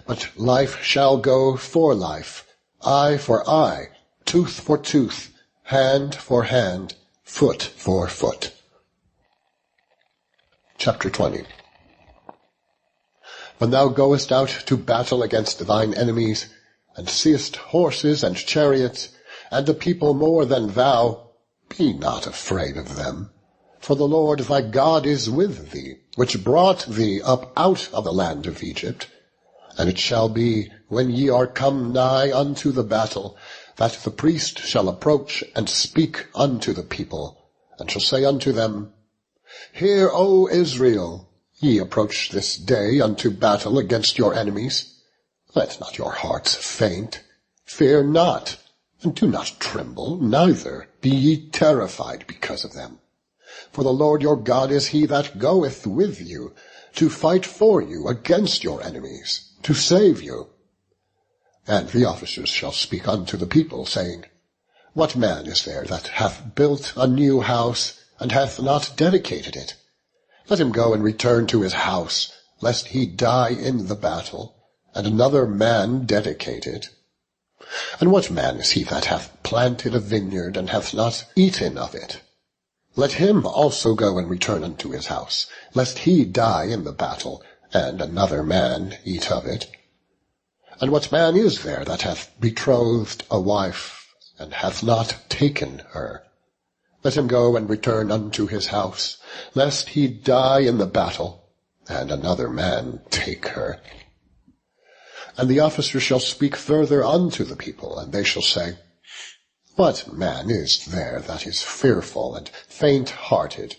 but life shall go for life, eye for eye, tooth for tooth, hand for hand, foot for foot. Chapter 20. When thou goest out to battle against thine enemies, and seest horses and chariots, and a people more than thou, be not afraid of them. For the Lord thy God is with thee, which brought thee up out of the land of Egypt. And it shall be, when ye are come nigh unto the battle, that the priest shall approach and speak unto the people, and shall say unto them, Hear, O Israel, ye approach this day unto battle against your enemies. Let not your hearts faint, fear not, and do not tremble, neither be ye terrified because of them. For the Lord your God is he that goeth with you, to fight for you against your enemies, to save you. And the officers shall speak unto the people, saying, What man is there that hath built a new house, and hath not dedicated it? Let him go and return to his house, lest he die in the battle, and another man dedicate it. And what man is he that hath planted a vineyard, and hath not eaten of it? Let him also go and return unto his house, lest he die in the battle, and another man eat of it. And what man is there that hath betrothed a wife, and hath not taken her? Let him go and return unto his house, lest he die in the battle, and another man take her. And the officers shall speak further unto the people, and they shall say, What man is there that is fearful and faint-hearted?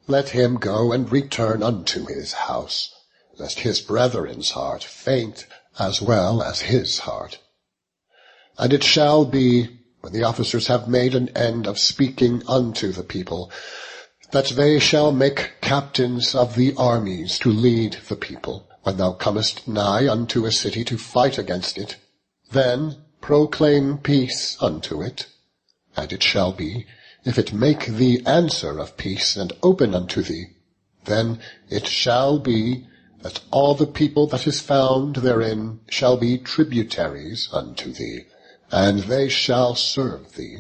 let him go and return unto his house, lest his brethren's heart faint as well as his heart. And it shall be, when the officers have made an end of speaking unto the people, that they shall make captains of the armies to lead the people, when thou comest nigh unto a city to fight against it. Then proclaim peace unto it. And it shall be, if it make thee answer of peace and open unto thee, then it shall be that all the people that is found therein shall be tributaries unto thee, and they shall serve thee.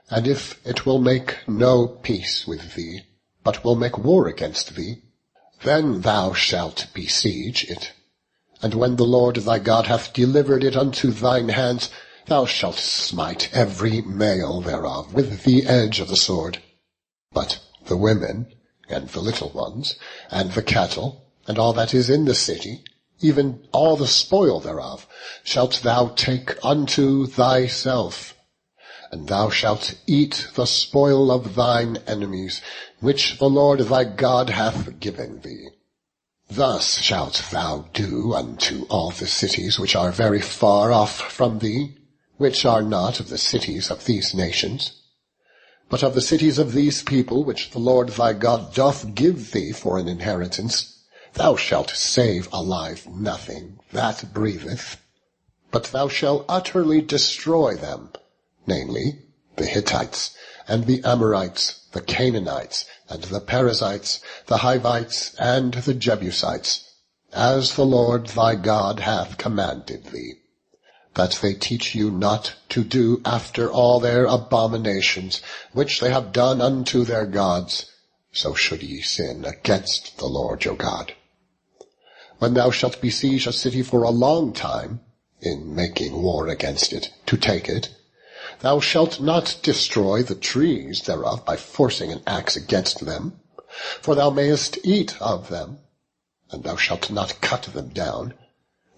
And if it will make no peace with thee, but will make war against thee, then thou shalt besiege it. And when the Lord thy God hath delivered it unto thine hands, thou shalt smite every male thereof with the edge of the sword. But the women, and the little ones, and the cattle, and all that is in the city, even all the spoil thereof, shalt thou take unto thyself. And thou shalt eat the spoil of thine enemies, which the Lord thy God hath given thee. Thus shalt thou do unto all the cities which are very far off from thee, which are not of the cities of these nations, but of the cities of these people which the Lord thy God doth give thee for an inheritance. Thou shalt save alive nothing that breatheth, but thou shalt utterly destroy them, namely, the Hittites, and the Amorites, the Canaanites, and the Perizzites, the Hivites, and the Jebusites, as the Lord thy God hath commanded thee, that they teach you not to do after all their abominations, which they have done unto their gods, so should ye sin against the Lord your God. When thou shalt besiege a city for a long time, in making war against it, to take it, thou shalt not destroy the trees thereof by forcing an axe against them, for thou mayest eat of them, and thou shalt not cut them down,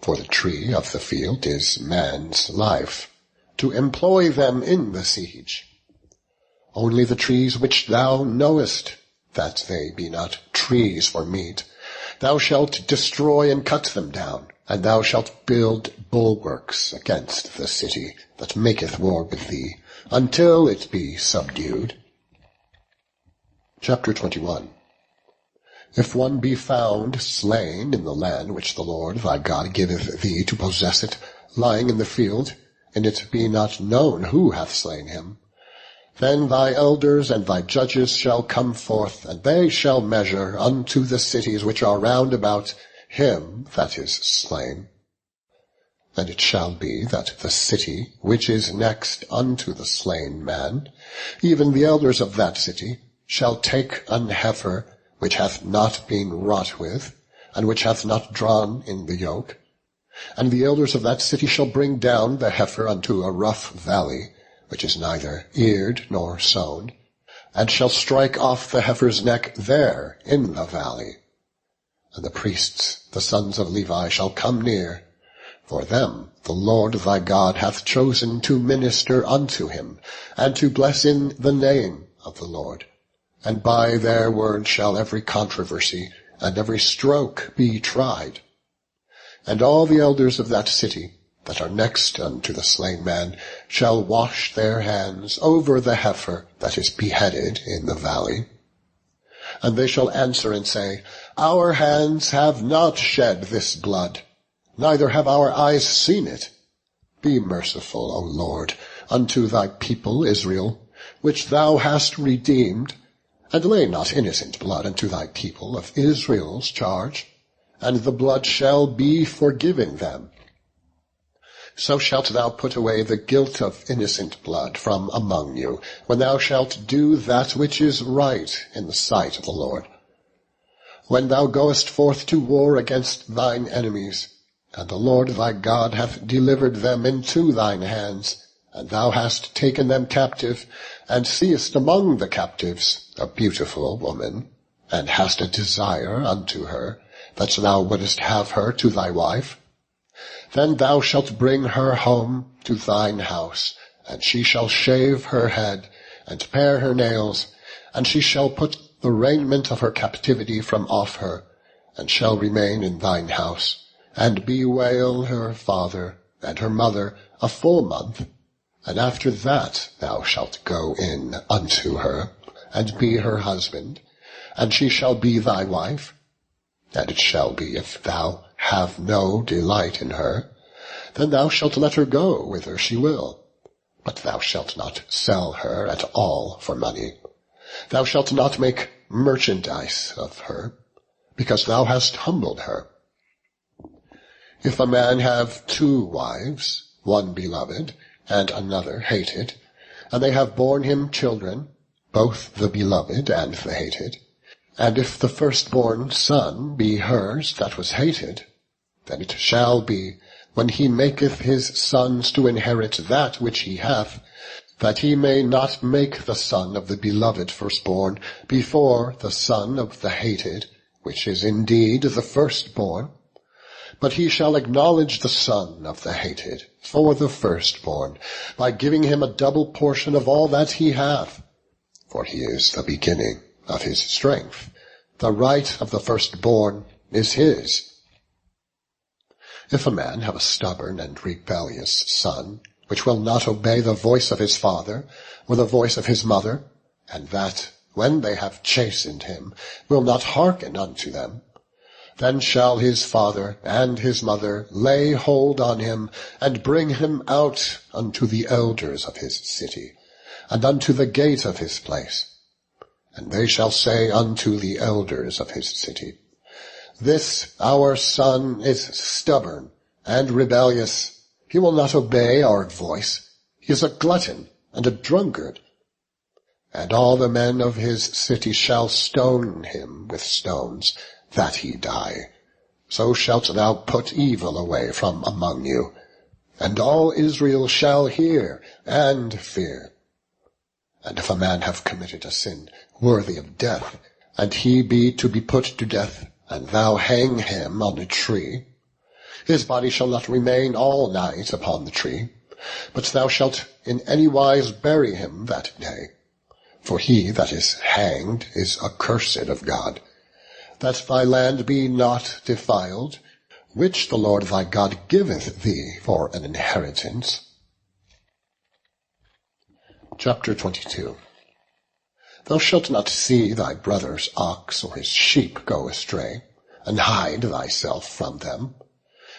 for the tree of the field is man's life, to employ them in the siege. Only the trees which thou knowest, that they be not trees for meat, thou shalt destroy and cut them down, and thou shalt build bulwarks against the city that maketh war with thee, until it be subdued. Chapter 21. If one be found slain in the land which the Lord thy God giveth thee to possess it, lying in the field, and it be not known who hath slain him, then thy elders and thy judges shall come forth, and they shall measure unto the cities which are round about him that is slain. And it shall be that the city which is next unto the slain man, even the elders of that city, shall take an heifer which hath not been wrought with, and which hath not drawn in the yoke. And the elders of that city shall bring down the heifer unto a rough valley, which is neither eared nor sown, and shall strike off the heifer's neck there in the valley. And the priests, the sons of Levi, shall come near, for them the Lord thy God hath chosen to minister unto him, and to bless in the name of the Lord. And by their word shall every controversy and every stroke be tried. And all the elders of that city, that are next unto the slain man, shall wash their hands over the heifer that is beheaded in the valley. And they shall answer and say, Our hands have not shed this blood, neither have our eyes seen it. Be merciful, O Lord, unto thy people Israel, which thou hast redeemed, and lay not innocent blood unto thy people of Israel's charge, and the blood shall be forgiven them. So shalt thou put away the guilt of innocent blood from among you, when thou shalt do that which is right in the sight of the Lord. When thou goest forth to war against thine enemies, and the Lord thy God hath delivered them into thine hands, and thou hast taken them captive, and seest among the captives a beautiful woman, and hast a desire unto her, that thou wouldest have her to thy wife, then thou shalt bring her home to thine house, and she shall shave her head, and pare her nails, and she shall put the raiment of her captivity from off her, and shall remain in thine house, and bewail her father and her mother a full month, and after that thou shalt go in unto her, and be her husband, and she shall be thy wife. And it shall be, if thou have no delight in her, then thou shalt let her go whither she will. But thou shalt not sell her at all for money. Thou shalt not make merchandise of her, because thou hast humbled her. If a man have 2 wives, one beloved, and another hated, and they have borne him children, both the beloved and the hated, and if the firstborn son be hers that was hated, then it shall be, when he maketh his sons to inherit that which he hath, that he may not make the son of the beloved firstborn before the son of the hated, which is indeed the firstborn. But he shall acknowledge the son of the hated for the firstborn, by giving him a double portion of all that he hath. For he is the beginning of his strength. The right of the firstborn is his. If a man have a stubborn and rebellious son, which will not obey the voice of his father, or the voice of his mother, and that, when they have chastened him, will not hearken unto them, then shall his father and his mother lay hold on him, and bring him out unto the elders of his city, and unto the gate of his place. And they shall say unto the elders of his city, This our son is stubborn and rebellious. He will not obey our voice. He is a glutton and a drunkard. And all the men of his city shall stone him with stones, that he die. So shalt thou put evil away from among you. And all Israel shall hear and fear. And if a man have committed a sin worthy of death, and he be to be put to death, and thou hang him on a tree, his body shall not remain all night upon the tree, but thou shalt in any wise bury him that day. For he that is hanged is accursed of God, that thy land be not defiled, which the Lord thy God giveth thee for an inheritance. Chapter 22. Thou shalt not see thy brother's ox or his sheep go astray, and hide thyself from them.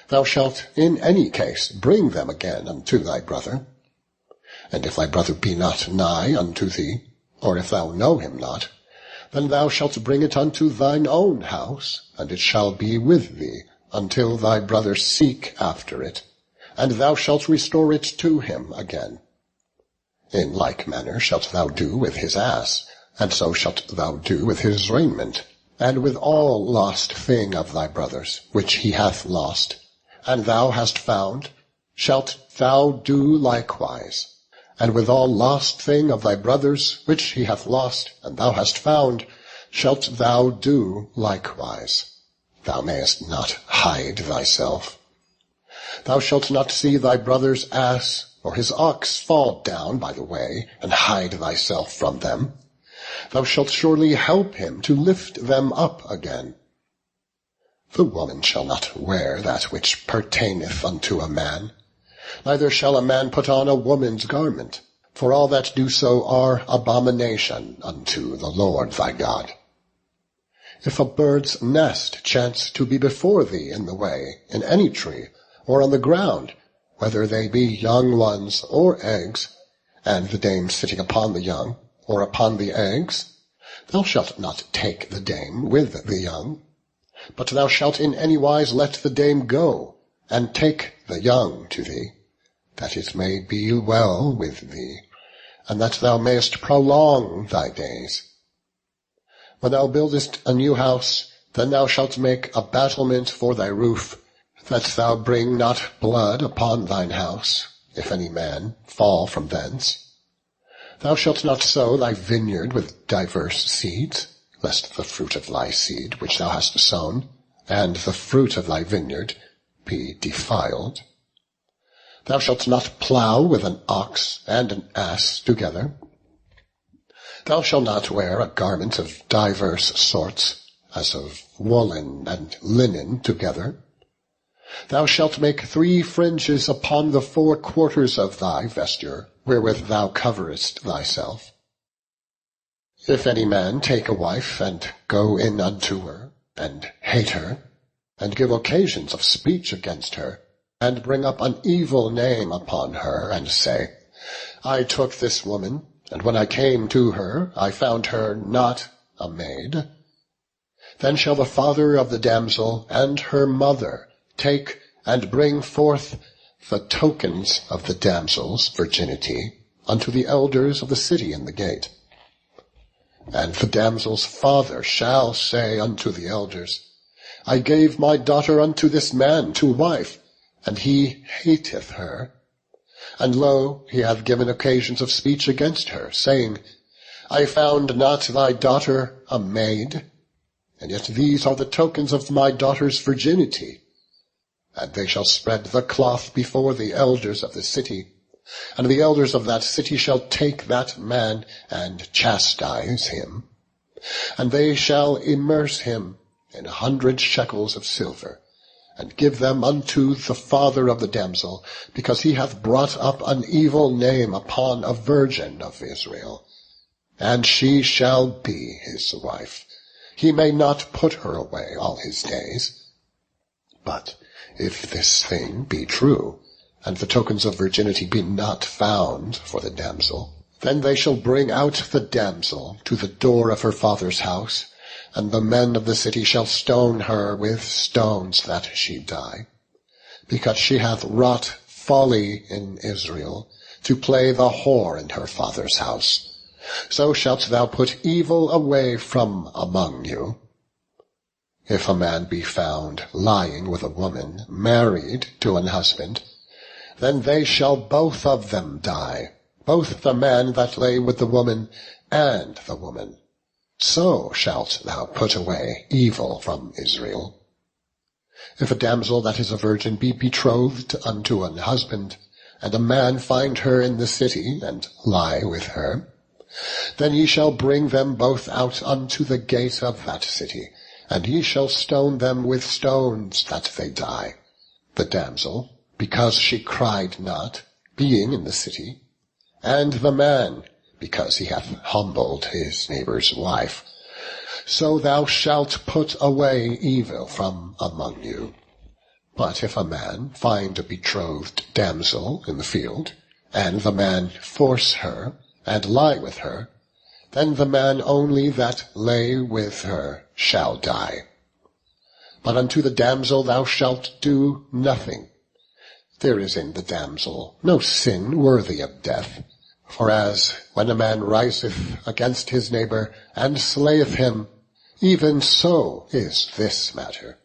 Thou shalt in any case bring them again unto thy brother. And if thy brother be not nigh unto thee, or if thou know him not, then thou shalt bring it unto thine own house, and it shall be with thee until thy brother seek after it, and thou shalt restore it to him again. In like manner shalt thou do with his ass, and so shalt thou do with his raiment, and with all lost thing of thy brother's, which he hath lost, and thou hast found, shalt thou do likewise. And with all lost thing of thy brother's, which he hath lost, and thou hast found, shalt thou do likewise. Thou mayest not hide thyself. Thou shalt not see thy brother's ass or his ox fall down by the way, and hide thyself from them. Thou shalt surely help him to lift them up again. The woman shall not wear that which pertaineth unto a man, neither shall a man put on a woman's garment, for all that do so are abomination unto the Lord thy God. If a bird's nest chance to be before thee in the way, in any tree, or on the ground, whether they be young ones or eggs, and the dame sitting upon the young, or upon the eggs, thou shalt not take the dame with the young, but thou shalt in any wise let the dame go, and take the young to thee, that it may be well with thee, and that thou mayest prolong thy days. When thou buildest a new house, then thou shalt make a battlement for thy roof, that thou bring not blood upon thine house, if any man fall from thence. Thou shalt not sow thy vineyard with diverse seeds, lest the fruit of thy seed which thou hast sown, and the fruit of thy vineyard, be defiled. Thou shalt not plow with an ox and an ass together. Thou shalt not wear a garment of divers sorts, as of woolen and linen together. Thou shalt make 3 fringes upon the 4 quarters of thy vesture, wherewith thou coverest thyself. If any man take a wife, and go in unto her, and hate her, and give occasions of speech against her, and bring up an evil name upon her, and say, I took this woman, and when I came to her, I found her not a maid, then shall the father of the damsel and her mother take and bring forth the tokens of the damsel's virginity unto the elders of the city in the gate. And the damsel's father shall say unto the elders, I gave my daughter unto this man to wife, and he hateth her. And lo, he hath given occasions of speech against her, saying, I found not thy daughter a maid, and yet these are the tokens of my daughter's virginity. And they shall spread the cloth before the elders of the city, and the elders of that city shall take that man and chastise him. And they shall immerse him in 100 shekels of silver, and give them unto the father of the damsel, because he hath brought up an evil name upon a virgin of Israel. And she shall be his wife. He may not put her away all his days. But if this thing be true, and the tokens of virginity be not found for the damsel, then they shall bring out the damsel to the door of her father's house, and the men of the city shall stone her with stones that she die, because she hath wrought folly in Israel, to play the whore in her father's house. So shalt thou put evil away from among you. If a man be found lying with a woman married to an husband, then they shall both of them die, both the man that lay with the woman and the woman. So shalt thou put away evil from Israel. If a damsel that is a virgin be betrothed unto an husband, and a man find her in the city, and lie with her, then ye shall bring them both out unto the gate of that city, and ye shall stone them with stones that they die. The damsel, because she cried not, being in the city, and the man, because he hath humbled his neighbor's wife. So thou shalt put away evil from among you. But if a man find a betrothed damsel in the field, and the man force her, and lie with her, then the man only that lay with her shall die. But unto the damsel thou shalt do nothing. There is in the damsel no sin worthy of death. For as when a man riseth against his neighbor, and slayeth him, even so is this matter.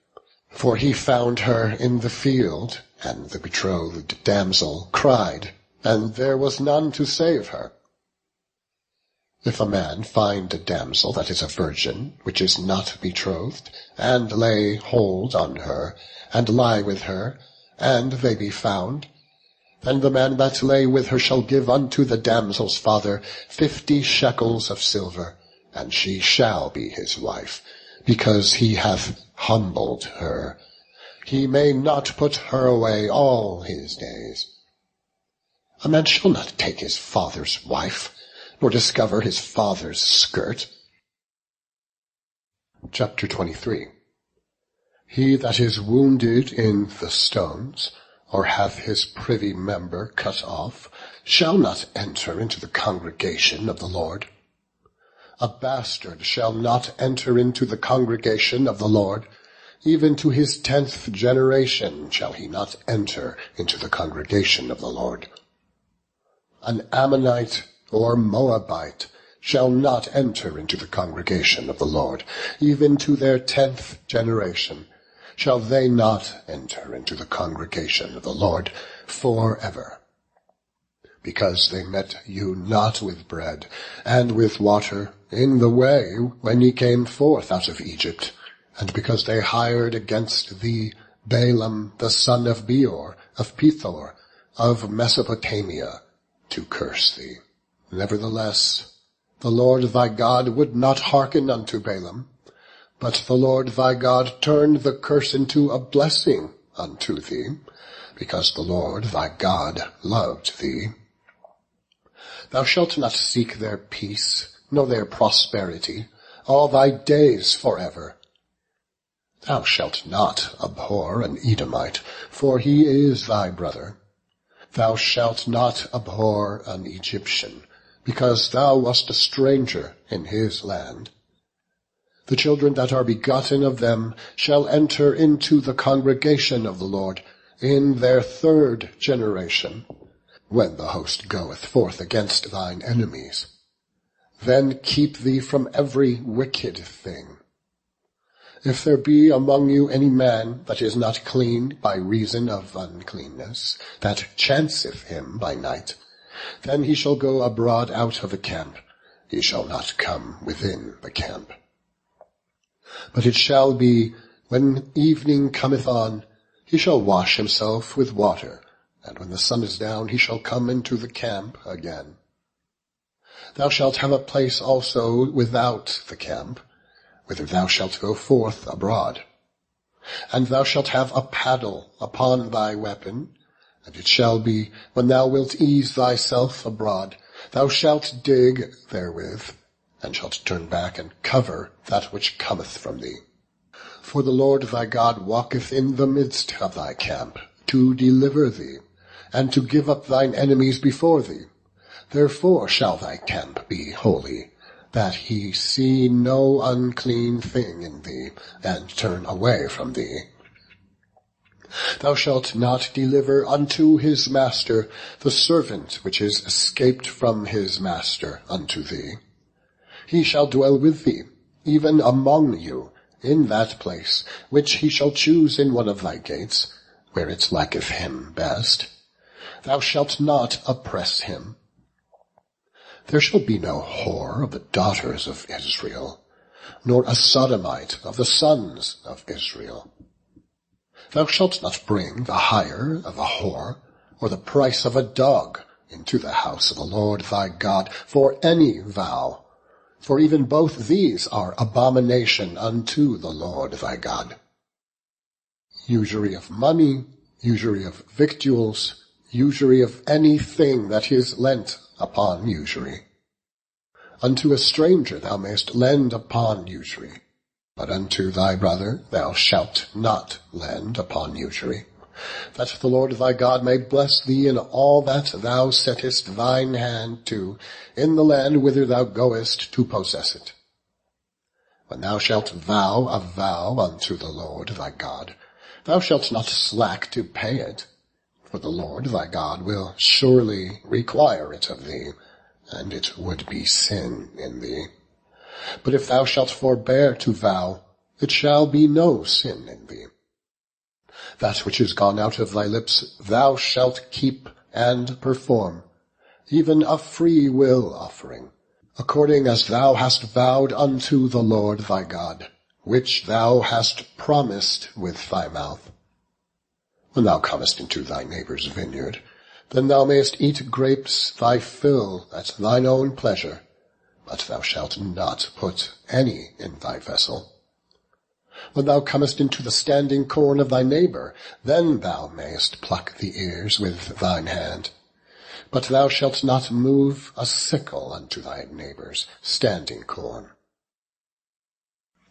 For he found her in the field, and the betrothed damsel cried, and there was none to save her. If a man find a damsel that is a virgin, which is not betrothed, and lay hold on her, and lie with her, and they be found, then the man that lay with her shall give unto the damsel's father 50 shekels of silver, and she shall be his wife, because he hath humbled her. He may not put her away all his days. A man shall not take his father's wife, nor discover his father's skirt. Chapter 23. He that is wounded in the stones, or hath his privy member cut off, shall not enter into the congregation of the Lord. A bastard shall not enter into the congregation of the Lord. Even to his 10th generation shall he not enter into the congregation of the Lord. An Ammonite or Moabite shall not enter into the congregation of the Lord. Even to their 10th generation shall they not enter into the congregation of the Lord forever. Because they met you not with bread and with water in the way when ye came forth out of Egypt, and because they hired against thee Balaam the son of Beor, of Pethor, of Mesopotamia, to curse thee. Nevertheless, The Lord thy God would not hearken unto Balaam, but the Lord thy God turned the curse into a blessing unto thee, because the Lord thy God loved thee. Thou shalt not seek their peace, nor their prosperity, all thy days forever. Thou shalt not abhor an Edomite, for he is thy brother. Thou shalt not abhor an Egyptian, because thou wast a stranger in his land. The children that are begotten of them shall enter into the congregation of the Lord in their 3rd generation, when the host goeth forth against thine enemies. Then keep thee from every wicked thing. If there be among you any man that is not clean by reason of uncleanness, that chanceth him by night, then he shall go abroad out of the camp. He shall not come within the camp. But it shall be, when evening cometh on, he shall wash himself with water, and when the sun is down, he shall come into the camp again. Thou shalt have a place also without the camp, whither thou shalt go forth abroad. And thou shalt have a paddle upon thy weapon, and it shall be, when thou wilt ease thyself abroad, thou shalt dig therewith, and shalt turn back and cover that which cometh from thee. For the Lord thy God walketh in the midst of thy camp, to deliver thee, and to give up thine enemies before thee. Therefore shall thy camp be holy, that he see no unclean thing in thee, and turn away from thee. Thou shalt not deliver unto his master the servant which is escaped from his master unto thee. He shall dwell with thee, even among you, in that place, which he shall choose in one of thy gates, where it liketh him best. Thou shalt not oppress him. There shall be no whore of the daughters of Israel, nor a sodomite of the sons of Israel. Thou shalt not bring the hire of a whore, or the price of a dog, into the house of the Lord thy God, for any vow, for even both these are abomination unto the Lord thy God. Usury of money, usury of victuals, usury of anything that is lent upon usury. Unto a stranger thou mayst lend upon usury, but unto thy brother thou shalt not lend upon usury, that the Lord thy God may bless thee in all that thou settest thine hand to, in the land whither thou goest to possess it. When thou shalt vow a vow unto the Lord thy God, thou shalt not slack to pay it, for the Lord thy God will surely require it of thee, and it would be sin in thee. But if thou shalt forbear to vow, it shall be no sin in thee. That which is gone out of thy lips thou shalt keep and perform, even a free will offering, according as thou hast vowed unto the Lord thy God, which thou hast promised with thy mouth. When thou comest into thy neighbour's vineyard, then thou mayst eat grapes thy fill at thine own pleasure, but thou shalt not put any in thy vessel. When thou comest into the standing corn of thy neighbour, then thou mayst pluck the ears with thine hand. But thou shalt not move a sickle unto thy neighbour's standing corn.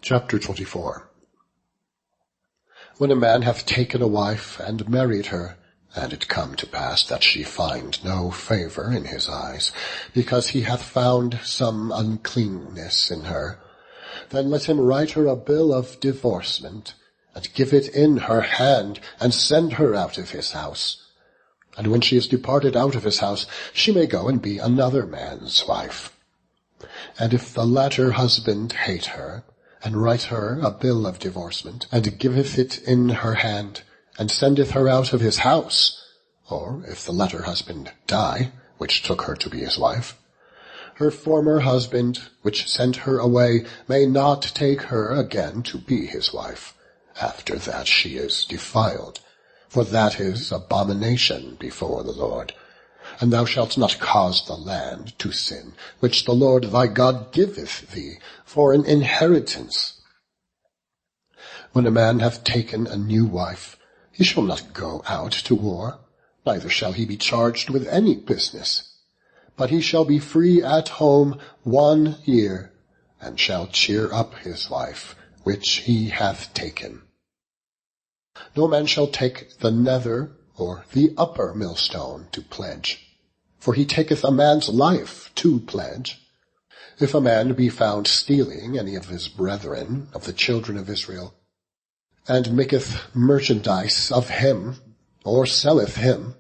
Chapter 24. When a man hath taken a wife and married her, and it come to pass that she find no favour in his eyes, because he hath found some uncleanness in her, then let him write her a bill of divorcement, and give it in her hand, and send her out of his house. And when she is departed out of his house, she may go and be another man's wife. And if the latter husband hate her, and write her a bill of divorcement, and giveth it in her hand, and sendeth her out of his house, or if the latter husband die, which took her to be his wife, her former husband, which sent her away, may not take her again to be his wife, after that she is defiled, for that is abomination before the Lord. And thou shalt not cause the land to sin, which the Lord thy God giveth thee for an inheritance. When a man hath taken a new wife, he shall not go out to war, neither shall he be charged with any business. But he shall be free at home 1 year, and shall cheer up his wife, which he hath taken. No man shall take the nether or the upper millstone to pledge, for he taketh a man's life to pledge. If a man be found stealing any of his brethren of the children of Israel, and maketh merchandise of him, or selleth him,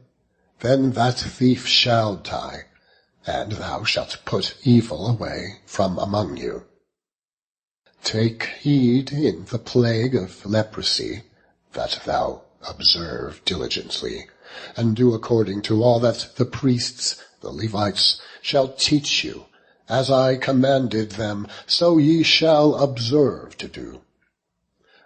then that thief shall die, and thou shalt put evil away from among you. Take heed in the plague of leprosy, that thou observe diligently, and do according to all that the priests, the Levites, shall teach you. As I commanded them, so ye shall observe to do.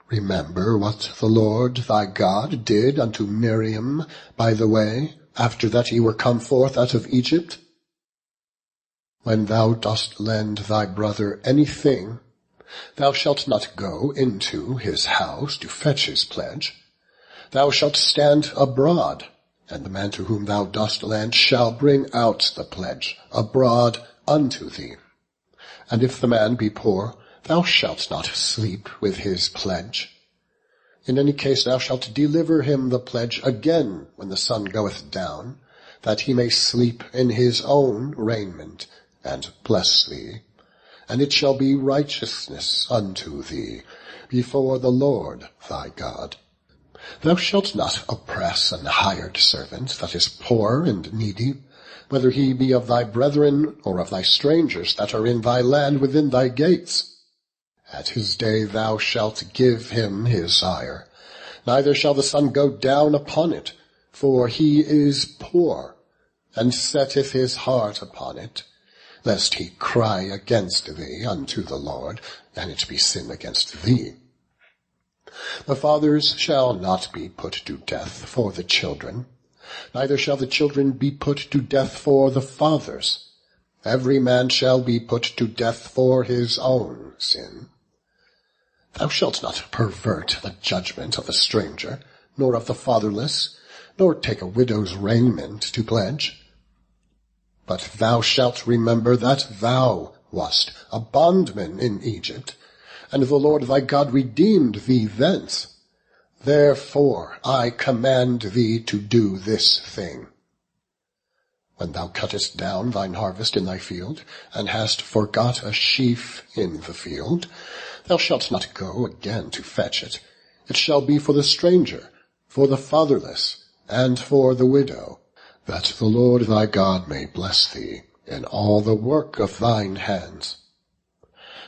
Remember what the Lord thy God did unto Miriam by the way, after that ye were come forth out of Egypt. When thou dost lend thy brother anything, thou shalt not go into his house to fetch his pledge. Thou shalt stand abroad, and the man to whom thou dost lend shall bring out the pledge abroad unto thee. And if the man be poor, thou shalt not sleep with his pledge. In any case thou shalt deliver him the pledge again when the sun goeth down, that he may sleep in his own raiment, and bless thee. And it shall be righteousness unto thee before the Lord thy God. Thou shalt not oppress an hired servant that is poor and needy, whether he be of thy brethren or of thy strangers that are in thy land within thy gates. At his day thou shalt give him his hire, neither shall the sun go down upon it, for he is poor, and setteth his heart upon it, lest he cry against thee unto the Lord, and it be sin against thee. The fathers shall not be put to death for the children, neither shall the children be put to death for the fathers. Every man shall be put to death for his own sin. Thou shalt not pervert the judgment of a stranger, nor of the fatherless, nor take a widow's raiment to pledge. But thou shalt remember that thou wast a bondman in Egypt, and the Lord thy God redeemed thee thence. Therefore I command thee to do this thing. When thou cuttest down thine harvest in thy field, and hast forgot a sheaf in the field, thou shalt not go again to fetch it. It shall be for the stranger, for the fatherless, and for the widow, that the Lord thy God may bless thee in all the work of thine hands.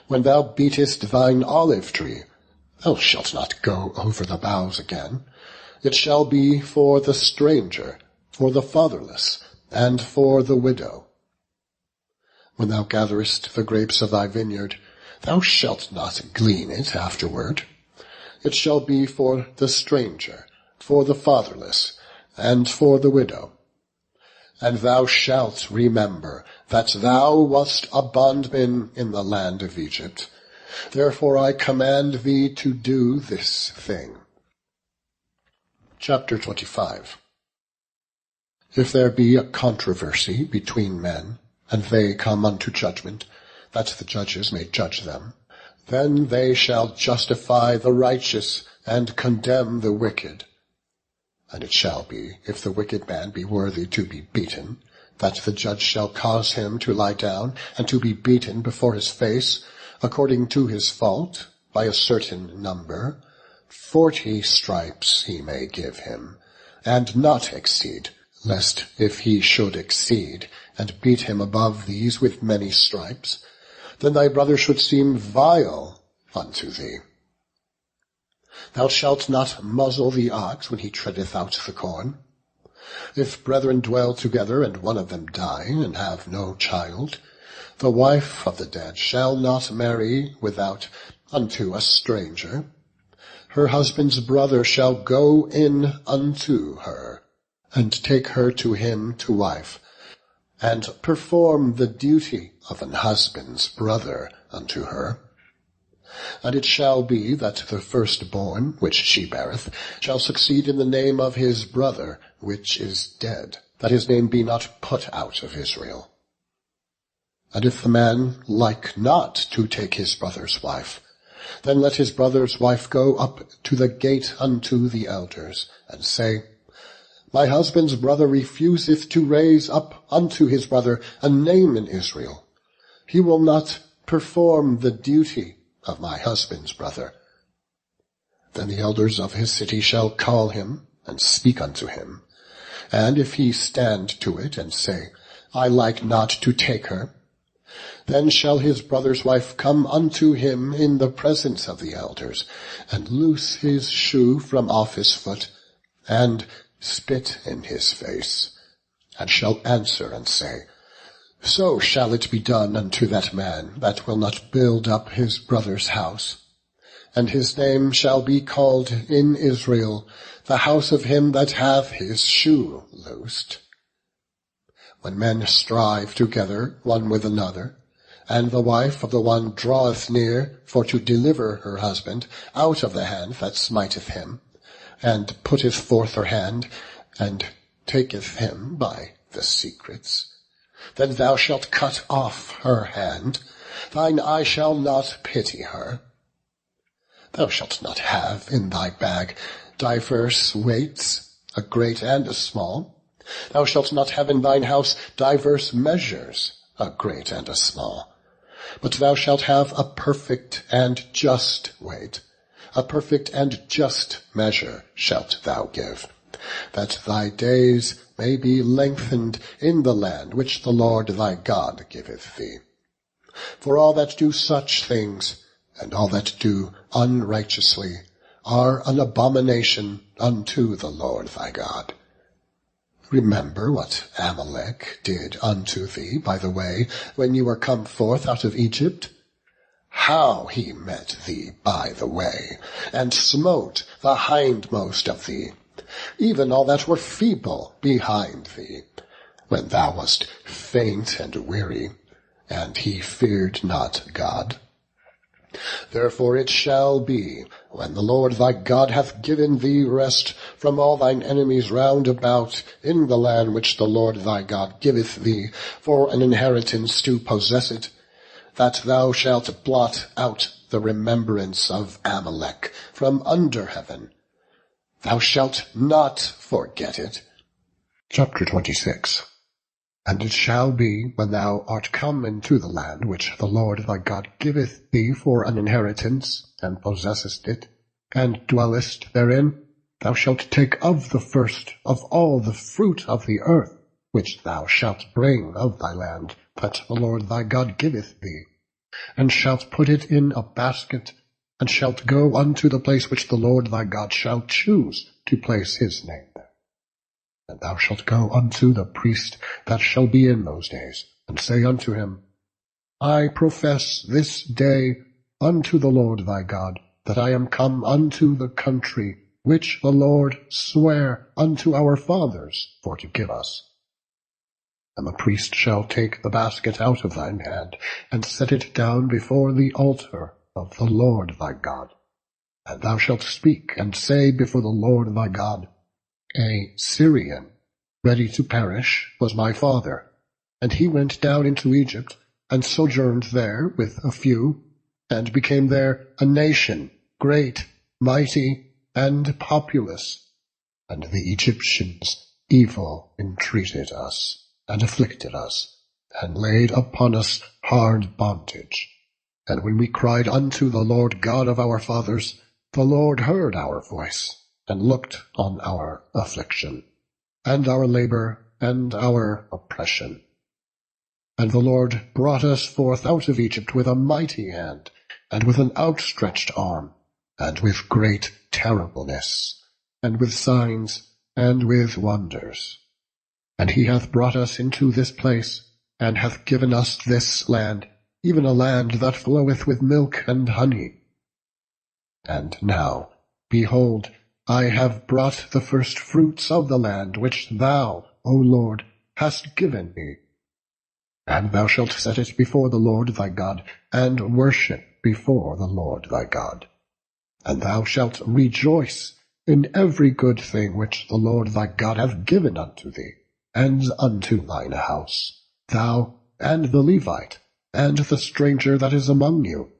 When thou beatest thine olive tree, thou shalt not go over the boughs again. It shall be for the stranger, for the fatherless, and for the widow. When thou gatherest the grapes of thy vineyard, thou shalt not glean it afterward. It shall be for the stranger, for the fatherless, and for the widow. And thou shalt remember that thou wast a bondman in the land of Egypt. Therefore I command thee to do this thing. Chapter 25. If there be a controversy between men, and they come unto judgment, that the judges may judge them, then they shall justify the righteous and condemn the wicked. And it shall be, if the wicked man be worthy to be beaten, that the judge shall cause him to lie down, and to be beaten before his face, according to his fault, by a certain number. 40 stripes he may give him, and not exceed, lest if he should exceed, and beat him above these with many stripes, then thy brother should seem vile unto thee. Thou shalt not muzzle the ox when he treadeth out the corn. If brethren dwell together, and one of them die, and have no child, the wife of the dead shall not marry without unto a stranger. Her husband's brother shall go in unto her, and take her to him to wife, and perform the duty of an husband's brother unto her. And it shall be that the firstborn which she beareth shall succeed in the name of his brother which is dead, that his name be not put out of Israel. And if the man like not to take his brother's wife, then let his brother's wife go up to the gate unto the elders, and say, My husband's brother refuseth to raise up unto his brother a name in Israel. He will not perform the duty of my husband's brother. Then the elders of his city shall call him, and speak unto him. And if he stand to it, and say, I like not to take her, then shall his brother's wife come unto him in the presence of the elders, and loose his shoe from off his foot, and spit in his face, and shall answer and say, So shall it be done unto that man that will not build up his brother's house. And his name shall be called in Israel, the house of him that hath his shoe loosed. When men strive together one with another, and the wife of the one draweth near for to deliver her husband out of the hand that smiteth him, and putteth forth her hand, and taketh him by the secrets, then thou shalt cut off her hand, thine eye shall not pity her. Thou shalt not have in thy bag divers weights, a great and a small. Thou shalt not have in thine house divers measures, a great and a small. But thou shalt have a perfect and just weight, a perfect and just measure shalt thou give, that thy days may be lengthened in the land which the Lord thy God giveth thee. For all that do such things, and all that do unrighteously, are an abomination unto the Lord thy God. Remember what Amalek did unto thee by the way when you were come forth out of Egypt, how he met thee by the way, and smote the hindmost of thee, even all that were feeble behind thee, when thou wast faint and weary, and he feared not God. Therefore it shall be, when the Lord thy God hath given thee rest from all thine enemies round about in the land which the Lord thy God giveth thee for an inheritance to possess it, that thou shalt blot out the remembrance of Amalek from under heaven. Thou shalt not forget it. Chapter 26. And it shall be, when thou art come into the land which the Lord thy God giveth thee for an inheritance, and possessest it, and dwellest therein, thou shalt take of the first of all the fruit of the earth, which thou shalt bring of thy land, that the Lord thy God giveth thee, and shalt put it in a basket, and shalt go unto the place which the Lord thy God shall choose to place his name there. And thou shalt go unto the priest that shall be in those days, and say unto him, I profess this day unto the Lord thy God, that I am come unto the country which the Lord sware unto our fathers for to give us. And the priest shall take the basket out of thine hand, and set it down before the altar of the Lord thy God. And thou shalt speak and say before the Lord thy God, A Syrian, ready to perish, was my father, and he went down into Egypt, and sojourned there with a few, and became there a nation, great, mighty, and populous. And the Egyptians evil entreated us, and afflicted us, and laid upon us hard bondage. And when we cried unto the Lord God of our fathers, the Lord heard our voice, and looked on our affliction, and our labor, and our oppression. And the Lord brought us forth out of Egypt with a mighty hand, and with an outstretched arm, and with great terribleness, and with signs, and with wonders. And he hath brought us into this place, and hath given us this land, even a land that floweth with milk and honey. And now, behold, I have brought the first fruits of the land which thou, O Lord, hast given me, And thou shalt set it before the Lord thy God, and worship before the Lord thy God. And thou shalt rejoice in every good thing which the Lord thy God hath given unto thee, and unto thine house, thou and the Levite, and the stranger that is among you.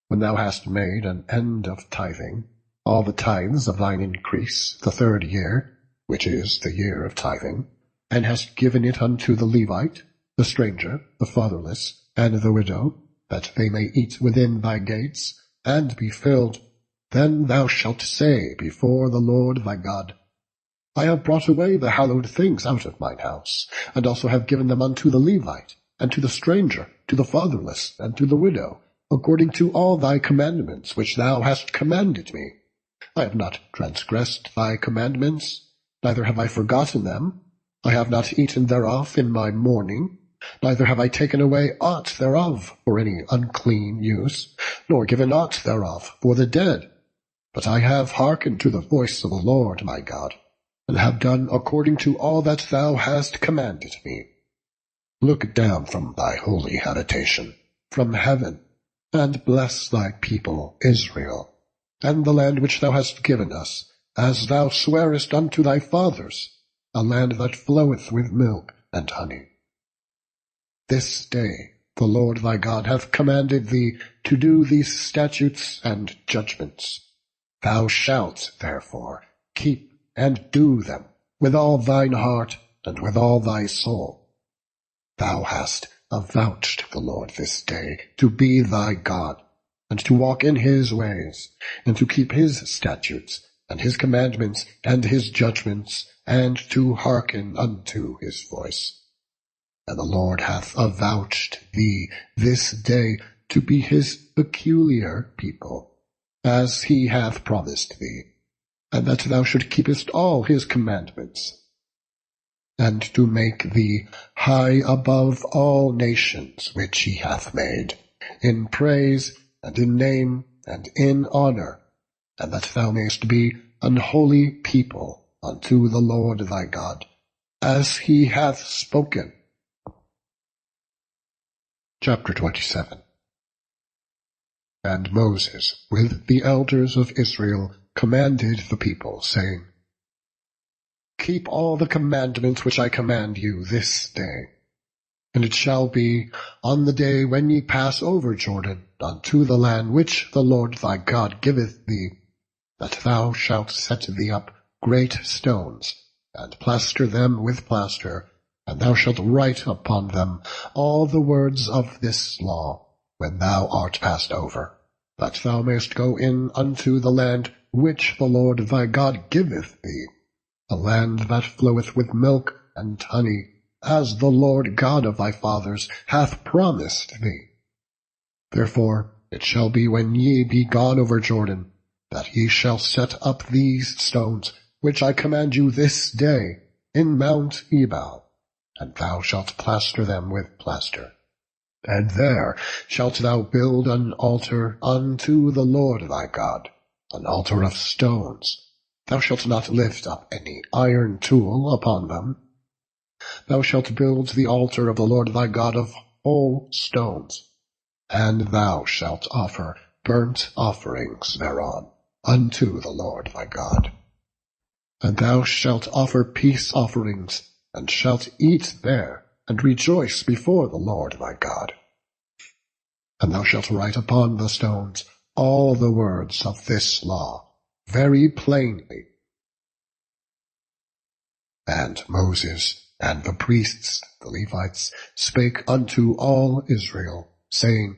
When thou hast made an end of tithing, all the tithes of thine increase the 3rd year, which is the year of tithing, and hast given it unto the Levite, the stranger, the fatherless, and the widow, that they may eat within thy gates, and be filled, then thou shalt say before the Lord thy God, I have brought away the hallowed things out of mine house, and also have given them unto the Levite, and to the stranger, to the fatherless, and to the widow, according to all thy commandments which thou hast commanded me. I have not transgressed thy commandments, neither have I forgotten them. I have not eaten thereof in my mourning, neither have I taken away aught thereof for any unclean use, nor given aught thereof for the dead. But I have hearkened to the voice of the Lord my God, and have done according to all that thou hast commanded me. Look down from thy holy habitation, from heaven, and bless thy people Israel, and the land which thou hast given us, as thou swarest unto thy fathers, a land that floweth with milk and honey. This day the Lord thy God hath commanded thee to do these statutes and judgments. Thou shalt therefore keep and do them with all thine heart and with all thy soul. Thou hast avouched the Lord this day to be thy God, and to walk in his ways, and to keep his statutes, and his commandments, and his judgments, and to hearken unto his voice. And the Lord hath avouched thee this day to be his peculiar people, as he hath promised thee, and that thou should keepest all his commandments, and to make thee high above all nations which he hath made, in praise, and in name, and in honor, and that thou mayest be an holy people unto the Lord thy God, as he hath spoken. Chapter 27. And Moses with the elders of Israel commanded the people, saying, Keep all the commandments which I command you this day. And it shall be on the day when ye pass over Jordan unto the land which the Lord thy God giveth thee, that thou shalt set thee up great stones, and plaster them with plaster, and thou shalt write upon them all the words of this law, when thou art passed over, that thou mayest go in unto the land which the Lord thy God giveth thee, a land that floweth with milk and honey, as the Lord God of thy fathers hath promised thee. Therefore it shall be when ye be gone over Jordan, that ye shall set up these stones, which I command you this day, in Mount Ebal, and thou shalt plaster them with plaster. And there shalt thou build an altar unto the Lord thy God, an altar of stones. Thou shalt not lift up any iron tool upon them. Thou shalt build the altar of the Lord thy God of whole stones, and thou shalt offer burnt offerings thereon unto the Lord thy God. And thou shalt offer peace offerings, and shalt eat there, and rejoice before the Lord thy God. And thou shalt write upon the stones all the words of this law, very plainly. And Moses and the priests, the Levites, spake unto all Israel, saying,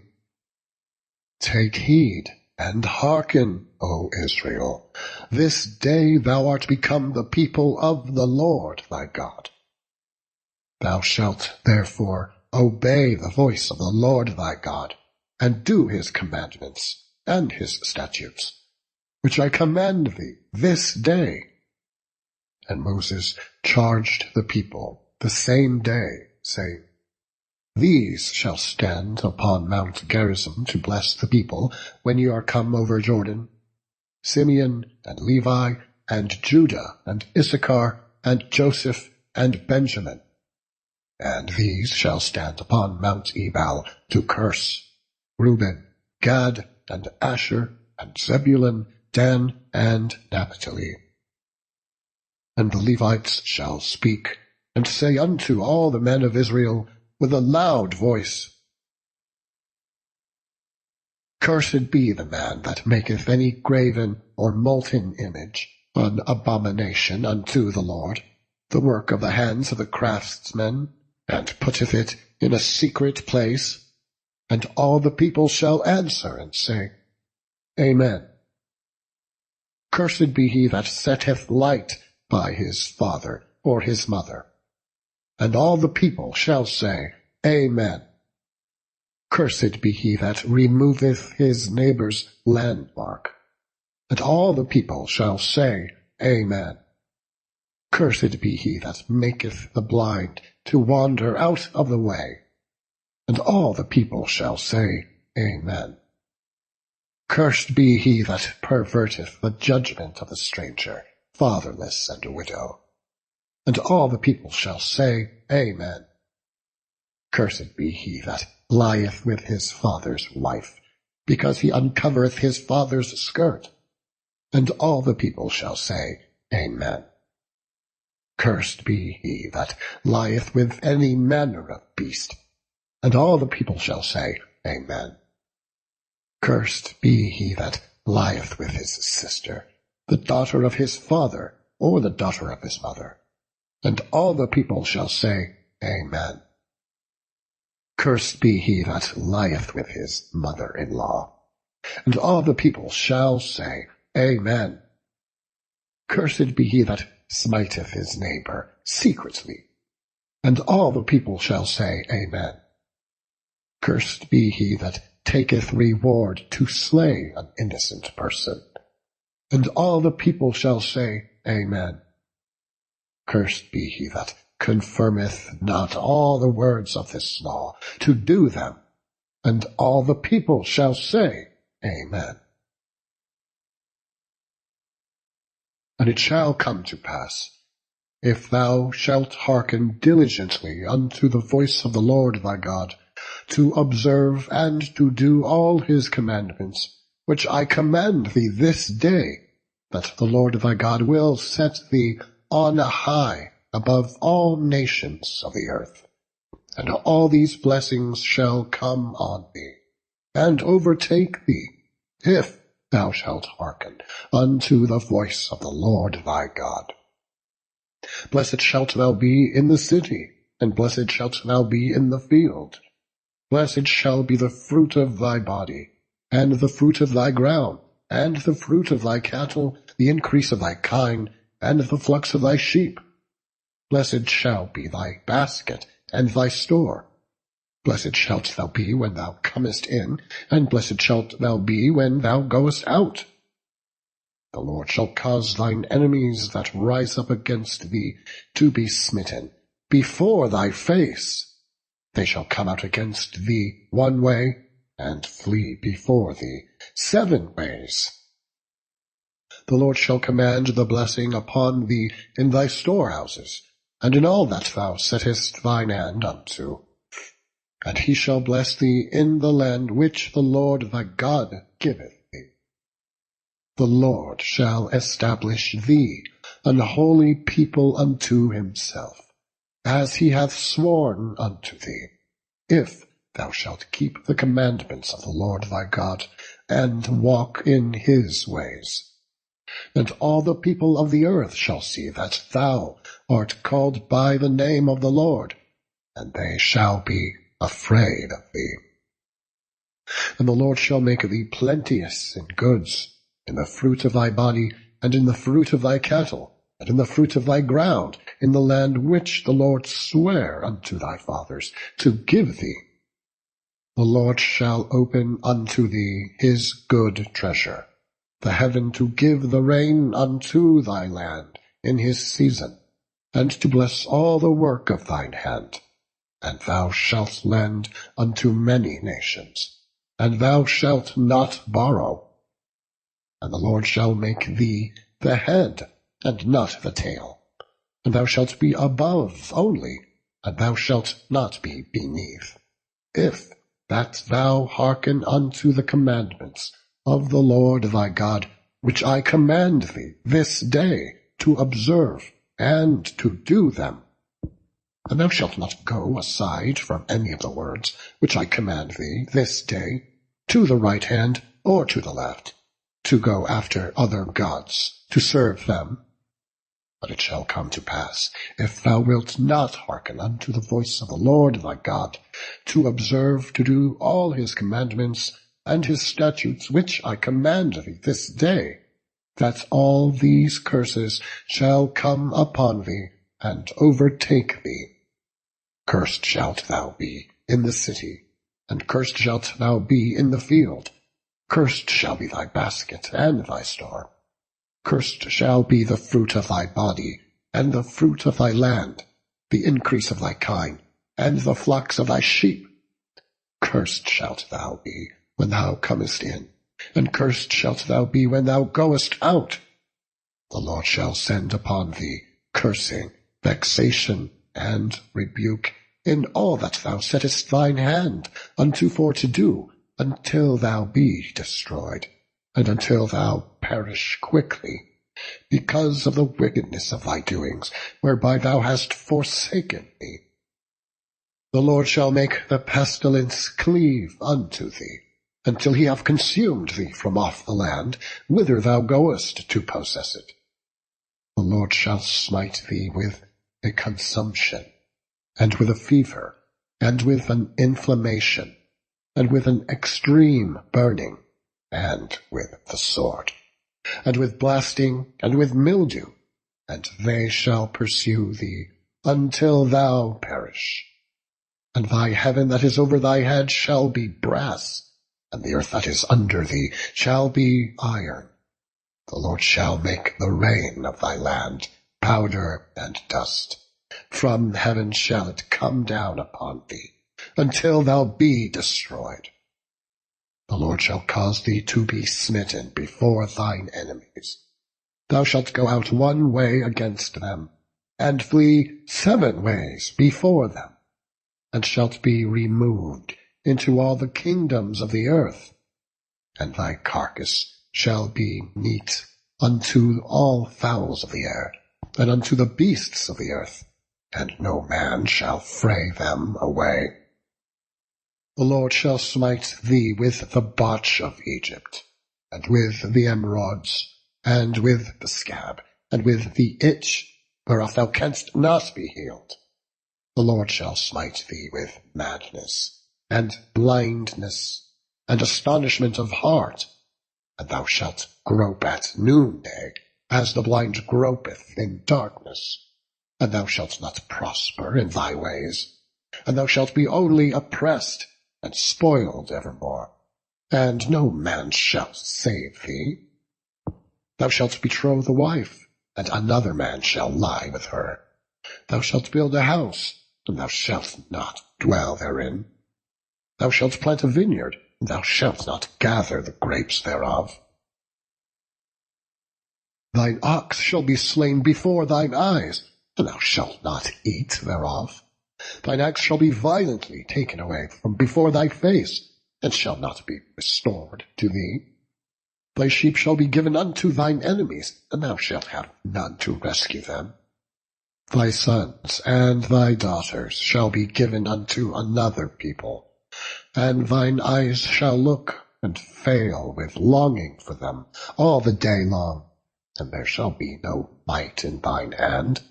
Take heed, and hearken, O Israel. This day thou art become the people of the Lord thy God. Thou shalt therefore obey the voice of the Lord thy God, and do his commandments and his statutes, which I command thee this day. And Moses charged the people the same day, saying, These shall stand upon Mount Gerizim to bless the people when ye are come over Jordan, Simeon and Levi and Judah and Issachar and Joseph and Benjamin. and these shall stand upon Mount Ebal to curse: Reuben, Gad, and Asher, and Zebulun, Dan, and Naphtali. And the Levites shall speak, and say unto all the men of Israel with a loud voice, Cursed be the man that maketh any graven or molten image, an abomination unto the Lord, the work of the hands of the craftsmen, and putteth it in a secret place. And all the people shall answer and say, Amen. Cursed be he that setteth light by his father or his mother. And all the people shall say, Amen. Cursed be he that removeth his neighbour's landmark. And all the people shall say, Amen. Cursed be he that maketh the blind to wander out of the way. And all the people shall say, Amen. Cursed be he that perverteth the judgment of the stranger, fatherless, and widow. And all the people shall say, Amen. Cursed be he that lieth with his father's wife, because he uncovereth his father's skirt. And all the people shall say, Amen. Cursed be he that lieth with any manner of beast. And all the people shall say, Amen. Cursed be he that lieth with his sister, the daughter of his father, or the daughter of his mother. And all the people shall say, Amen. Cursed be he that lieth with his mother-in-law. And all the people shall say, Amen. Cursed be he that smiteth his neighbor secretly. And all the people shall say, Amen. Cursed be he that taketh reward to slay an innocent person. And all the people shall say, Amen. Cursed be he that confirmeth not all the words of this law to do them. And all the people shall say, Amen. And it shall come to pass, if thou shalt hearken diligently unto the voice of the Lord thy God, to observe and to do all his commandments, which I command thee this day, that the Lord thy God will set thee on high above all nations of the earth. And all these blessings shall come on thee, and overtake thee, if thou shalt hearken unto the voice of the Lord thy God. Blessed shalt thou be in the city, and blessed shalt thou be in the field. Blessed shall be the fruit of thy body, and the fruit of thy ground, and the fruit of thy cattle, the increase of thy kine, and the flocks of thy sheep. Blessed shall be thy basket and thy store. Blessed shalt thou be when thou comest in, and blessed shalt thou be when thou goest out. The Lord shall cause thine enemies that rise up against thee to be smitten before thy face. They shall come out against thee one way, and flee before thee 7 ways. The Lord shall command the blessing upon thee in thy storehouses, and in all that thou settest thine hand unto. And he shall bless thee in the land which the Lord thy God giveth thee. The Lord shall establish thee an holy people unto himself, as he hath sworn unto thee, if thou shalt keep the commandments of the Lord thy God, and walk in his ways. And all the people of the earth shall see that thou art called by the name of the Lord, and they shall be afraid of thee. And the Lord shall make thee plenteous in goods, in the fruit of thy body, and in the fruit of thy cattle, and in the fruit of thy ground, in the land which the Lord sware unto thy fathers to give thee. The Lord shall open unto thee his good treasure, the heaven to give the rain unto thy land in his season, and to bless all the work of thine hand. And thou shalt lend unto many nations, and thou shalt not borrow. And the Lord shall make thee the head, and not the tail, and thou shalt be above only, and thou shalt not be beneath, if that thou hearken unto the commandments of the Lord thy God, which I command thee this day to observe and to do them. And thou shalt not go aside from any of the words which I command thee this day, to the right hand or to the left, to go after other gods, to serve them. But it shall come to pass, if thou wilt not hearken unto the voice of the Lord thy God, to observe to do all his commandments and his statutes which I command thee this day, that all these curses shall come upon thee and overtake thee. Cursed shalt thou be in the city, and cursed shalt thou be in the field. Cursed shall be thy basket and thy store. Cursed shall be the fruit of thy body, and the fruit of thy land, the increase of thy kine, and the flocks of thy sheep. Cursed shalt thou be when thou comest in, and cursed shalt thou be when thou goest out. The Lord shall send upon thee cursing, vexation, and rebuke in all that thou settest thine hand unto for to do, until thou be destroyed, and until thou perish quickly, because of the wickedness of thy doings, whereby thou hast forsaken me. The Lord shall make the pestilence cleave unto thee, until he have consumed thee from off the land, whither thou goest to possess it. The Lord shall smite thee with a consumption, and with a fever, and with an inflammation, and with an extreme burning, and with the sword, and with blasting, and with mildew, and they shall pursue thee until thou perish. And thy heaven that is over thy head shall be brass, and the earth that is under thee shall be iron. The Lord shall make the rain of thy land powder and dust. From heaven shall it come down upon thee, until thou be destroyed. The Lord shall cause thee to be smitten before thine enemies. Thou shalt go out one way against them, and flee 7 ways before them, and shalt be removed into all the kingdoms of the earth. And thy carcass shall be meat unto all fowls of the air, and unto the beasts of the earth, and no man shall fray them away. The Lord shall smite thee with the botch of Egypt, and with the emerods, and with the scab, and with the itch, whereof thou canst not be healed. The Lord shall smite thee with madness, and blindness, and astonishment of heart, and thou shalt grope at noonday, as the blind gropeth in darkness. And thou shalt not prosper in thy ways, and thou shalt be only oppressed and spoiled evermore, and no man shall save thee. Thou shalt betroth a wife, and another man shall lie with her. Thou shalt build a house, and thou shalt not dwell therein. Thou shalt plant a vineyard, and thou shalt not gather the grapes thereof. Thine ox shall be slain before thine eyes, and thou shalt not eat thereof. Thine axe shall be violently taken away from before thy face, and shall not be restored to thee. Thy sheep shall be given unto thine enemies, and thou shalt have none to rescue them. Thy sons and thy daughters shall be given unto another people, and thine eyes shall look and fail with longing for them all the day long, and there shall be no might in thine hand.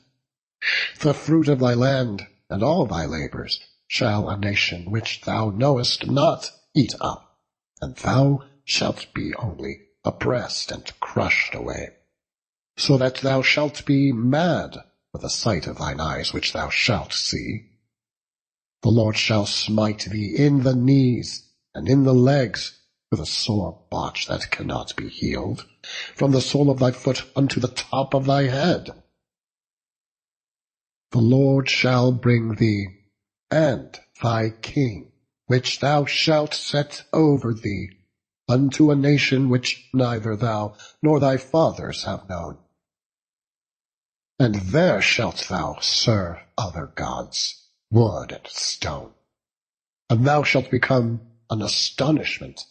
The fruit of thy land and all thy labors shall a nation which thou knowest not eat up, and thou shalt be only oppressed and crushed away, so that thou shalt be mad for the sight of thine eyes which thou shalt see. The Lord shall smite thee in the knees and in the legs with a sore botch that cannot be healed, from the sole of thy foot unto the top of thy head. The Lord shall bring thee, and thy king, which thou shalt set over thee, unto a nation which neither thou nor thy fathers have known. And there shalt thou serve other gods, wood and stone. And thou shalt become an astonishment,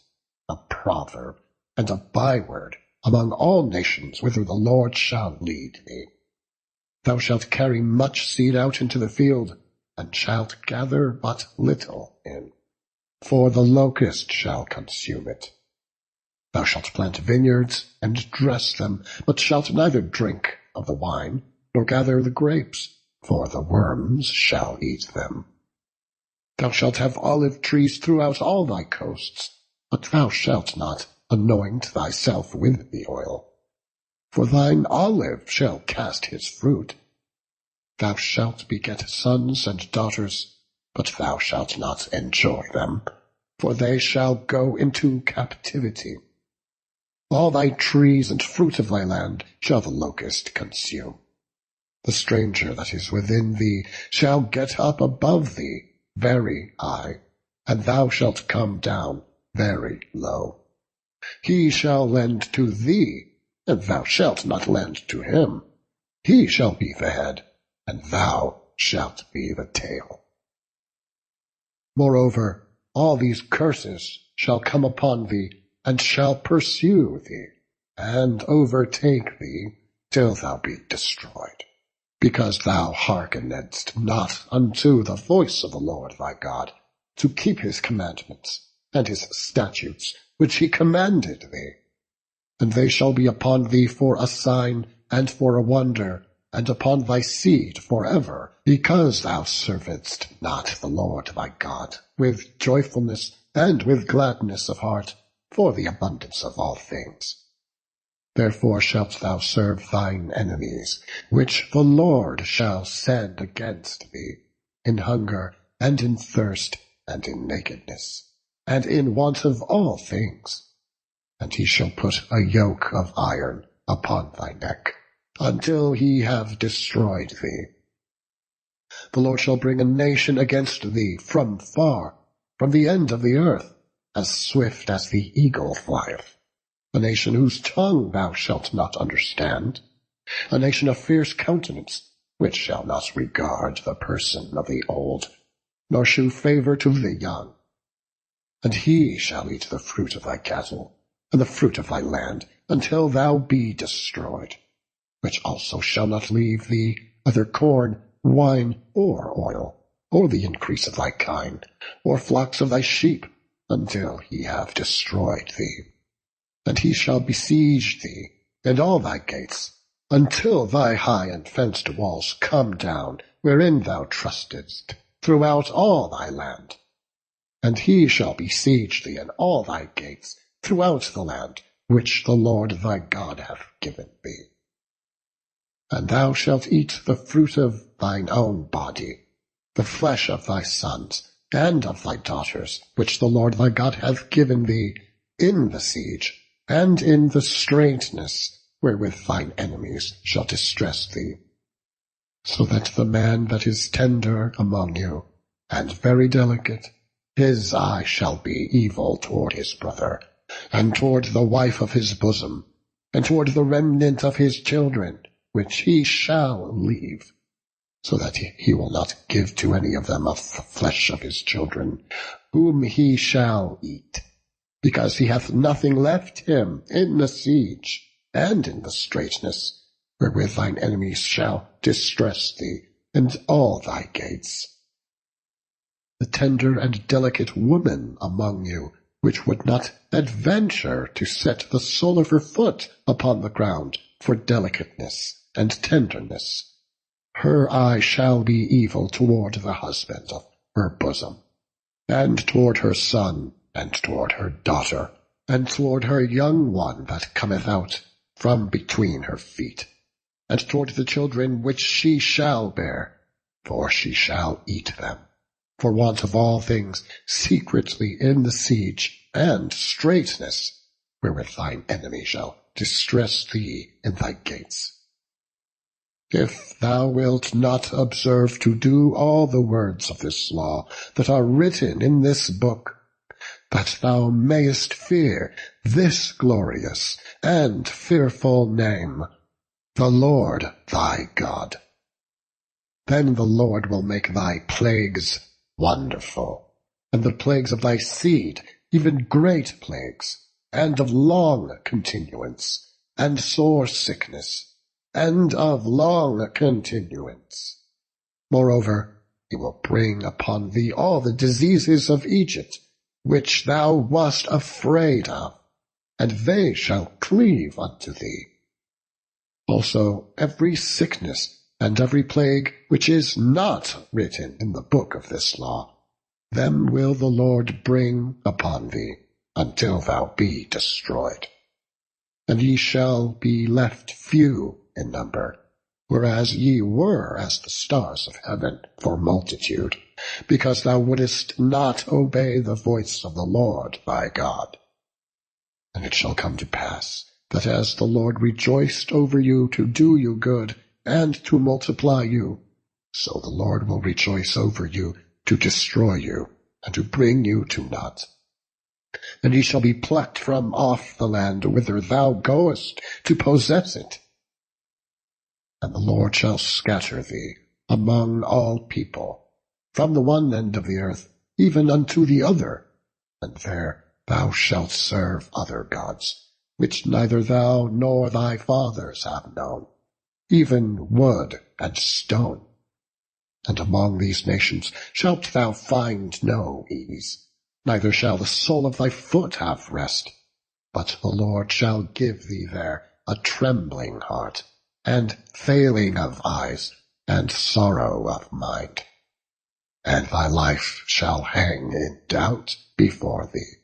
a proverb, and a byword among all nations whither the Lord shall lead thee. Thou shalt carry much seed out into the field, and shalt gather but little in, for the locust shall consume it. Thou shalt plant vineyards and dress them, but shalt neither drink of the wine, nor gather the grapes, for the worms shall eat them. Thou shalt have olive trees throughout all thy coasts, but thou shalt not anoint thyself with the oil, for thine olive shall cast his fruit. Thou shalt beget sons and daughters, but thou shalt not enjoy them, for they shall go into captivity. All thy trees and fruit of thy land shall the locust consume. The stranger that is within thee shall get up above thee very high, and thou shalt come down very low. He shall lend to thee, and thou shalt not lend to him. He shall be the head, and thou shalt be the tail. Moreover, all these curses shall come upon thee, and shall pursue thee, and overtake thee, till thou be destroyed, because thou hearkenedst not unto the voice of the Lord thy God, to keep his commandments, and his statutes, which he commanded thee. And they shall be upon thee for a sign, and for a wonder, and upon thy seed forever, because thou servedst not the Lord thy God with joyfulness and with gladness of heart, for the abundance of all things. Therefore shalt thou serve thine enemies, which the Lord shall send against thee, in hunger, and in thirst, and in nakedness, and in want of all things. And he shall put a yoke of iron upon thy neck, until he have destroyed thee. The Lord shall bring a nation against thee from far, from the end of the earth, as swift as the eagle flieth, a nation whose tongue thou shalt not understand, a nation of fierce countenance, which shall not regard the person of the old, nor shew favour to the young. And he shall eat the fruit of thy cattle, and the fruit of thy land, until thou be destroyed, which also shall not leave thee either corn, wine, or oil, or the increase of thy kine, or flocks of thy sheep, until he have destroyed thee. And he shall besiege thee, and all thy gates, until thy high and fenced walls come down, wherein thou trustedst, throughout all thy land. And he shall besiege thee in all thy gates, throughout the land, which the Lord thy God hath given thee. And thou shalt eat the fruit of thine own body, the flesh of thy sons, and of thy daughters, which the Lord thy God hath given thee, in the siege, and in the straitness, wherewith thine enemies shall distress thee. So that the man that is tender among you, and very delicate, his eye shall be evil toward his brother, and toward the wife of his bosom, and toward the remnant of his children, which he shall leave, so that he will not give to any of them of the flesh of his children, whom he shall eat, because he hath nothing left him in the siege, and in the straitness, wherewith thine enemies shall distress thee, and all thy gates. The tender and delicate woman among you, which would not adventure to set the sole of her foot upon the ground for delicateness and tenderness, her eye shall be evil toward the husband of her bosom, and toward her son, and toward her daughter, and toward her young one that cometh out from between her feet, and toward the children which she shall bear, for she shall eat them, for want of all things, secretly in the siege and straitness, wherewith thine enemy shall distress thee in thy gates. If thou wilt not observe to do all the words of this law that are written in this book, that thou mayest fear this glorious and fearful name, the Lord thy God, then the Lord will make thy plagues wonderful, and the plagues of thy seed even great plagues, and of long continuance, and sore sickness, and of long continuance. Moreover, he will bring upon thee all the diseases of Egypt, which thou wast afraid of, and they shall cleave unto thee. Also every sickness and every plague which is not written in the book of this law, them will the Lord bring upon thee, until thou be destroyed. And ye shall be left few in number, whereas ye were as the stars of heaven for multitude, because thou wouldest not obey the voice of the Lord thy God. And it shall come to pass, that as the Lord rejoiced over you to do you good, and to multiply you, so the Lord will rejoice over you to destroy you, and to bring you to naught. And ye shall be plucked from off the land whither thou goest to possess it. And the Lord shall scatter thee among all people, from the one end of the earth even unto the other, and there thou shalt serve other gods, which neither thou nor thy fathers have known, even wood and stone. And among these nations shalt thou find no ease, neither shall the sole of thy foot have rest, but the Lord shall give thee there a trembling heart, and failing of eyes, and sorrow of mind. And thy life shall hang in doubt before thee,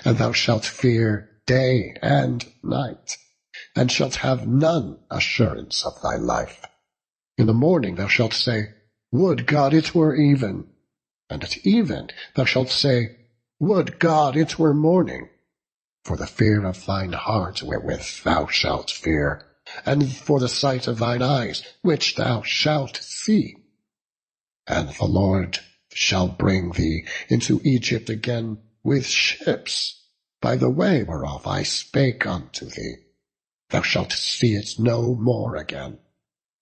and thou shalt fear day and night, and shalt have none assurance of thy life. In the morning thou shalt say, Would God it were even! And at even thou shalt say, Would God it were morning! For the fear of thine heart wherewith thou shalt fear, and for the sight of thine eyes which thou shalt see. And the Lord shall bring thee into Egypt again with ships, by the way whereof I spake unto thee. Thou shalt see it no more again.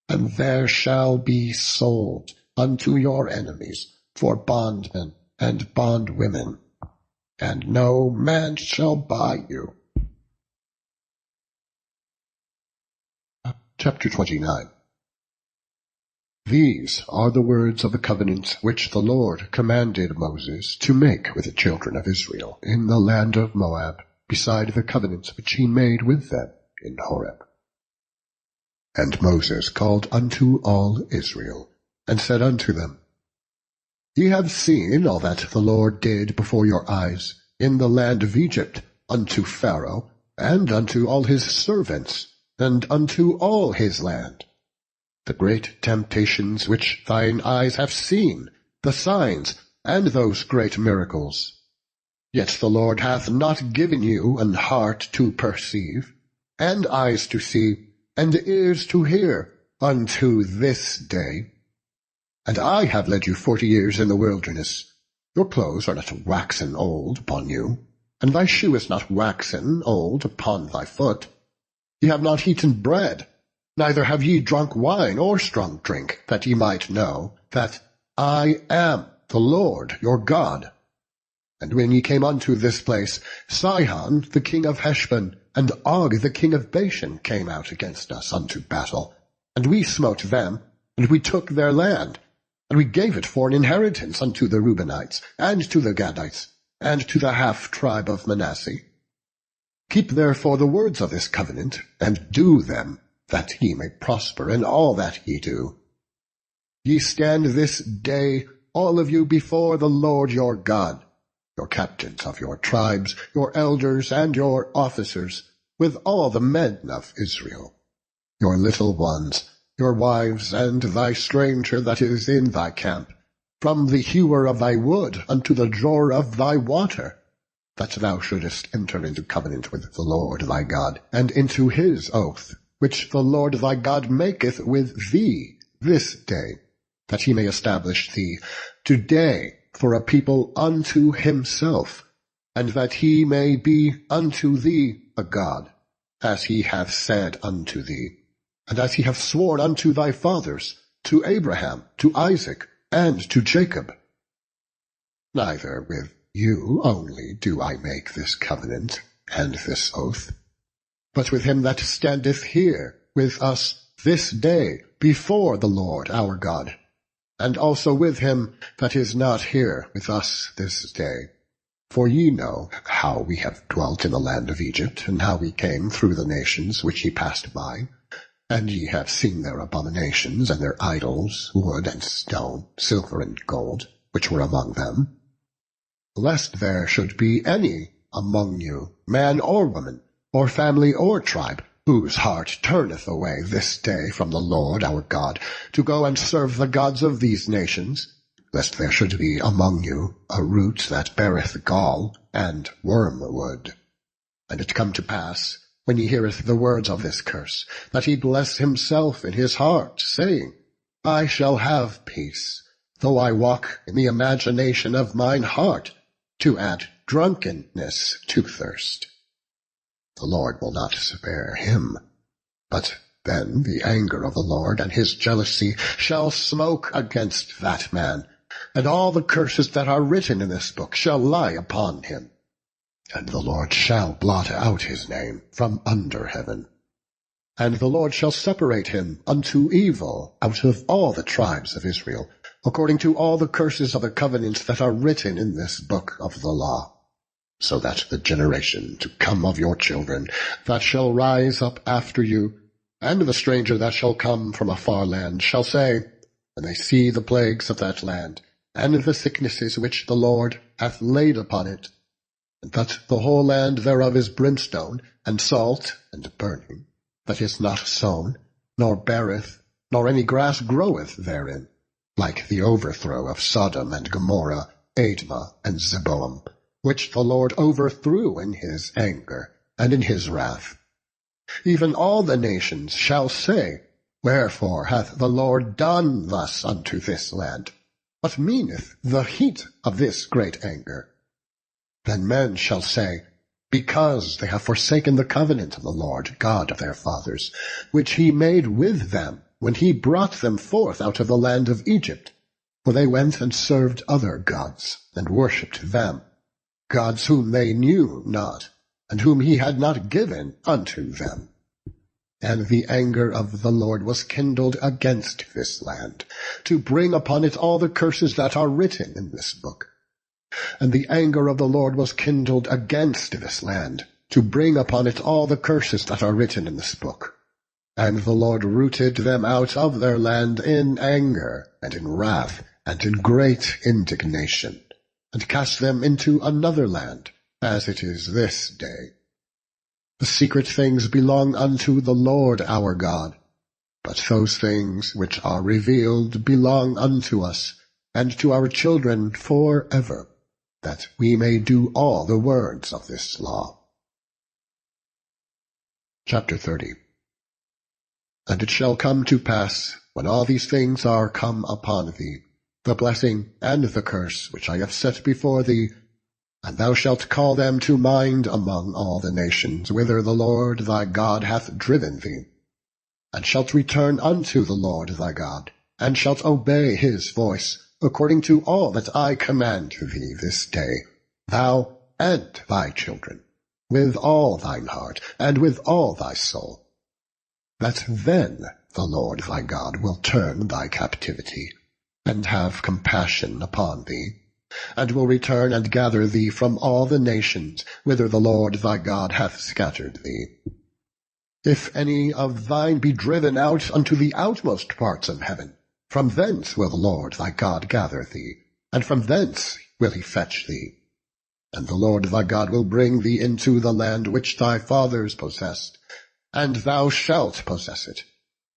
And there shall be sold unto your enemies for bondmen and bondwomen, and no man shall buy you. Chapter 29. These are the words of the covenant which the Lord commanded Moses to make with the children of Israel in the land of Moab, beside the covenant which he made with them in Horeb. And Moses called unto all Israel, and said unto them, Ye have seen all that the Lord did before your eyes in the land of Egypt unto Pharaoh, and unto all his servants, and unto all his land. The great temptations which thine eyes have seen, the signs, and those great miracles. Yet the Lord hath not given you an heart to perceive, and eyes to see, and ears to hear, unto this day. And I have led you 40 years in the wilderness. Your clothes are not waxen old upon you, and thy shoe is not waxen old upon thy foot. Ye have not eaten bread, neither have ye drunk wine or strong drink, that ye might know that I am the Lord your God. And when ye came unto this place, Sihon the king of Heshbon, and Og the king of Bashan came out against us unto battle. And we smote them, and we took their land, and we gave it for an inheritance unto the Reubenites, and to the Gadites, and to the half-tribe of Manasseh. Keep therefore the words of this covenant, and do them, that ye may prosper in all that ye do. Ye stand this day, all of you, before the Lord your God, your captains of your tribes, your elders, and your officers, with all the men of Israel, your little ones, your wives, and thy stranger that is in thy camp, from the hewer of thy wood unto the drawer of thy water, that thou shouldest enter into covenant with the Lord thy God, and into his oath, which the Lord thy God maketh with thee this day, that he may establish thee today for a people unto himself, and that he may be unto thee a God, as he hath said unto thee, and as he hath sworn unto thy fathers, to Abraham, to Isaac, and to Jacob. Neither with you only do I make this covenant and this oath, but with him that standeth here with us this day before the Lord our God, and also with him that is not here with us this day. For ye know how we have dwelt in the land of Egypt, and how we came through the nations which ye passed by, and ye have seen their abominations and their idols, wood and stone, silver and gold, which were among them. Lest there should be any among you, man or woman, or family or tribe, whose heart turneth away this day from the Lord our God, to go and serve the gods of these nations, lest there should be among you a root that beareth gall and wormwood. And it come to pass, when he heareth the words of this curse, that he bless himself in his heart, saying, I shall have peace, though I walk in the imagination of mine heart, to add drunkenness to thirst. The Lord will not spare him, but then the anger of the Lord and his jealousy shall smoke against that man, and all the curses that are written in this book shall lie upon him. And the Lord shall blot out his name from under heaven. And the Lord shall separate him unto evil out of all the tribes of Israel, according to all the curses of the covenants that are written in this book of the law, so that the generation to come of your children that shall rise up after you, and the stranger that shall come from a far land, shall say, when they see the plagues of that land, and the sicknesses which the Lord hath laid upon it, and that the whole land thereof is brimstone, and salt, and burning, that is not sown, nor beareth, nor any grass groweth therein, like the overthrow of Sodom and Gomorrah, Admah and Zeboam, which the Lord overthrew in his anger and in his wrath. Even all the nations shall say, Wherefore hath the Lord done thus unto this land? What meaneth the heat of this great anger? Then men shall say, Because they have forsaken the covenant of the Lord God of their fathers, which he made with them when he brought them forth out of the land of Egypt. For they went and served other gods, and worshipped them, gods whom they knew not, and whom he had not given unto them. And the anger of the Lord was kindled against this land, to bring upon it all the curses that are written in this book. And the anger of the Lord was kindled against this land, to bring upon it all the curses that are written in this book. And the Lord rooted them out of their land in anger, and in wrath, and in great indignation, and cast them into another land, as it is this day. The secret things belong unto the Lord our God, but those things which are revealed belong unto us, and to our children for ever, that we may do all the words of this law. Chapter 30. And it shall come to pass, when all these things are come upon thee, the blessing and the curse which I have set before thee, and thou shalt call them to mind among all the nations whither the Lord thy God hath driven thee, and shalt return unto the Lord thy God, and shalt obey his voice, according to all that I command thee this day, thou and thy children, with all thine heart, and with all thy soul, that then the Lord thy God will turn thy captivity, and have compassion upon thee, and will return and gather thee from all the nations whither the Lord thy God hath scattered thee. If any of thine be driven out unto the outmost parts of heaven, from thence will the Lord thy God gather thee, and from thence will he fetch thee. And the Lord thy God will bring thee into the land which thy fathers possessed, and thou shalt possess it.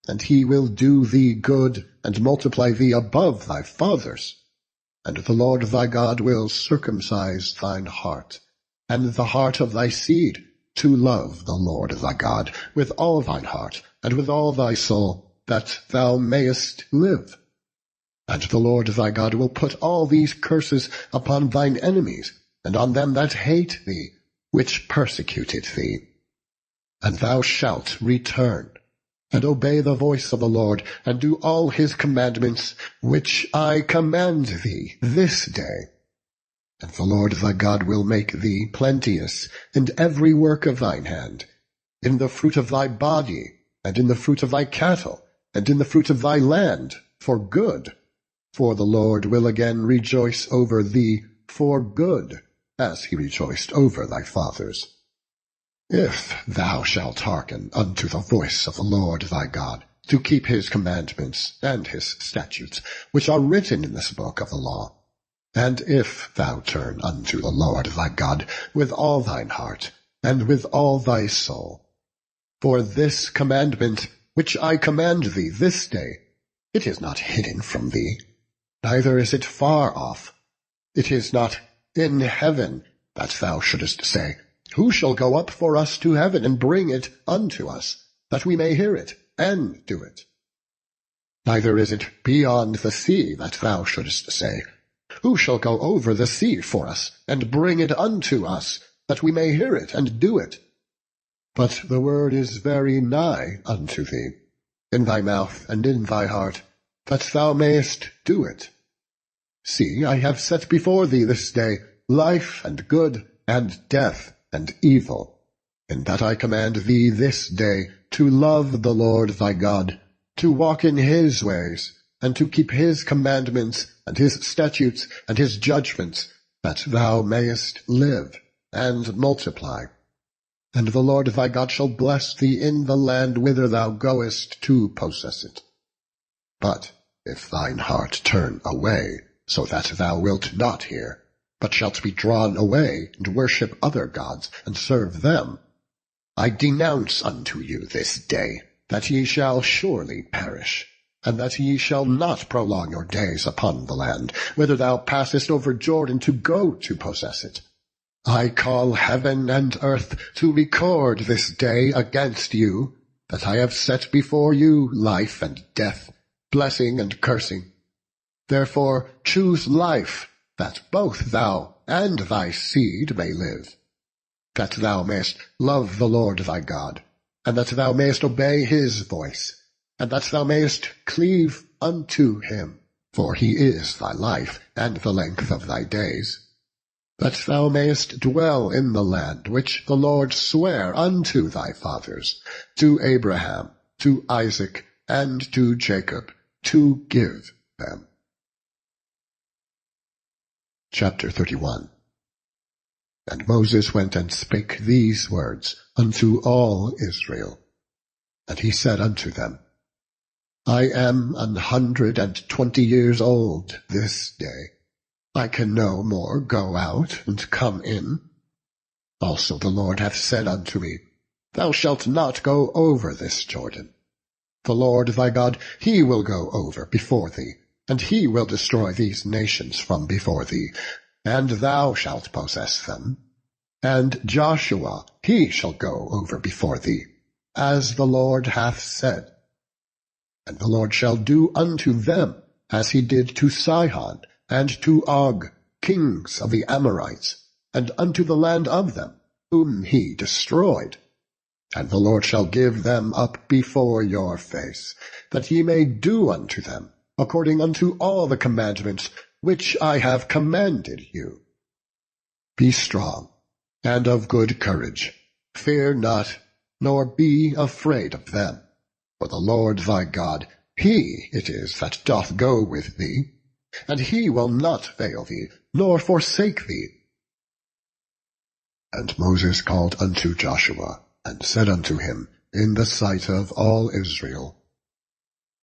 And he will do thee good, and multiply thee above thy fathers. And the Lord thy God will circumcise thine heart, and the heart of thy seed, to love the Lord thy God with all thine heart, and with all thy soul, that thou mayest live. And the Lord thy God will put all these curses upon thine enemies, and on them that hate thee, which persecuted thee. And thou shalt return, and obey the voice of the Lord, and do all his commandments, which I command thee this day. And the Lord thy God will make thee plenteous in every work of thine hand, in the fruit of thy body, and in the fruit of thy cattle, and in the fruit of thy land, for good. For the Lord will again rejoice over thee for good, as he rejoiced over thy fathers. If thou shalt hearken unto the voice of the Lord thy God, to keep his commandments and his statutes, which are written in this book of the law, and if thou turn unto the Lord thy God with all thine heart, and with all thy soul, for this commandment which I command thee this day, it is not hidden from thee, neither is it far off. It is not in heaven, that thou shouldest say, Who shall go up for us to heaven, and bring it unto us, that we may hear it, and do it? Neither is it beyond the sea, that thou shouldest say, Who shall go over the sea for us, and bring it unto us, that we may hear it, and do it? But the word is very nigh unto thee, in thy mouth and in thy heart, that thou mayest do it. See, I have set before thee this day life and good, and death and evil, in that I command thee this day to love the Lord thy God, to walk in his ways, and to keep his commandments, and his statutes, and his judgments, that thou mayest live and multiply. And the Lord thy God shall bless thee in the land whither thou goest to possess it. But if thine heart turn away, so that thou wilt not hear, but shalt be drawn away, and worship other gods, and serve them, I denounce unto you this day, that ye shall surely perish, and that ye shall not prolong your days upon the land, whither thou passest over Jordan to go to possess it. I call heaven and earth to record this day against you, that I have set before you life and death, blessing and cursing. Therefore choose life, that both thou and thy seed may live, that thou mayest love the Lord thy God, and that thou mayest obey his voice, and that thou mayest cleave unto him, for he is thy life and the length of thy days, that thou mayest dwell in the land which the Lord sware unto thy fathers, to Abraham, to Isaac, and to Jacob, to give them. Chapter 31. And Moses went and spake these words unto all Israel. And he said unto them, I am 120 years old this day. I can no more go out and come in. Also the Lord hath said unto me, Thou shalt not go over this Jordan. The Lord thy God, he will go over before thee, and he will destroy these nations from before thee, and thou shalt possess them. And Joshua, he shall go over before thee, as the Lord hath said. And the Lord shall do unto them as he did to Sihon and to Og, kings of the Amorites, and unto the land of them, whom he destroyed. And the Lord shall give them up before your face, that ye may do unto them according unto all the commandments which I have commanded you. Be strong and of good courage. Fear not, nor be afraid of them. For the Lord thy God, he it is that doth go with thee, and he will not fail thee, nor forsake thee. And Moses called unto Joshua, and said unto him in the sight of all Israel,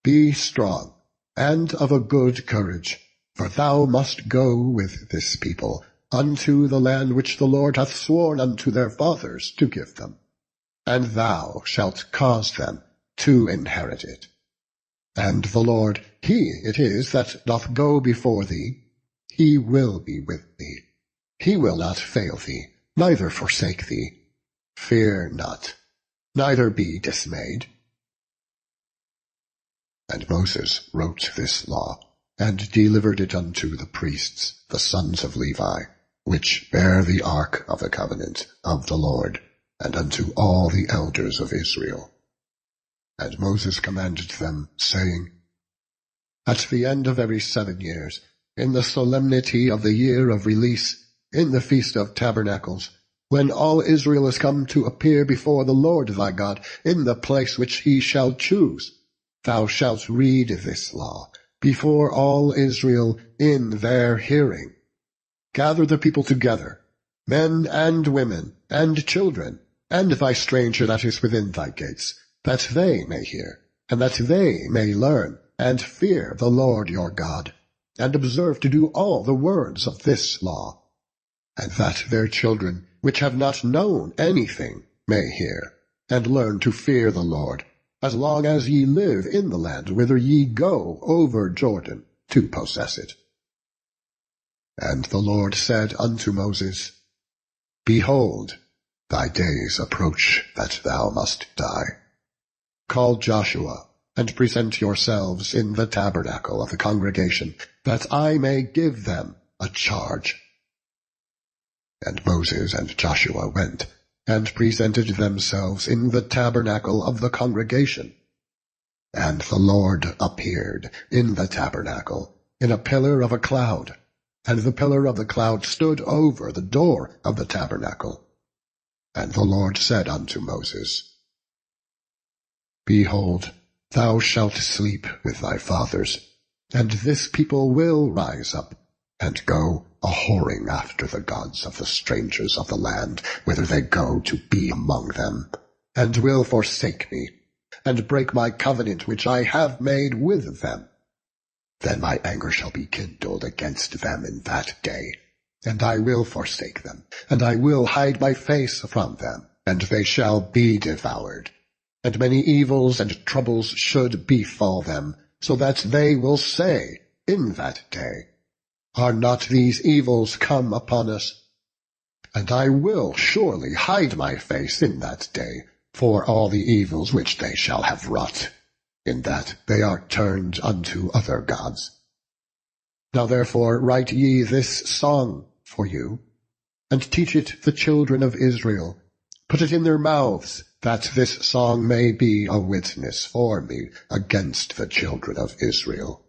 Be strong, and of a good courage, for thou must go with this people unto the land which the Lord hath sworn unto their fathers to give them, and thou shalt cause them to inherit it. And the Lord, he it is that doth go before thee, he will be with thee. He will not fail thee, neither forsake thee. Fear not, neither be dismayed. And Moses wrote this law, and delivered it unto the priests, the sons of Levi, which bear the ark of the covenant of the Lord, and unto all the elders of Israel. And Moses commanded them, saying, At the end of every 7 years, in the solemnity of the year of release, in the Feast of Tabernacles, when all Israel is come to appear before the Lord thy God, in the place which he shall choose, thou shalt read this law before all Israel in their hearing. Gather the people together, men and women and children, and thy stranger that is within thy gates, that they may hear, and that they may learn, and fear the Lord your God, and observe to do all the words of this law, and that their children, which have not known anything, may hear, and learn to fear the Lord, as long as ye live in the land whither ye go over Jordan to possess it. And the Lord said unto Moses, Behold, thy days approach that thou must die. Call Joshua, and present yourselves in the tabernacle of the congregation, that I may give them a charge. And Moses and Joshua went, and presented themselves in the tabernacle of the congregation. And the Lord appeared in the tabernacle in a pillar of a cloud, and the pillar of the cloud stood over the door of the tabernacle. And the Lord said unto Moses, Behold, thou shalt sleep with thy fathers, and this people will rise up, and go a-whoring after the gods of the strangers of the land, whither they go to be among them, and will forsake me, and break my covenant which I have made with them. Then my anger shall be kindled against them in that day, and I will forsake them, and I will hide my face from them, and they shall be devoured. And many evils and troubles should befall them, so that they will say in that day, Are not these evils come upon us? And I will surely hide my face in that day, for all the evils which they shall have wrought, in that they are turned unto other gods. Now therefore write ye this song for you, and teach it the children of Israel. Put it in their mouths, that this song may be a witness for me against the children of Israel.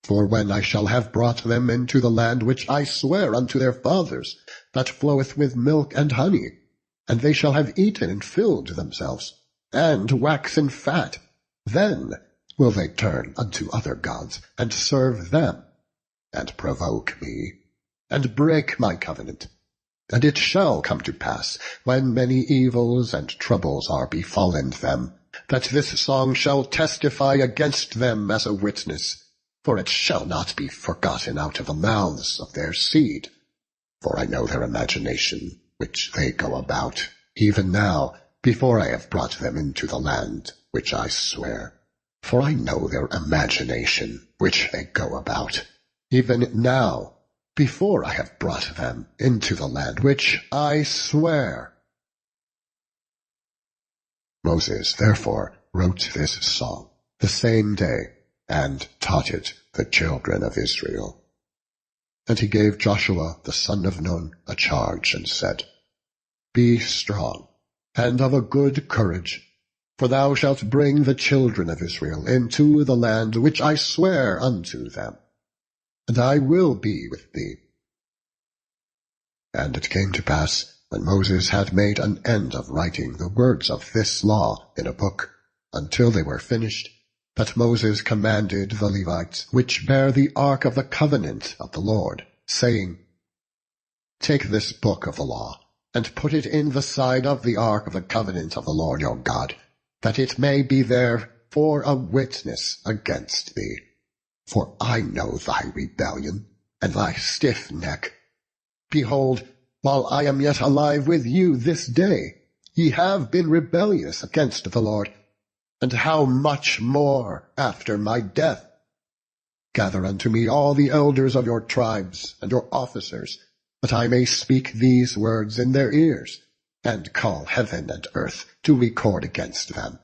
For when I shall have brought them into the land which I swear unto their fathers, that floweth with milk and honey, and they shall have eaten and filled themselves, and waxen fat, then will they turn unto other gods, and serve them, and provoke me, and break my covenant. And it shall come to pass, when many evils and troubles are befallen them, that this song shall testify against them as a witness, for it shall not be forgotten out of the mouths of their seed. For I know their imagination, which they go about, even now, before I have brought them into the land which I swear. For I know their imagination, which they go about, even now, before I have brought them into the land which I swear. Moses therefore wrote this song the same day, and taught it the children of Israel. And he gave Joshua the son of Nun a charge, and said, Be strong, and of a good courage, for thou shalt bring the children of Israel into the land which I swear unto them, and I will be with thee. And it came to pass, when Moses had made an end of writing the words of this law in a book, until they were finished, that Moses commanded the Levites, which bear the ark of the covenant of the Lord, saying, Take this book of the law, and put it in the side of the ark of the covenant of the Lord your God, that it may be there for a witness against thee. For I know thy rebellion, and thy stiff neck. Behold, while I am yet alive with you this day, ye have been rebellious against the Lord, and how much more after my death? Gather unto me all the elders of your tribes, and your officers, that I may speak these words in their ears, and call heaven and earth to record against them.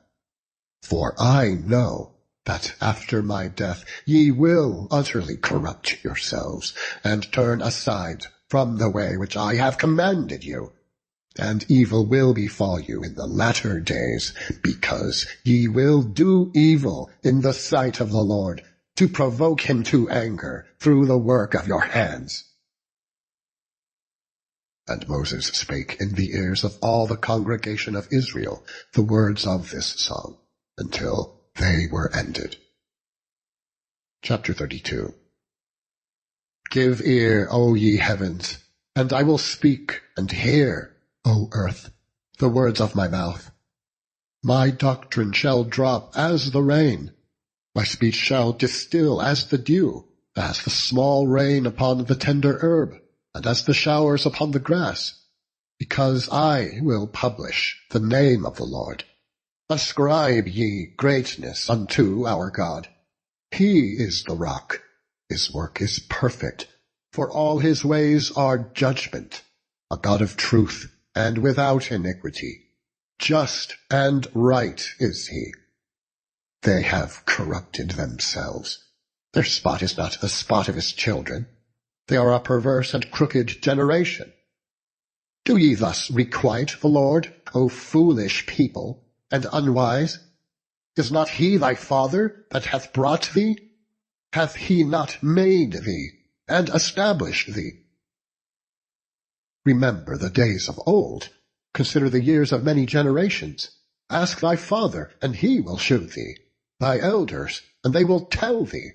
For I know that after my death ye will utterly corrupt yourselves, and turn aside from the way which I have commanded you, And evil will befall you in the latter days, because ye will do evil in the sight of the Lord, to provoke him to anger through the work of your hands. And Moses spake in the ears of all the congregation of Israel the words of this song, until they were ended. Chapter 32. Give ear, O ye heavens, and I will speak, and hear, O earth, the words of my mouth. My doctrine shall drop as the rain, my speech shall distill as the dew, as the small rain upon the tender herb, and as the showers upon the grass, because I will publish the name of the Lord. Ascribe ye greatness unto our God. He is the rock, his work is perfect, for all his ways are judgment, a God of truth, and without iniquity. Just and right is he. They have corrupted themselves. Their spot is not the spot of his children. They are a perverse and crooked generation. Do ye thus requite the Lord, O foolish people, and unwise? Is not he thy father that hath brought thee? Hath he not made thee, and established thee? Remember the days of old. Consider the years of many generations. Ask thy father, and he will shew thee, thy elders, and they will tell thee.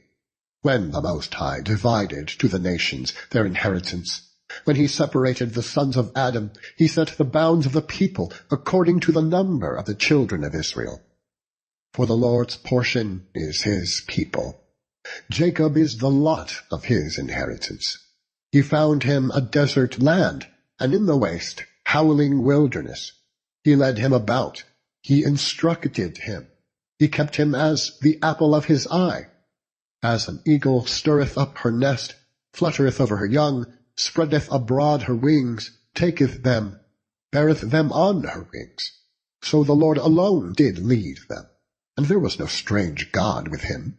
When the Most High divided to the nations their inheritance, when he separated the sons of Adam, he set the bounds of the people according to the number of the children of Israel. For the Lord's portion is his people. Jacob is the lot of his inheritance. He found him a desert land, and in the waste, howling wilderness. He led him about. He instructed him. He kept him as the apple of his eye. As an eagle stirreth up her nest, fluttereth over her young, spreadeth abroad her wings, taketh them, beareth them on her wings. So the Lord alone did lead them, and there was no strange God with him.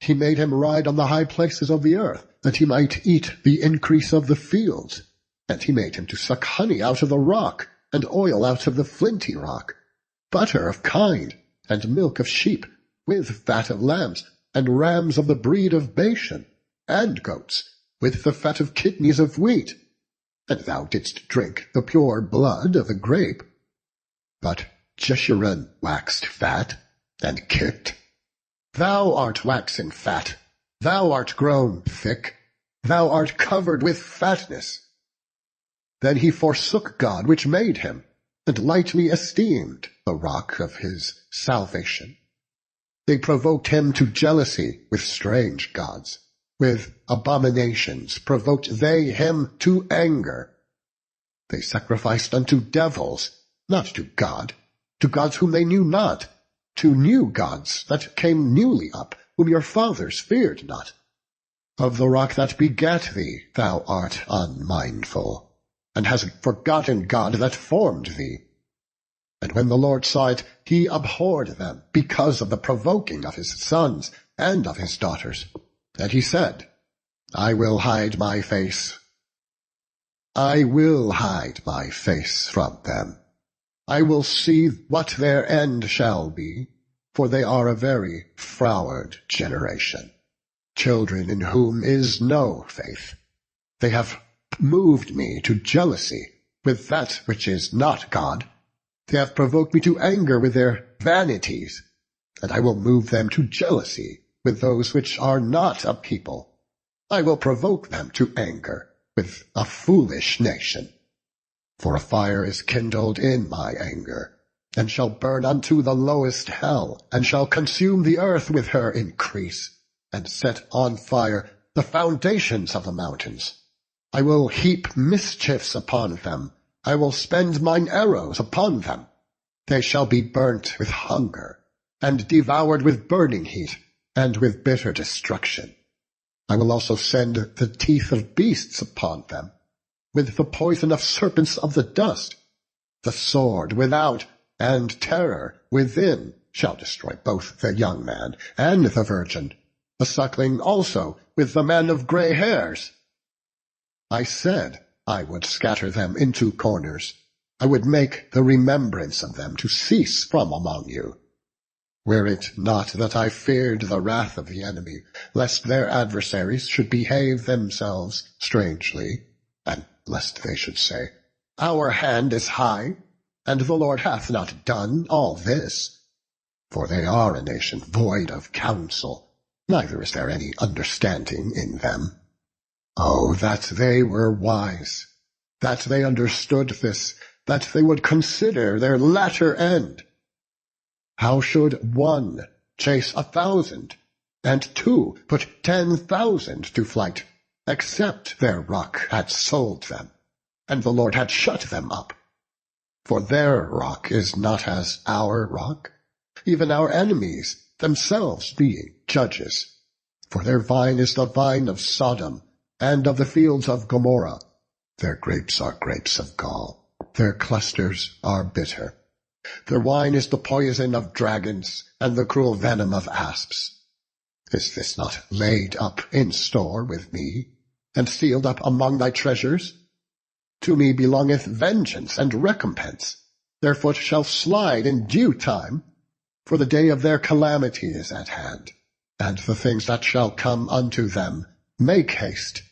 He made him ride on the high places of the earth, that he might eat the increase of the fields. And he made him to suck honey out of the rock, and oil out of the flinty rock, butter of kine, and milk of sheep, with fat of lambs, and rams of the breed of Bashan, and goats, with the fat of kidneys of wheat. And thou didst drink the pure blood of the grape. But Jeshurun waxed fat, and kicked. Thou art waxen fat, thou art grown thick, thou art covered with fatness. Then he forsook God which made him, and lightly esteemed the rock of his salvation. They provoked him to jealousy with strange gods. With abominations provoked they him to anger. They sacrificed unto devils, not to gods whom they knew not, to new gods that came newly up, whom your fathers feared not. Of the rock that begat thee thou art unmindful, and hast forgotten God that formed thee. And when the Lord saw it, he abhorred them, because of the provoking of his sons and of his daughters. And he said, I will hide my face from them. I will see what their end shall be, for they are a very froward generation, children in whom is no faith. They have moved me to jealousy with that which is not God. They have provoked me to anger with their vanities, and I will move them to jealousy with those which are not a people. I will provoke them to anger with a foolish nation. For a fire is kindled in my anger, and shall burn unto the lowest hell, and shall consume the earth with her increase, and set on fire the foundations of the mountains. I will heap mischiefs upon them. I will spend mine arrows upon them. They shall be burnt with hunger, and devoured with burning heat, and with bitter destruction. I will also send the teeth of beasts upon them, with the poison of serpents of the dust. The sword without and terror within shall destroy both the young man and the virgin, the suckling also with the man of gray hairs. I said I would scatter them into corners. I would make the remembrance of them to cease from among you. Were it not that I feared the wrath of the enemy, lest their adversaries should behave themselves strangely, and lest they should say, Our hand is high, and the Lord hath not done all this. For they are a nation void of counsel, neither is there any understanding in them. Oh, that they were wise, that they understood this, that they would consider their latter end. How should one chase 1,000, and 2 put 10,000 to flight, except their rock had sold them, and the Lord had shut them up? For their rock is not as our rock, even our enemies themselves being judges. For their vine is the vine of Sodom, and of the fields of Gomorrah. Their grapes are grapes of gall, their clusters are bitter. Their wine is the poison of dragons, and the cruel venom of asps. Is this not laid up in store with me, and sealed up among thy treasures? To me belongeth vengeance and recompense. Their foot shall slide in due time, for the day of their calamity is at hand, and the things that shall come unto them make haste.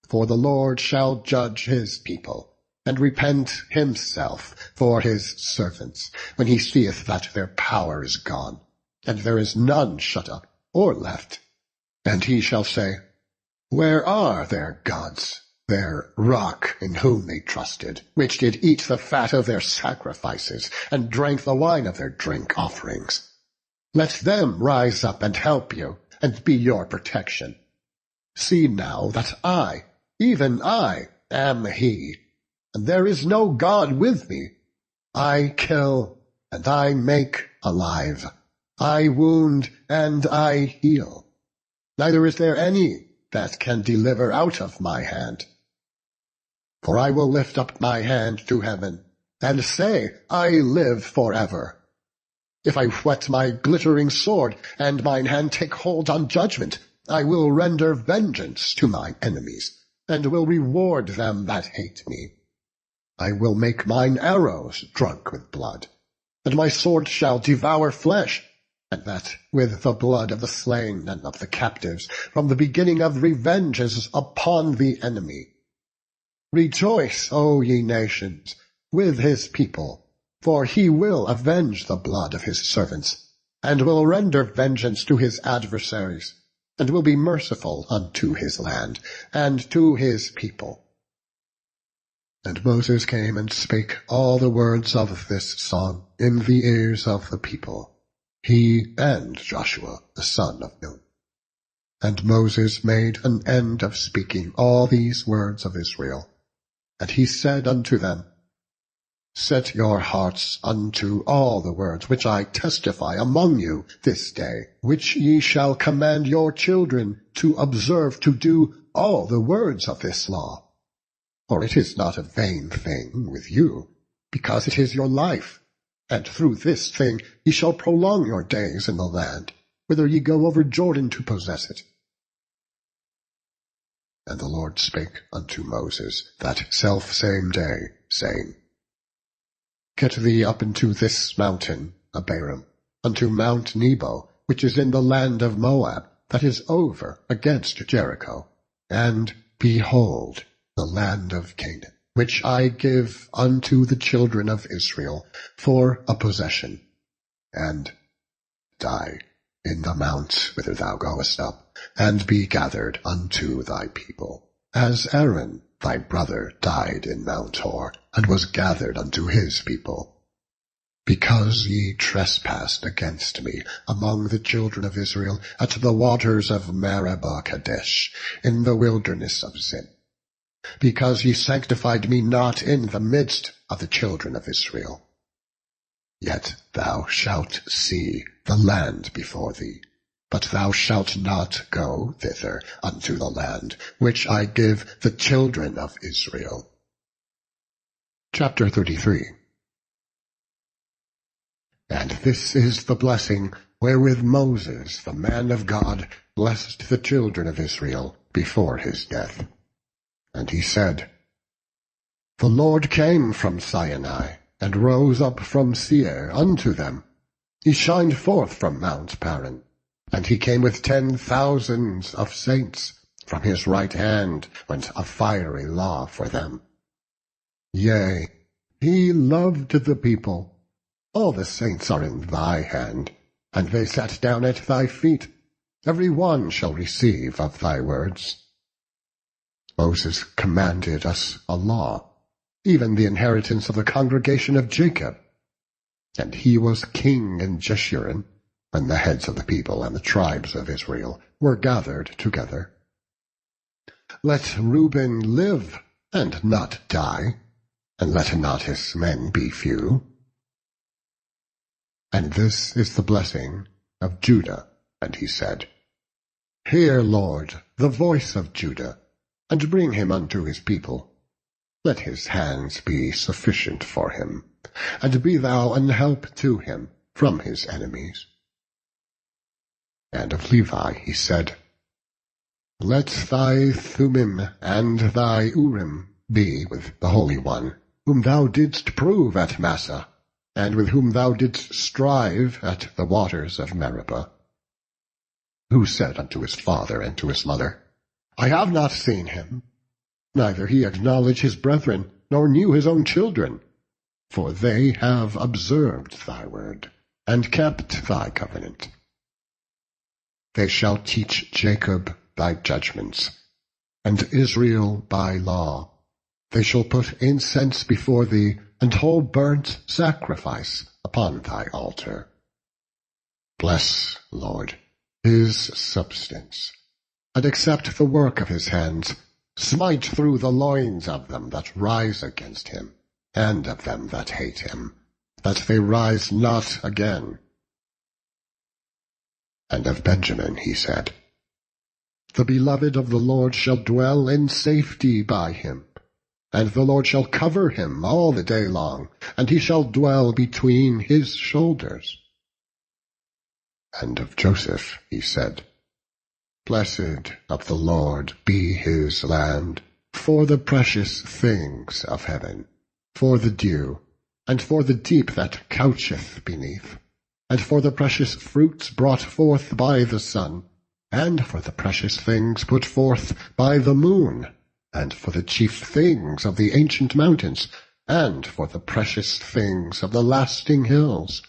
For the Lord shall judge his people, and repent himself for his servants, when he seeth that their power is gone, and there is none shut up or left. And he shall say, Where are their gods, their rock in whom they trusted, which did eat the fat of their sacrifices, and drank the wine of their drink offerings? Let them rise up and help you, and be your protection. See now that I, even I, am he, and there is no God with me. I kill, and I make alive. I wound, and I heal. Neither is there any that can deliver out of my hand. For I will lift up my hand to heaven, and say, I live forever. If I whet my glittering sword, and mine hand take hold on judgment, I will render vengeance to mine enemies, and will reward them that hate me. I will make mine arrows drunk with blood, and my sword shall devour flesh, and that with the blood of the slain and of the captives, from the beginning of revenges upon the enemy. Rejoice, O ye nations, with his people, for he will avenge the blood of his servants, and will render vengeance to his adversaries, and will be merciful unto his land, and to his people. And Moses came and spake all the words of this song in the ears of the people, he and Joshua the son of Nun. And Moses made an end of speaking all these words of Israel. And he said unto them, Set your hearts unto all the words which I testify among you this day, which ye shall command your children to observe to do all the words of this law. For it is not a vain thing with you, because it is your life, and through this thing ye shall prolong your days in the land, whither ye go over Jordan to possess it. And the Lord spake unto Moses that selfsame day, saying, Get thee up into this mountain, Abiram, unto Mount Nebo, which is in the land of Moab, that is over against Jericho, and behold, the land of Canaan, which I give unto the children of Israel for a possession, and die in the mount whither thou goest up, and be gathered unto thy people, as Aaron thy brother died in Mount Hor, and was gathered unto his people. Because ye trespassed against me among the children of Israel at the waters of Meribah Kadesh, in the wilderness of Zin. Because ye sanctified me not in the midst of the children of Israel. Yet thou shalt see the land before thee, but thou shalt not go thither unto the land which I give the children of Israel. Chapter 33. And this is the blessing wherewith Moses, the man of God, blessed the children of Israel before his death. And he said, The Lord came from Sinai, and rose up from Seir unto them. He shined forth from Mount Paran, and he came with 10,000s of saints. From his right hand went a fiery law for them. Yea, he loved the people. All the saints are in thy hand, and they sat down at thy feet. Every one shall receive of thy words. Moses commanded us a law, even the inheritance of the congregation of Jacob. And he was king in Jeshurun, when the heads of the people and the tribes of Israel were gathered together. Let Reuben live, and not die, and let not his men be few. And this is the blessing of Judah. And he said, Hear, Lord, the voice of Judah, and bring him unto his people. Let his hands be sufficient for him, and be thou an help to him from his enemies. And of Levi he said, Let thy Thummim and thy Urim be with the Holy One, whom thou didst prove at Massah, and with whom thou didst strive at the waters of Meribah. Who said unto his father and to his mother, I have not seen him, neither he acknowledged his brethren, nor knew his own children. For they have observed thy word, and kept thy covenant. They shall teach Jacob thy judgments, and Israel thy law. They shall put incense before thee, and whole burnt sacrifice upon thy altar. Bless, Lord, his substance, and accept the work of his hands. Smite through the loins of them that rise against him, and of them that hate him, that they rise not again. And of Benjamin he said, The beloved of the Lord shall dwell in safety by him, and the Lord shall cover him all the day long, and he shall dwell between his shoulders. And of Joseph he said, Blessed of the Lord be his land, for the precious things of heaven, for the dew, and for the deep that coucheth beneath, and for the precious fruits brought forth by the sun, and for the precious things put forth by the moon, and for the chief things of the ancient mountains, and for the precious things of the lasting hills,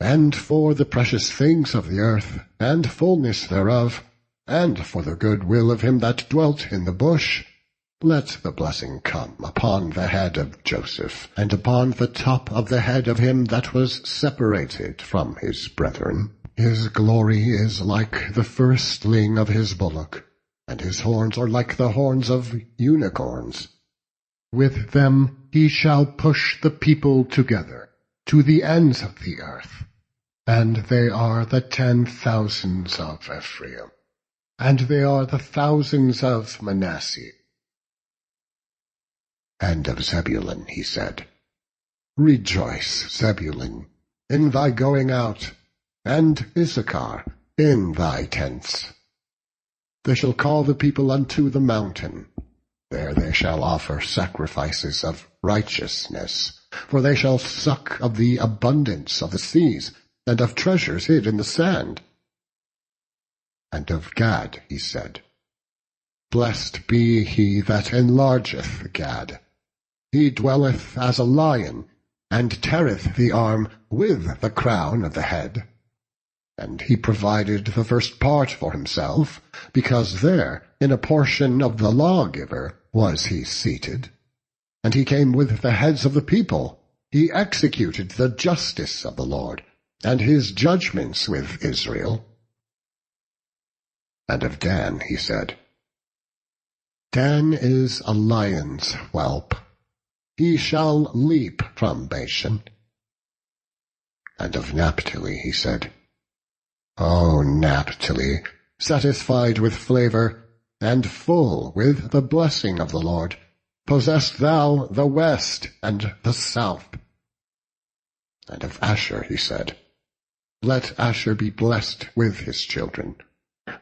and for the precious things of the earth, and fullness thereof, and for the good will of him that dwelt in the bush. Let the blessing come upon the head of Joseph, and upon the top of the head of him that was separated from his brethren. His glory is like the firstling of his bullock, and his horns are like the horns of unicorns. With them he shall push the people together to the ends of the earth, and they are the 10,000s of Ephraim, and they are the thousands of Manasseh. And of Zebulun he said, Rejoice, Zebulun, in thy going out, and Issachar in thy tents. They shall call the people unto the mountain. There they shall offer sacrifices of righteousness, for they shall suck of the abundance of the seas, and of treasures hid in the sand. And of Gad he said, Blessed be he that enlargeth Gad. He dwelleth as a lion, and teareth the arm with the crown of the head. And he provided the first part for himself, because there, in a portion of the lawgiver, was he seated. And he came with the heads of the people. He executed the justice of the Lord, and his judgments with Israel. And of Dan he said, Dan is a lion's whelp. He shall leap from Bashan. And of Naphtali he said, O Naphtali, satisfied with flavor, and full with the blessing of the Lord, possess thou the west and the south. And of Asher he said, Let Asher be blessed with his children.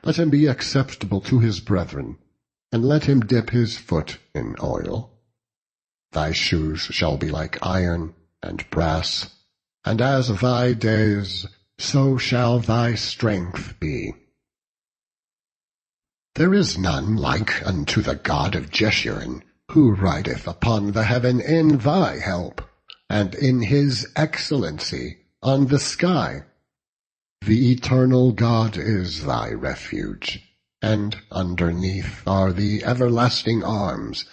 Let him be acceptable to his brethren, and let him dip his foot in oil. Thy shoes shall be like iron and brass, and as thy days, so shall thy strength be. There is none like unto the God of Jeshurun, who rideth upon the heaven in thy help, and in his excellency on the sky. The eternal God is thy refuge, and underneath are the everlasting arms,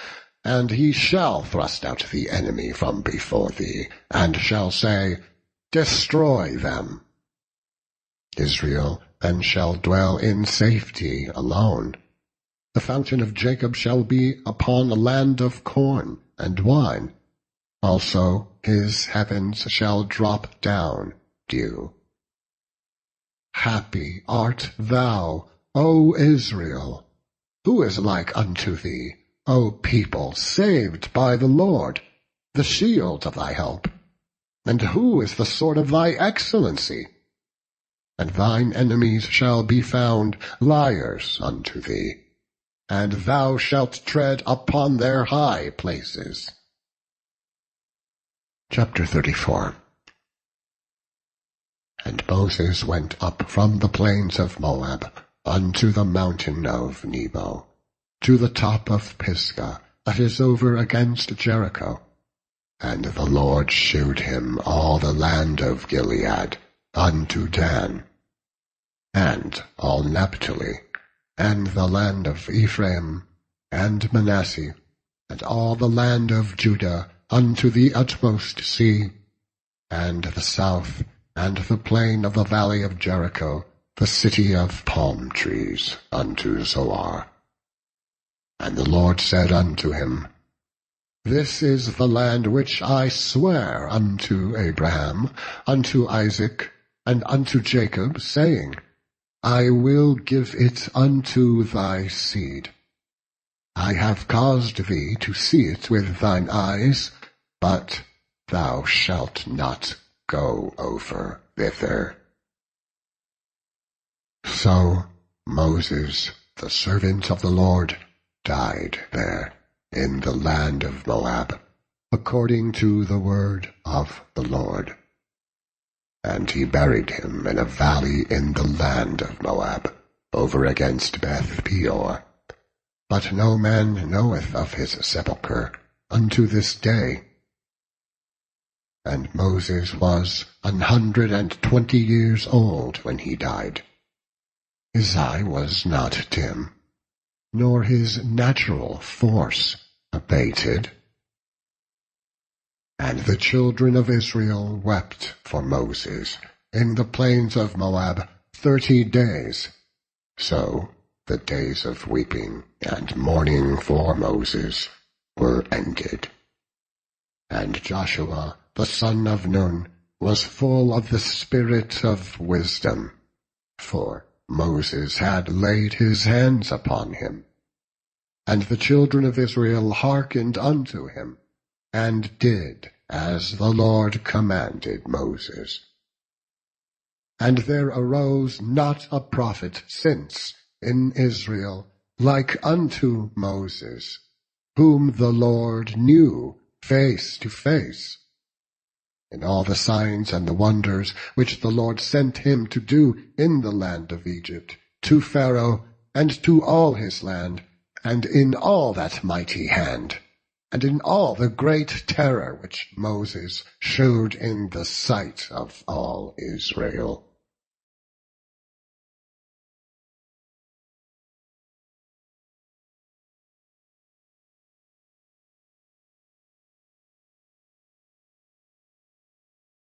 and he shall thrust out the enemy from before thee, and shall say, Destroy them. Israel then shall dwell in safety alone. The fountain of Jacob shall be upon a land of corn and wine. Also his heavens shall drop down dew. Happy art thou, O Israel! Who is like unto thee, O people saved by the Lord, the shield of thy help? And who is the sword of thy excellency? And thine enemies shall be found liars unto thee, and thou shalt tread upon their high places. Chapter 34. And Moses went up from the plains of Moab unto the mountain of Nebo, to the top of Pisgah, that is over against Jericho. And the Lord shewed him all the land of Gilead unto Dan, and all Naphtali, and the land of Ephraim, and Manasseh, and all the land of Judah unto the utmost sea, and the south, and the plain of the valley of Jericho, the city of palm trees, unto Zoar. And the Lord said unto him, This is the land which I sware unto Abraham, unto Isaac, and unto Jacob, saying, I will give it unto thy seed. I have caused thee to see it with thine eyes, but thou shalt not go over thither. So Moses, the servant of the Lord, died there in the land of Moab, according to the word of the Lord. And he buried him in a valley in the land of Moab, over against Beth Peor. But no man knoweth of his sepulchre unto this day. And Moses was 120 years old when he died. His eye was not dim, nor his natural force abated. And the children of Israel wept for Moses in the plains of Moab 30 days. So the days of weeping and mourning for Moses were ended. And Joshua the son of Nun was full of the spirit of wisdom, for Moses had laid his hands upon him. And the children of Israel hearkened unto him, and did as the Lord commanded Moses. And there arose not a prophet since in Israel like unto Moses, whom the Lord knew face to face. In all the signs and the wonders which the Lord sent him to do in the land of Egypt, to Pharaoh, and to all his land, and in all that mighty hand, and in all the great terror which Moses shewed in the sight of all Israel.